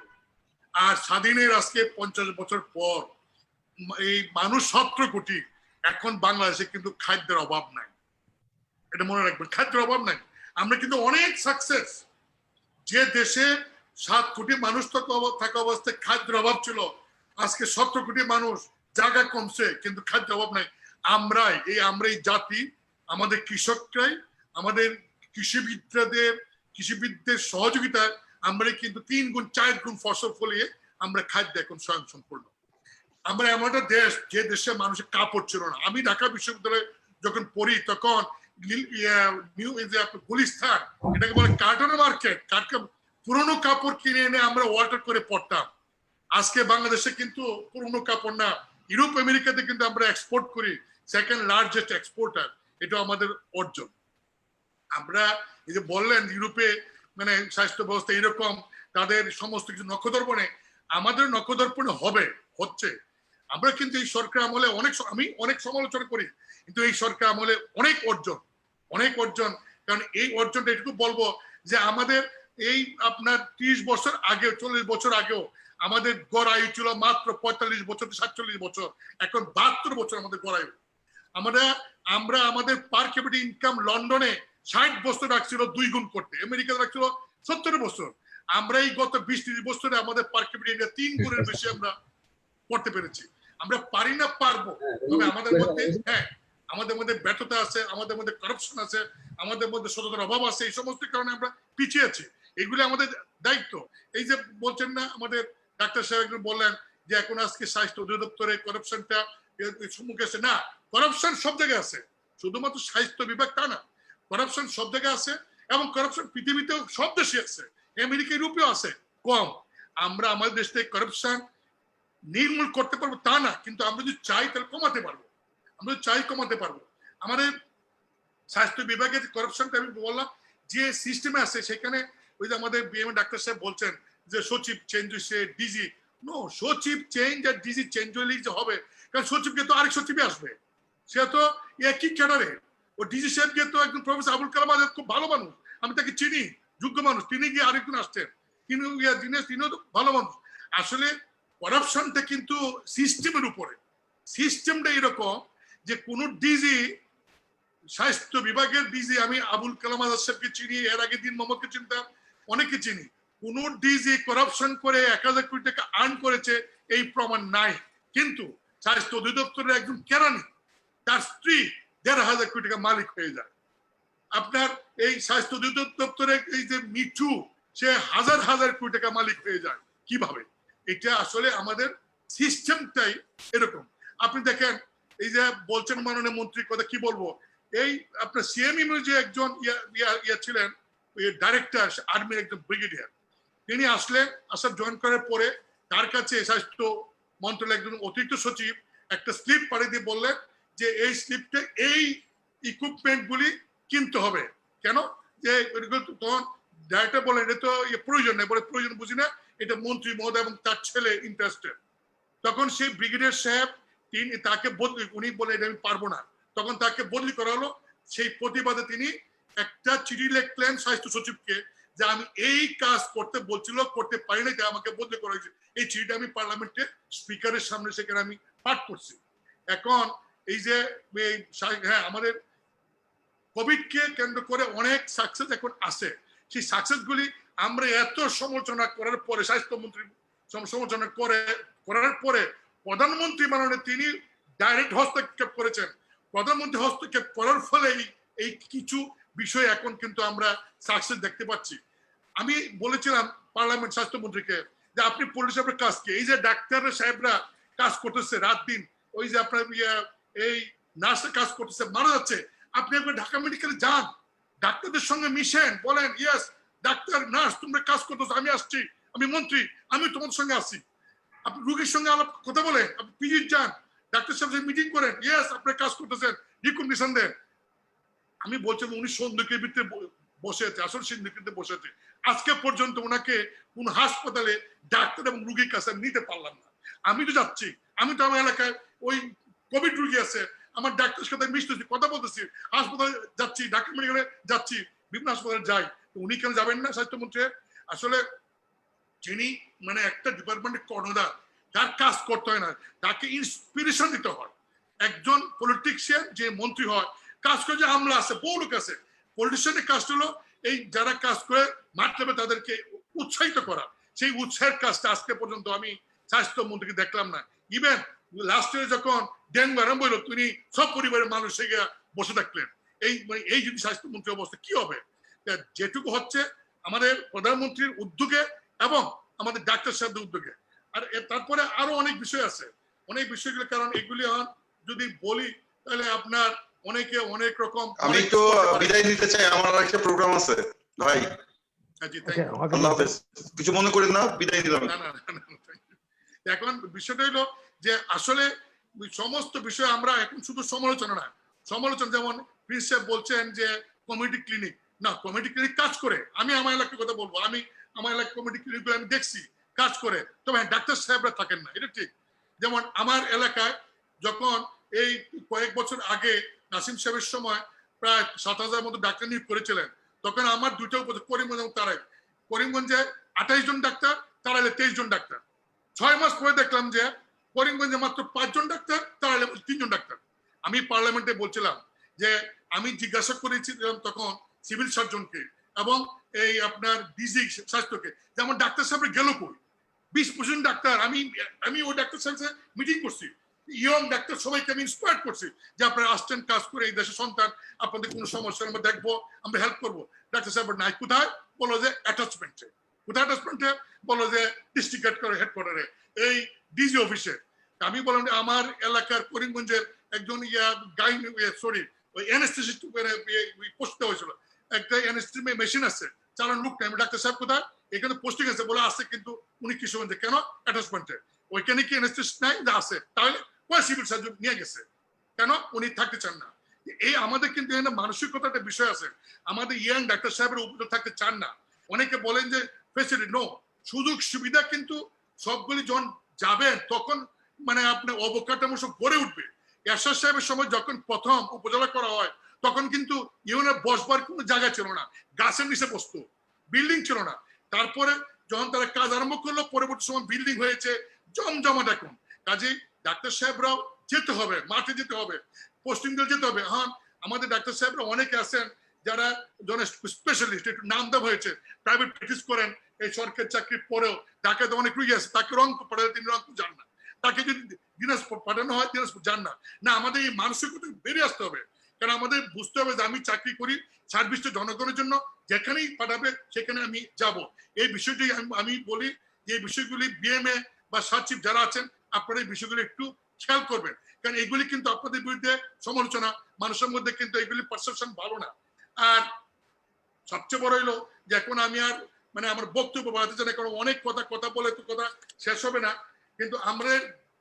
আর স্বাধীনের আজকে 50 বছর পর এই মানুষ 17 কোটি। এখন বাংলাদেশে কিন্তু খাদ্যের অভাব নাই, এটা মনে রাখবেন, খাদ্যের অভাব নাই। আমরা কিন্তু অনেক সাকসেস। যে দেশে 7 কোটি মানুষ থাকা অবস্থায় খাদ্যের অভাব ছিল, আজকে 17 কোটি মানুষ, জায়গা কমছে কিন্তু খাদ্যের অভাব নাই। আমরাই জাতি, আমাদের কৃষকরাই, আমাদের কৃষিবিদদের সহযোগিতায় আমরা কিন্তু 3 গুণ 4 গুণ ফসল ফলিয়ে আমরা খাদ্য এখন স্বয়ংসম্পূর্ণ। আমরা এমন একটা দেশ যে দেশে মানুষের কাপড় ছিল না। আমি ঢাকা বিশ্ববিদ্যালয়ে যখন পড়ি তখন গুলিস্তান, এটাকে বলে কার্টন মার্কেট, পুরোনো কাপড় কিনে এনে আমরা ওয়াটার করে পড়তাম। আজকে বাংলাদেশে কিন্তু পুরোনো কাপড় না, ইউরোপ আমেরিকাতে কিন্তু আমরা এক্সপোর্ট করি, সেকেন্ড লার্জেস্ট এক্সপোর্টার। এটা আমাদের অর্জন। আমরা এই যে বললেন ইউরোপে মানে স্বাস্থ্য ব্যবস্থা এরকম, তাদের সমস্ত কিছু নক্ষদর্পণে, আমাদের নক্ষদর্পণে হচ্ছে। আমরা কিন্তু এই সরকার আমলে আমি অনেক সমালোচনা করি, কিন্তু এই সরকার আমলে অনেক অর্জন। কারণ এই অর্জনটা এটুকু বলবো যে আমাদের এই আপনার 30 বছর আগে, 40 বছর আগেও আমাদের গড় আয়ু ছিল মাত্র 45 বছর 47 বছর, এখন 72 বছর আমাদের গড় আয়ু। আমরা আমাদের পার ক্যাপিটা ইনকাম লন্ডনে 60 বছর রাখছিল 2 গুণ করতে, আমেরিকাতে রাখছিল 70 বছর। আমরা এই গত 20-30 বছরে আমাদের পার ক্যাপিটা ইনকাম 3 গুণের বেশি আমরা করতে পেরেছি। আমরা পারি না, পারবো, তবে আমাদের মধ্যে ব্যর্থতা আছে, আমাদের মধ্যে কারাপশন আছে, আমাদের মধ্যে সততার অভাব আছে। এই সমস্ত কারণে আমরা পিছিয়ে আছি। এগুলো আমাদের দায়িত্ব। এই যে বলছেন না, আমাদের ডাক্তার সাহেব বললেন যে এখন আজকে স্বাস্থ্য অধিদপ্তরে কারাপশনটা সম্মুখে আছে। না, কারাপশন সব জায়গায় আছে, শুধুমাত্র স্বাস্থ্য বিভাগ তা না, কারাপশন সব জায়গায় আছে। এবং কারাপশন পৃথিবীতেও সব দেশে আছে, আমেরিকা ইউরোপেও আছে, কম। আমরা আমাদের দেশ থেকে কারাপশন নির্মূল করতে পারবো তা না, কিন্তু আমরা যদি চাই তাহলে কমাতে পারবো। আমাদের স্বাস্থ্য বিভাগের কারাপশনটা আমি বললাম যে সিস্টেমে আছে, সেখানে ওই যে আমাদের বিএমএ ডাক্তার সাহেব বলছেন যে সচিব চেঞ্জ হয়েছে, ডিজি নো, সচিব চেঞ্জ আর ডিজি চেঞ্জ হলেই যে হবে, কারণ সচিবকে তো আরেক সচিবই আসবে, সে তো একই ক্যাডারে। ও ডিজি সাহেবকে তো একজন প্রফেসর আবুল কালাম আজাদ খুব ভালো মানুষ, আমি তাকে চিনি, যোগ্য মানুষ, তিনি গিয়ে আরেকজন আসছেন, তিনিও তো ভালো মানুষ। আসলে করাপশনটা কিন্তু সিস্টেমের উপরে, সিস্টেমটা এরকম যে কোন ডিজি, স্বাস্থ্য বিভাগের ডিজি, আমি আবুল কালাম আজাদ সাহেবকে চিনি, এর আগে দিন মোহাম্মদকে চিনতাম, অনেকে চিনি, কোন ডিজি করাপশন করে 1000 কোটি টাকা আর্ন করেছে এই প্রমাণ নাই। কিন্তু স্বাস্থ্য অধিদপ্তরের একজন কেরানি, তার স্ত্রী 1500 কোটি টাকা মালিক হয়ে যায়। আপনার এই স্বাস্থ্য অধিদপ্তরের এই যে মিঠু, সে হাজার কোটি টাকা মালিক হয়ে যায়। কিভাবে? এটা আসলে আমাদের সিস্টেমটাই এরকম। আপনি দেখেন, এই যে বলছেন মাননীয় মন্ত্রীর কথা, কি বলবো, এই আপনার সিএমইউ যে একজন ছিলেন ডাইরেক্টর, আর্মির একজন ব্রিগেডিয়ার, তিনি আসার জয়েন করার পরে তার কাছে স্বাস্থ্য মন্ত্রণালয়ের একজন অতিরিক্ত সচিব একটা স্লিপ পাঠিয়ে দিয়ে বললেন যে এই স্লিপটা এই ইকুইপমেন্ট গুলি কিনতে হবে। কেন? যে তখন ডাইরেক্টর বলেন এটা তো প্রয়োজন নেই, বলে প্রয়োজন বুঝি না, এটা মন্ত্রী মহোদয় এবং তার ছেলে ইন্টারেস্টেড। তখন সেই ব্রিগেডিয়ার সাহেব তাকে বদলি, উনি বলে এটা আমি পারবো না, তখন তাকে বদলি করা হলো। সেই প্রতিবাদে তিনি একটা চিঠি লিখলেন স্বাস্থ্য সচিবকে যে আমি এই কাজ করতে বলছিল, করতে পারি না, আমাকে বদলে করা হয়েছে। এই চিঠিটা আমি পার্লামেন্টে স্পিকারের সামনে সেখানে আমি পাঠ করছি। এখন এই যে হ্যাঁ, আমাদের কোভিড কে কেন্দ্র করে অনেক সাকসেস এখন আছে। সেই সাকসেস গুলি আমরা এত সমালোচনা করার পরে, স্বাস্থ্যমন্ত্রী সমালোচনা করার পরে প্রধানমন্ত্রী মাননীয় তিনি ডাইরেক্ট হস্তক্ষেপ করেছেন। প্রধানমন্ত্রী হস্তক্ষেপ করার ফলে এই কিছু বিষয় এখন কিন্তু আমরা সাকসেস দেখতে পাচ্ছি। আমি বলেছিলাম পার্লামেন্ট স্বাস্থ্যমন্ত্রীকে যে আপনি পুলিশ সাহেবের কাজ কি, এই যে ডাক্তার সাহেবরা কাজ করতেছে রাত দিন, ওই যে আপনার এই নার্সের কাজ করতেছে, মারা যাচ্ছে, আপনি একবার ঢাকা মেডিকেলে যান, ডাক্তারদের সঙ্গে মিশেন, বলেন ইয়েস ডাক্তার নার্স তোমরা কাজ করতেছো, আমি আসছি, আমি মন্ত্রী, আমি তোমাদের সঙ্গে আসছি। আপনি রুগীর সঙ্গে আলাপ কথা বলেন, আপনি পিজির যান, ডাক্তার সাহেব মিটিং করেন, ইয়েস আপনার কাজ করতেছেন, রিকগনিশন দেন। আমি বলছিলাম উনি সন্দেহের ভিতরে বসে আছে, আসল সিন্ধুকিতে বসে আছে। আজকে পর্যন্ত ওনাকে কোন হাসপাতালে ডাক্তার এবং রুগীর কাছে নিতে পারলাম না। আমি তো যাচ্ছি, আমি তো আমার এলাকায় ওই কোভিড রুগী আছে, আমার ডাক্তারের সাথে মিশতেছি, কথা বলতেছি, হাসপাতালে যাচ্ছি, ঢাকা মেডিকেলে যাচ্ছি, বিভিন্ন হাসপাতালে যাই। উনি কেন যাবেন না স্বাস্থ্যমন্ত্রী? আসলে যিনি মানে একটা ডিপার্টমেন্টের কর্ণধার, তার কাজ করতে হয় না, তাকে ইন্সপিরেশন দিতে হয়। একজন পলিটিশিয়ান যে মন্ত্রী হয়, কাজ করে যে আমলা আছে, বহু লোক আছে, পলিটিশিয়ানের কাজ হলো এই যারা কাজ করে মাঠে তাদেরকে উৎসাহিত করা। সেই উৎসাহের কাজটা আজকে পর্যন্ত আমি স্বাস্থ্যমন্ত্রীকে দেখলাম না। ইভেন লাস্ট ইয়ারে যখন ডেঙ্গু আরম্ভ হইল, তিনি সব পরিবারের মানুষ গিয়ে বসে থাকলেন। এই যদি স্বাস্থ্যমন্ত্রীর অবস্থা কি হবে? যেটুকু হচ্ছে আমাদের প্রধানমন্ত্রীর উদ্যোগে এবং আমাদের ডাক্তার সাহেবদের উদ্যোগে। আর তারপরে আরো অনেক বিষয় আছে, অনেক বিষয়গুলো, কারণ এগুলি যদি বলি তাহলে আপনার অনেকে অনেক রকম। আমি একটু বিদায় নিতে চাই, আমার একটা প্রোগ্রাম আছে ভাই। আল্লাহ হাফেজ, কিছু মনে করেন না, বিদায় নিলাম। এখন বিষয়টা হলো যে আসলে সমস্ত বিষয় আমরা এখন শুধু সমালোচনা না, সমালোচনা যেমন প্রিন্স সাহেব বলছেন যে কমিউনিটি ক্লিনিক, না কমিউনিটি ক্লিনিক কাজ করে। আমি আমার এলাকার কথা বলবো, আমি আমার এলাকার কমিউনিটি ক্লিনিক আমি দেখছি কাজ করে, তবে ডাক্তার সাহেবরা থাকেন না, এটা ঠিক। যেমন আমার এলাকায় যখন এই কয়েক বছর আগে নাসিম সাহেবের সময় প্রায় 7,000 মতো ডাক্তার নিয়োগ করেছিলেন, তখন আমার দুইটা উপজেলা করিমগঞ্জ এবং তারাই, করিমগঞ্জে 28 জন ডাক্তার, তারাইলে 23 জন ডাক্তার। 6 মাস পরে দেখলাম যে করিমগঞ্জে মাত্র 5 জন ডাক্তার, তারাইলে 3 জন ডাক্তার। আমি পার্লামেন্টে বলছিলাম যে আমি জিজ্ঞাসা করেছিলাম তখন সিভিল সার্জনকে এবং এই আপনার ডিজি স্বাস্থ্যকে, যেমন ডাক্তার সাহেবের গেল কই 20% ডাক্তার। আমি ওই ডাক্তার সাহেবের মিটিং করছি, ইয়ং ডাক্তার সবাইকে আমি ইন্সপায়ার করছি যে আপনারা আসছেন কাজ করে, এই দেশের সন্তান, আপনাদের কোনো সমস্যা আমরা দেখবো, আমরা হেল্প করবো। ডাক্তার সাহেব নাই, কোথায়? বলো যে অ্যাটাচমেন্টে। কোথায় অ্যাটাচমেন্টে? বলো যে ডিস্ট্রিক্ট হেডকোয়ার্টারে, এই ডিজি অফিসে। আমি বললাম আমার এলাকার করিমগঞ্জের একজন ওই অ্যানেস্থেসিস্ট পোস্ট হয়েছিল, একটা অ্যানেস্থেসি মেশিন আছে, চালান লোক নাই। ডাক্তার সাহেব কোথায়? এখানে পোস্টিং আছে, বলে আছে, কিন্তু উনি কিশোরগঞ্জে। কেন? অ্যাটাচমেন্টে। ওইখানে কি অ্যানেস্থেসিস্ট নাই? আছে, তাহলে ওই সিভিল সার্জন নিয়ে গেছে, কেন? উনি থাকতে চান না। এই আমাদের কিন্তু এখানে মানসিকতা একটা বিষয় আছে, আমাদের ইয়াং ডাক্তার সাহেবের উপরে থাকতে চান না। অনেকে বলেন যে ফেসিলিটি, নো, সুযোগ সুবিধা কিন্তু সবগুলি যখন যাবেন তখন মানে আপনার অবকাঠামো সব গড়ে উঠবে। এরশাদ সাহেবের সময় যখন প্রথম উপজেলা করা হয় তখন কিন্তু ইউনিয়নের বসবার কোনো জায়গা ছিল না, গাছের নিচে বসতো, বিল্ডিং ছিল না। তারপরে যখন তারা কাজ আরম্ভ করলো, পরবর্তী সময় বিল্ডিং হয়েছে, জমজমাট এখন। কাজে ডাক্তার সাহেবরাও যেতে হবে, মাঠে যেতে হবে, পোস্টিং দিয়ে যেতে হবে। হ্যাঁ, আমাদের ডাক্তার সাহেবরা অনেকে আছেন যারা স্পেশালিস্ট, একটু নাম দেওয়া হয়েছে, প্রাইভেট প্র্যাকটিস করেন, এই সরকারি চাকরির পরেও ঢাকাতে অনেক রুগী আছে, তাকে রংপুর পাঠালে তিনি রংপুর যান না, তাকে যদি দিনাজপুর পাঠানো হয় দিনাজপুর যান না। না, আমাদের এই মানসিকতা বেরিয়ে আসতে হবে, কারণ আমাদের বুঝতে হবে যে আমি চাকরি করি সার্ভিসটা জনগণের জন্য, যেখানেই পাঠাবে সেখানে আমি যাব। এই বিষয়টি আমি বলি যে এই বিষয়গুলি বিএমএ বা সচিব যারা আছেন আপনারা এই বিষয়গুলি একটু খেয়াল করবেন, কারণ এগুলি কিন্তু আপনাদের বিরুদ্ধে সমালোচনা, মানুষের মধ্যে কিন্তু এগুলি পারসেপশন ভালো না। আর সবচেয়ে বড় হইলো যে এখন আমি আর মানে আমার বক্তব্য বাড়াতে চাই না, কারণ অনেক কথা বলে তো কথা শেষ হবে না। কিন্তু আমাদের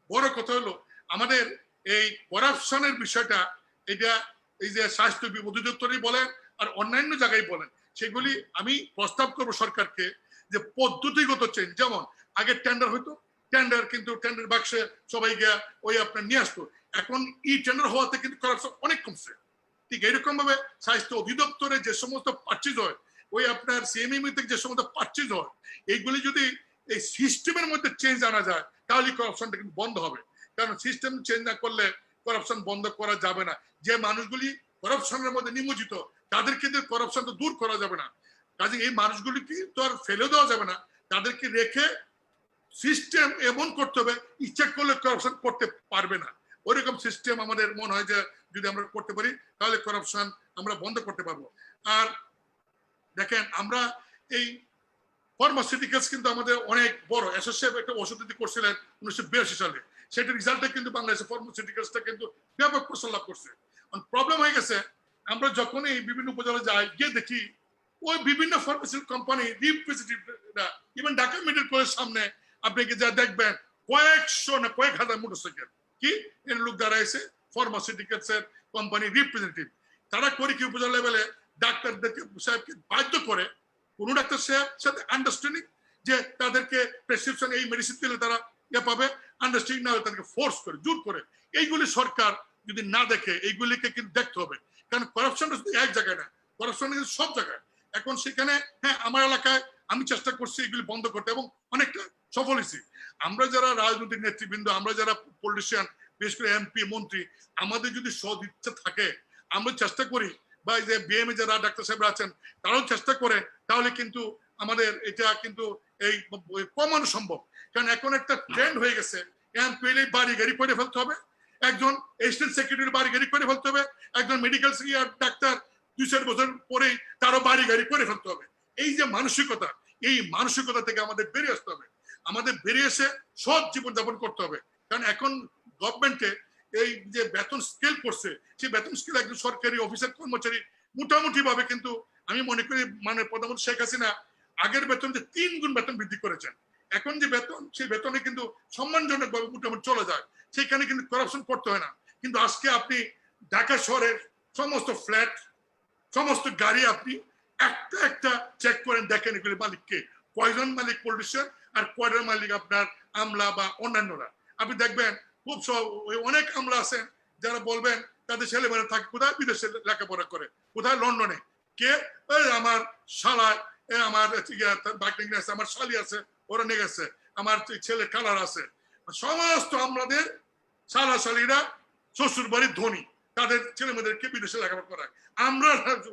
বড় কথা হলো আমাদের এই করাপশনের বিষয়টা, এটা এই যে স্বাস্থ্য অধিদপ্তরই বলেন আর অন্যান্য জায়গায় বলেন, সেগুলি আমি প্রস্তাব করবো সরকারকে যে পদ্ধতিগত চেঞ্জ। যেমন আগে টেন্ডার হইতো, টেন্ডার কিন্তু টেন্ডার বাক্সে সবাই গিয়া ওই আপনার নিয়ে আসতো, এখন ই টেন্ডার হওয়াতে কিন্তু করাপশন অনেক কমছে। ঠিক এইরকম ভাবে স্বাস্থ্য অধিদপ্তরে যে সমস্ত পার্চেজ হয় ওই আপনার সিএমএম থেকে যে সমস্ত পারচেজ হয় এইগুলি যদি এই সিস্টেমের মধ্যে চেঞ্জ আনা যায় তাহলে করাপশনটা কিন্তু বন্ধ হবে। কারণ সিস্টেম চেঞ্জ না করলে করাপশন বন্ধ করা যাবে না। যে মানুষগুলি করাপশনের মধ্যে নিমজ্জিত তাদেরকে করাপশন তো দূর করা যাবে না। কাজে এই মানুষগুলিকে তো আর ফেলে দেওয়া যাবে না, তাদেরকে রেখে সিস্টেম এমন করতে হবে ইচ্ছা করলে করাপশন করতে পারবে না। ওইরকম সিস্টেম আমাদের মনে হয় যে যদি আমরা করতে পারি তাহলে করাপশন আমরা বন্ধ করতে পারবো। আর দেখেন আমরা এই ফার্মাসিউটিক্যালস কিন্তু আমাদের অনেক বড় এসএসএফ একটা ওষুধ তৈরি করছিলেন 1982 সালে, সেটার রেজাল্টে কিন্তু বাংলাদেশের ফার্মাসিউটিক্যালসটা কিন্তু ব্যাপক প্রসার লাভ করছে। প্রবলেম হয়ে গেছে আমরা যখন এই বিভিন্ন উপজেলা যাই গিয়ে দেখি ওই বিভিন্ন ফার্মাসিউটিক্যাল কোম্পানি রিপ্রেজেন্টেটিভরা ইভেন ঢাকা মেডিকেল কলেজের সামনে আপনি যা দেখবেন কয়েকশো না কয়েক হাজার মোটরসাইকেল কি এর লোক দাঁড়াইছে ফার্মাসিউটিক্যালস এর কোম্পানি রিপ্রেজেন্টেটিভ। তারা করে কি উপজেলা লেভেলে ডাক্তারদেরকে সাহেবকে বাধ্য করে কোন ডাক্তার সাহেব সাথে আন্ডারস্ট্যান্ডিং যে তাদেরকে প্রেসক্রিপশন এই মেডিসিন দিলে তারা ইয়ে পাবে, আন্ডারস্ট্যান্ডিং না হলে তাদেরকে ফোর্স করে জোর করে। এইগুলি সরকার যদি না দেখে এইগুলিকে কিন্তু দেখতে হবে, কারণ করাপশনটা শুধু এক জায়গায় না, করাপশন কিন্তু সব জায়গায়। এখন সেখানে হ্যাঁ আমার এলাকায় আমি চেষ্টা করছি এগুলি বন্ধ করতে এবং অনেকটা সফল হয়েছি। আমরা যারা রাজনৈতিক নেতৃবৃন্দ, আমরা যারা পলিটিশিয়ান, বিশেষ করে এমপি মন্ত্রী, আমাদের যদি সদ ইচ্ছা থাকে আমরা চেষ্টা করি, বা যে বিএমএ যারা ডাক্তার সাহেবরা আছেন তারাও চেষ্টা করে, তাহলে কিন্তু আমাদের এটা কিন্তু এই কমানো সম্ভব। কারণ এখন একটা ট্রেন্ড হয়ে গেছে এমপি বাড়ি গাড়ি করে ফেলতে হবে, একজন এসিস্ট্যান্ট সেক্রেটারি বাড়ি গাড়ি করে ফেলতে হবে, একজন মেডিকেল ডাক্তার 2-4 বছর পরেই তারও বাড়ি গাড়ি করে ফেলতে হবে। এই যে মানসিকতা, এই মানসিকতা থেকে আমাদের বেরিয়ে আসতে হবে। আমাদের বেরিয়ে এসে সৎ জীবনযাপন করতে হবে। কারণ এখন গভর্নমেন্টে এই যে বেতন স্কেল করছে, সেই বেতন স্কেল একজন সরকারি অফিসার কর্মচারী মোটামুটি ভাবে কিন্তু আমি মনে করি মানে প্রধানমন্ত্রী শেখ হাসিনা আগের বেতন যে 3 গুণ বেতন বৃদ্ধি করেছেন, এখন যে বেতন সেই বেতনে কিন্তু সম্মানজনক ভাবে মোটামুটি চলে যায়, সেখানে কিন্তু করাপশন করতে হয় না। কিন্তু আজকে আপনি ঢাকা শহরের সমস্ত ফ্ল্যাট, সমস্ত গাড়ি আপনি একটা একটা চেক করেন, দেখেন এগুলি মালিককে, কয়জন মালিক পলিটিশিয়ান আর কয়জন মালিক আপনার আমলা বা অন্যান্যরা। আপনি দেখবেন খুব অনেক আমলা আছেন যারা বলবেন তাদের ছেলেমেয়েরা থাকে কোথায়, বিদেশে লেখাপড়া করে, কোথায় লন্ডনে, কে আমার শালা আমার বাইক আছে, আমার শালি আছে ওরা নিয়ে গেছে, আমার ছেলে কালার আছে। সমস্ত আমাদের শালা শালিরা শ্বশুর বাড়ির ধনী, তাদের ছেলে মেয়েদেরকে বিদেশে লেখাপড়া করায়। আমরা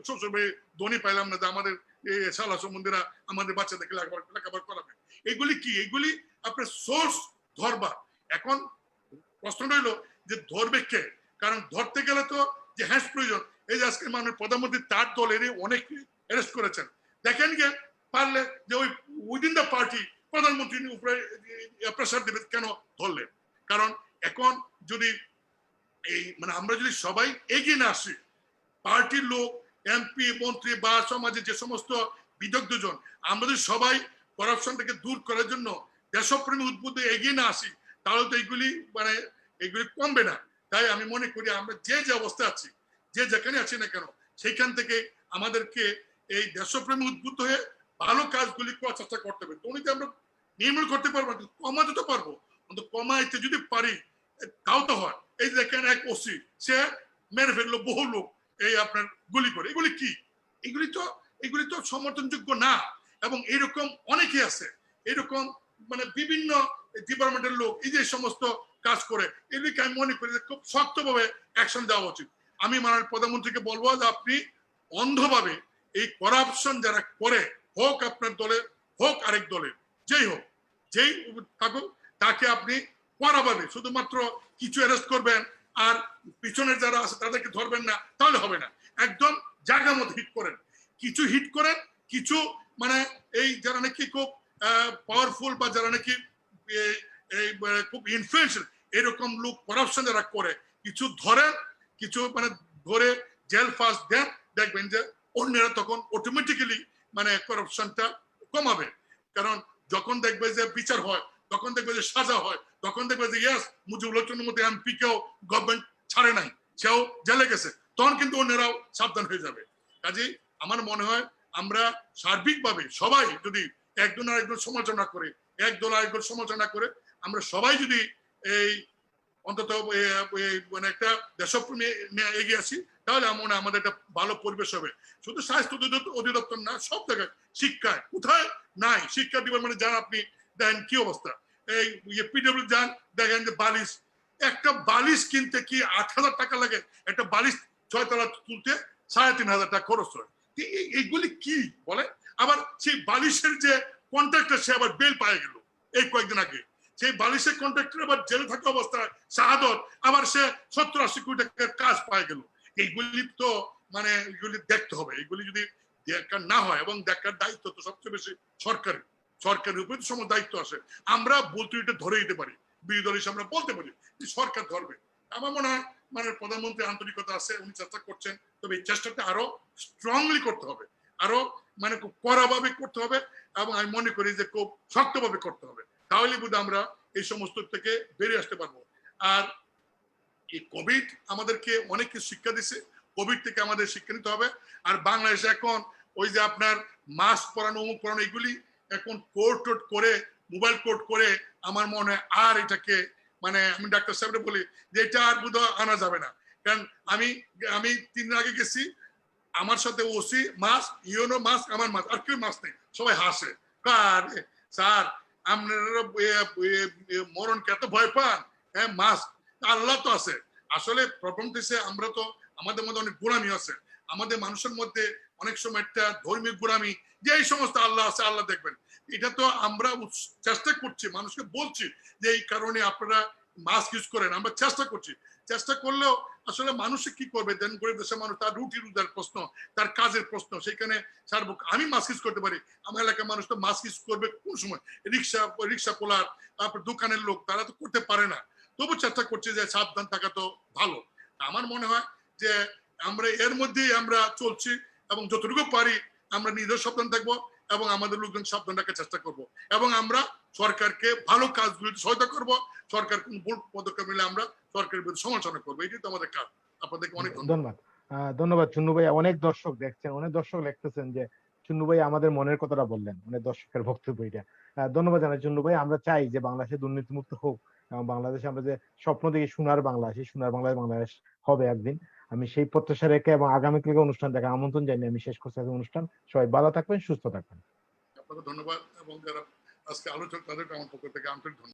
শ্বশুর বাড়ি ধনী পাইলাম না যে আমাদের এই শালা সম্বন্ধীরা আমাদের বাচ্চাদেরকে লেখাপড়া করাবে। এগুলি কি? এগুলি আপনার সোর্স ধরবা। এখন প্রশ্ন রইল যে ধরবে কে? কারণ ধরতে গেলে তো যে হ্যান্ডস প্রয়োজন। এই যে আজকে মাননীয় প্রধানমন্ত্রী তার দলের অনেক অ্যারেস্ট করেছেন, দেখেন গিয়ে পারলে যে ওই উইদিন দ্য পার্টি প্রধানমন্ত্রীর উপরে প্রেসার দেবে কেন ধরলেন? কারণ এখন যদি এই মানে আমরা যদি সবাই এগিয়ে না আসি, পার্টির লোক, এমপি মন্ত্রী বা সমাজে যে সমস্ত বিদগ্ধজন, আমরা যদি সবাই করাপশনটাকে দূর করার জন্য দেশপ্রেমী উদ্বুদ্ধ এগিয়ে না আসি, তাহলে তো এইগুলি মানে এগুলি কমবে না। তাই আমি মনে করি আমরা যে যে অবস্থায় আছি, যে যেখানে আছি না কেন, সেইখান থেকে আমাদেরকে এই দেশপ্রেমী উদ্বুদ্ধ হয়ে ভালো কাজগুলি করার চেষ্টা করতে হবে। তো উনিতে আমরা নির্মূল করতে পারবো, কমাতে তো পারবো, কিন্তু কমাইতে যদি পারি তাও তো হয়। এই দেখেন এক ওসি সে মেরে ফেললো বহু লোক এই আপনার গুলি করে। এগুলি কি? এগুলি তো সমর্থনযোগ্য না। এবং এরকম অনেকে আছে, এরকম মানে বিভিন্ন ডিপার্টমেন্টের লোক এই যে সমস্ত কাজ করে, এগুলিকে আমি মনে করি যে খুব শক্তভাবে অ্যাকশন দেওয়া উচিত। আমি মাননীয় প্রধানমন্ত্রীকে বলবো যে আপনি অন্ধভাবে এই করাপশন যারা করে, হোক আপনার দলে হোক আরেক দলে, যেই হোক যেই থাকুক, তাকে আপনি কড়াভাবে শুধুমাত্র কিছু অ্যারেস্ট করবেন আর পিছনের যারা আছে তাদেরকে ধরবেন না, তাহলে হবে না। একদম জায়গা মতো হিট করেন, কিছু হিট করেন, কিছু মানে এই যারা নাকি খুব পাওয়ারফুল বা যারা নাকি এই খুব ইনফ্লুয়েন্সিয়াল এরকম লোক করাপশন যারা করে, কিছু ধরেন, কিছু মানে ধরে জেল ফাঁস দেন, দেখবেন যে অন্যরা তখন অটোমেটিক্যালি মানে করাপশনটা কমাবে। কারণ যখন দেখবে যে বিচার হয়, তখন দেখবে যে সাজা হয়, তখন দেখবে যে ইয়াস মুজিবুর রহমানের মতো এমপি কেও গভর্নমেন্ট ছাড়ে নাই, সেও জেলে গেছে, তখন কিন্তু অন্যরাও সাবধান হয়ে যাবে। কাজেই আমার মনে হয় আমরা সার্বিকভাবে সবাই যদি একজন আরেকজন সমালোচনা করে, এক দল আরেকজন সমালোচনা করে, আমরা সবাই যদি এই অন্তত মানে একটা দেশপ্রেমী নিয়ে এগিয়ে আসি, তাহলে আমার মনে হয় আমাদের একটা ভালো পরিবেশ হবে। শুধু স্বাস্থ্য অধিদপ্তর না, সব জায়গায় শিক্ষায় কোথায় নাই শিক্ষা ডিপার্টমেন্টে যান, আপনি দেখেন কি অবস্থা। এই পিডব্লিউ যান, দেখেন যে বালিশ, একটা বালিশ কিনতে কি 8,000 টাকা লাগে, একটা বালিশ 6 তলা তুলতে 3,500 টাকা খরচ হয়। এইগুলি কি বলে? আবার সেই বালিশের যে কন্ট্রাক্টর সে আবার বেল পায়ে গেল এই কয়েকদিন আগে, সেই বালিশের কন্ট্রাক্টর আবার জেলে থাকা অবস্থায় শাহাদত, আবার সে 70-80 কোটি টাকার কাজ পায়ে গেল। এইগুলি তো মানে এগুলি দেখতে হবে, এগুলি যদি দেখার না হয়, এবং দেখার দায়িত্ব তো সবচেয়ে বেশি সরকারের, সরকারের উপরে তো সমস্ত দায়িত্ব আসে। আমরা বলতে এটা ধরে দিতে পারি, বিরোধী দল হিসেবে আমরা বলতে পারি যে সরকার ধরবে। আমার মনে হয় মানে প্রধানমন্ত্রী আন্তরিকতা আছে, উনি চেষ্টা করছেন, তবে এই চেষ্টাটা আরো স্ট্রংলি করতে হবে, আরো মানে খুব কড়াভাবে করতে হবে, এবং আমি মনে করি যে খুব শক্তভাবে করতে হবে, তাহলে বোধহয় আমরা এই সমস্ত থেকে বেরিয়ে আসতে পারবো। আর এই কোভিড আমাদেরকে অনেক কিছু শিক্ষা দিচ্ছে, কোভিড থেকে আমাদের শিক্ষা নিতে হবে। আর বাংলাদেশে এখন ওই যে আপনার মাস্ক পরানো, অমুক পরানো, এগুলি এখন কোড টোড করে, মোবাইল কোড করে, আমার মনে হয় আর এটাকে মানে আমি ডাক্তার সাহেবকে বলি যে এটা আর বোধহয় আনা যাবে না। কারণ আমি 3 দিন আগে গেছি, আমার সাথে ওসি মাস্ক, ইউনো মাস্ক, আমার মাস্ক, আর কেউ মাস্ক নেই, সবাই হাসে। স্যার আপনারা মরণকে এত ভয় পান? হ্যাঁ, মাস্ক, আল্লাহ তো আছে। আসলে প্রবলেম হচ্ছে আমরা তো আমাদের মধ্যে অনেক গোলামি আছে, আমাদের মানুষের মধ্যে অনেক সময় একটা ধর্মীয় গোলামি, যে এই সমস্ত আল্লাহ আছে, আল্লাহ দেখবেন। এটা তো আমরা চেষ্টা করছি, মানুষকে বলছি যে এই কারণে আপনারা মাস্ক ইউজ করেন, আমরা চেষ্টা করছি। চেষ্টা করলেও আসলে মানুষে কি করবে, দেন করে দেশের মানুষ তার রুটি রুজার প্রশ্ন, তার কাজের প্রশ্ন, সেখানে সার্বক আমি মাস্ক ইউজ করতে পারি, আমার এলাকার মানুষ তো মাস্ক ইউজ করবে কোন সময়? রিক্সা পোলার, তারপর দোকানের লোক, তারা তো করতে পারে না। তবু চেষ্টা করছে যে সাবধান থাকা তো ভালো। আমার মনে হয় যে আমরা এর মধ্যেই আমরা চলছি, এবং যতটুকু পারি আমরা নিজের সাবধান থাকবো, এবং আমাদের লোকজন সাবধান রাখার চেষ্টা করব, এবং আমরা সরকারকে ভালো কাজগুলিতে সহায়তা করব। সরকার কোন ভুল পদক্ষেপ নিলে আমরা সরকারের বিরুদ্ধে সমালোচনা করবো, এটাই তো আমাদের কাজ। আপনাদেরকে অনেক ধন্যবাদ। ধন্যবাদ চুন্নু ভাই। অনেক দর্শক দেখছেন, অনেক দর্শক লিখতেছেন যে চুন্নু ভাই আমাদের মনের কথাটা বললেন, অনেক দর্শকের বক্তব্য এটা। ধন্যবাদ জানাই চুন্নু ভাই। আমরা চাই যে বাংলাদেশে দুর্নীতিমুক্ত হোক, এবং বাংলাদেশে আমরা যে স্বপ্ন দেখি সোনার বাংলা, সেই সোনার বাংলাদেশ হবে একদিন। আমি সেই প্রত্যাশা রেখে এবং আগামীকালকে অনুষ্ঠান দেখার আমন্ত্রণ জানিয়ে আমি শেষ করছি আজকের অনুষ্ঠান। সবাই ভালো থাকবেন, সুস্থ থাকবেন। আপনাকে ধন্যবাদ, এবং যারা আজকে আলোচক তাদেরকে আমার পক্ষ থেকে আন্তরিক ধন্যবাদ।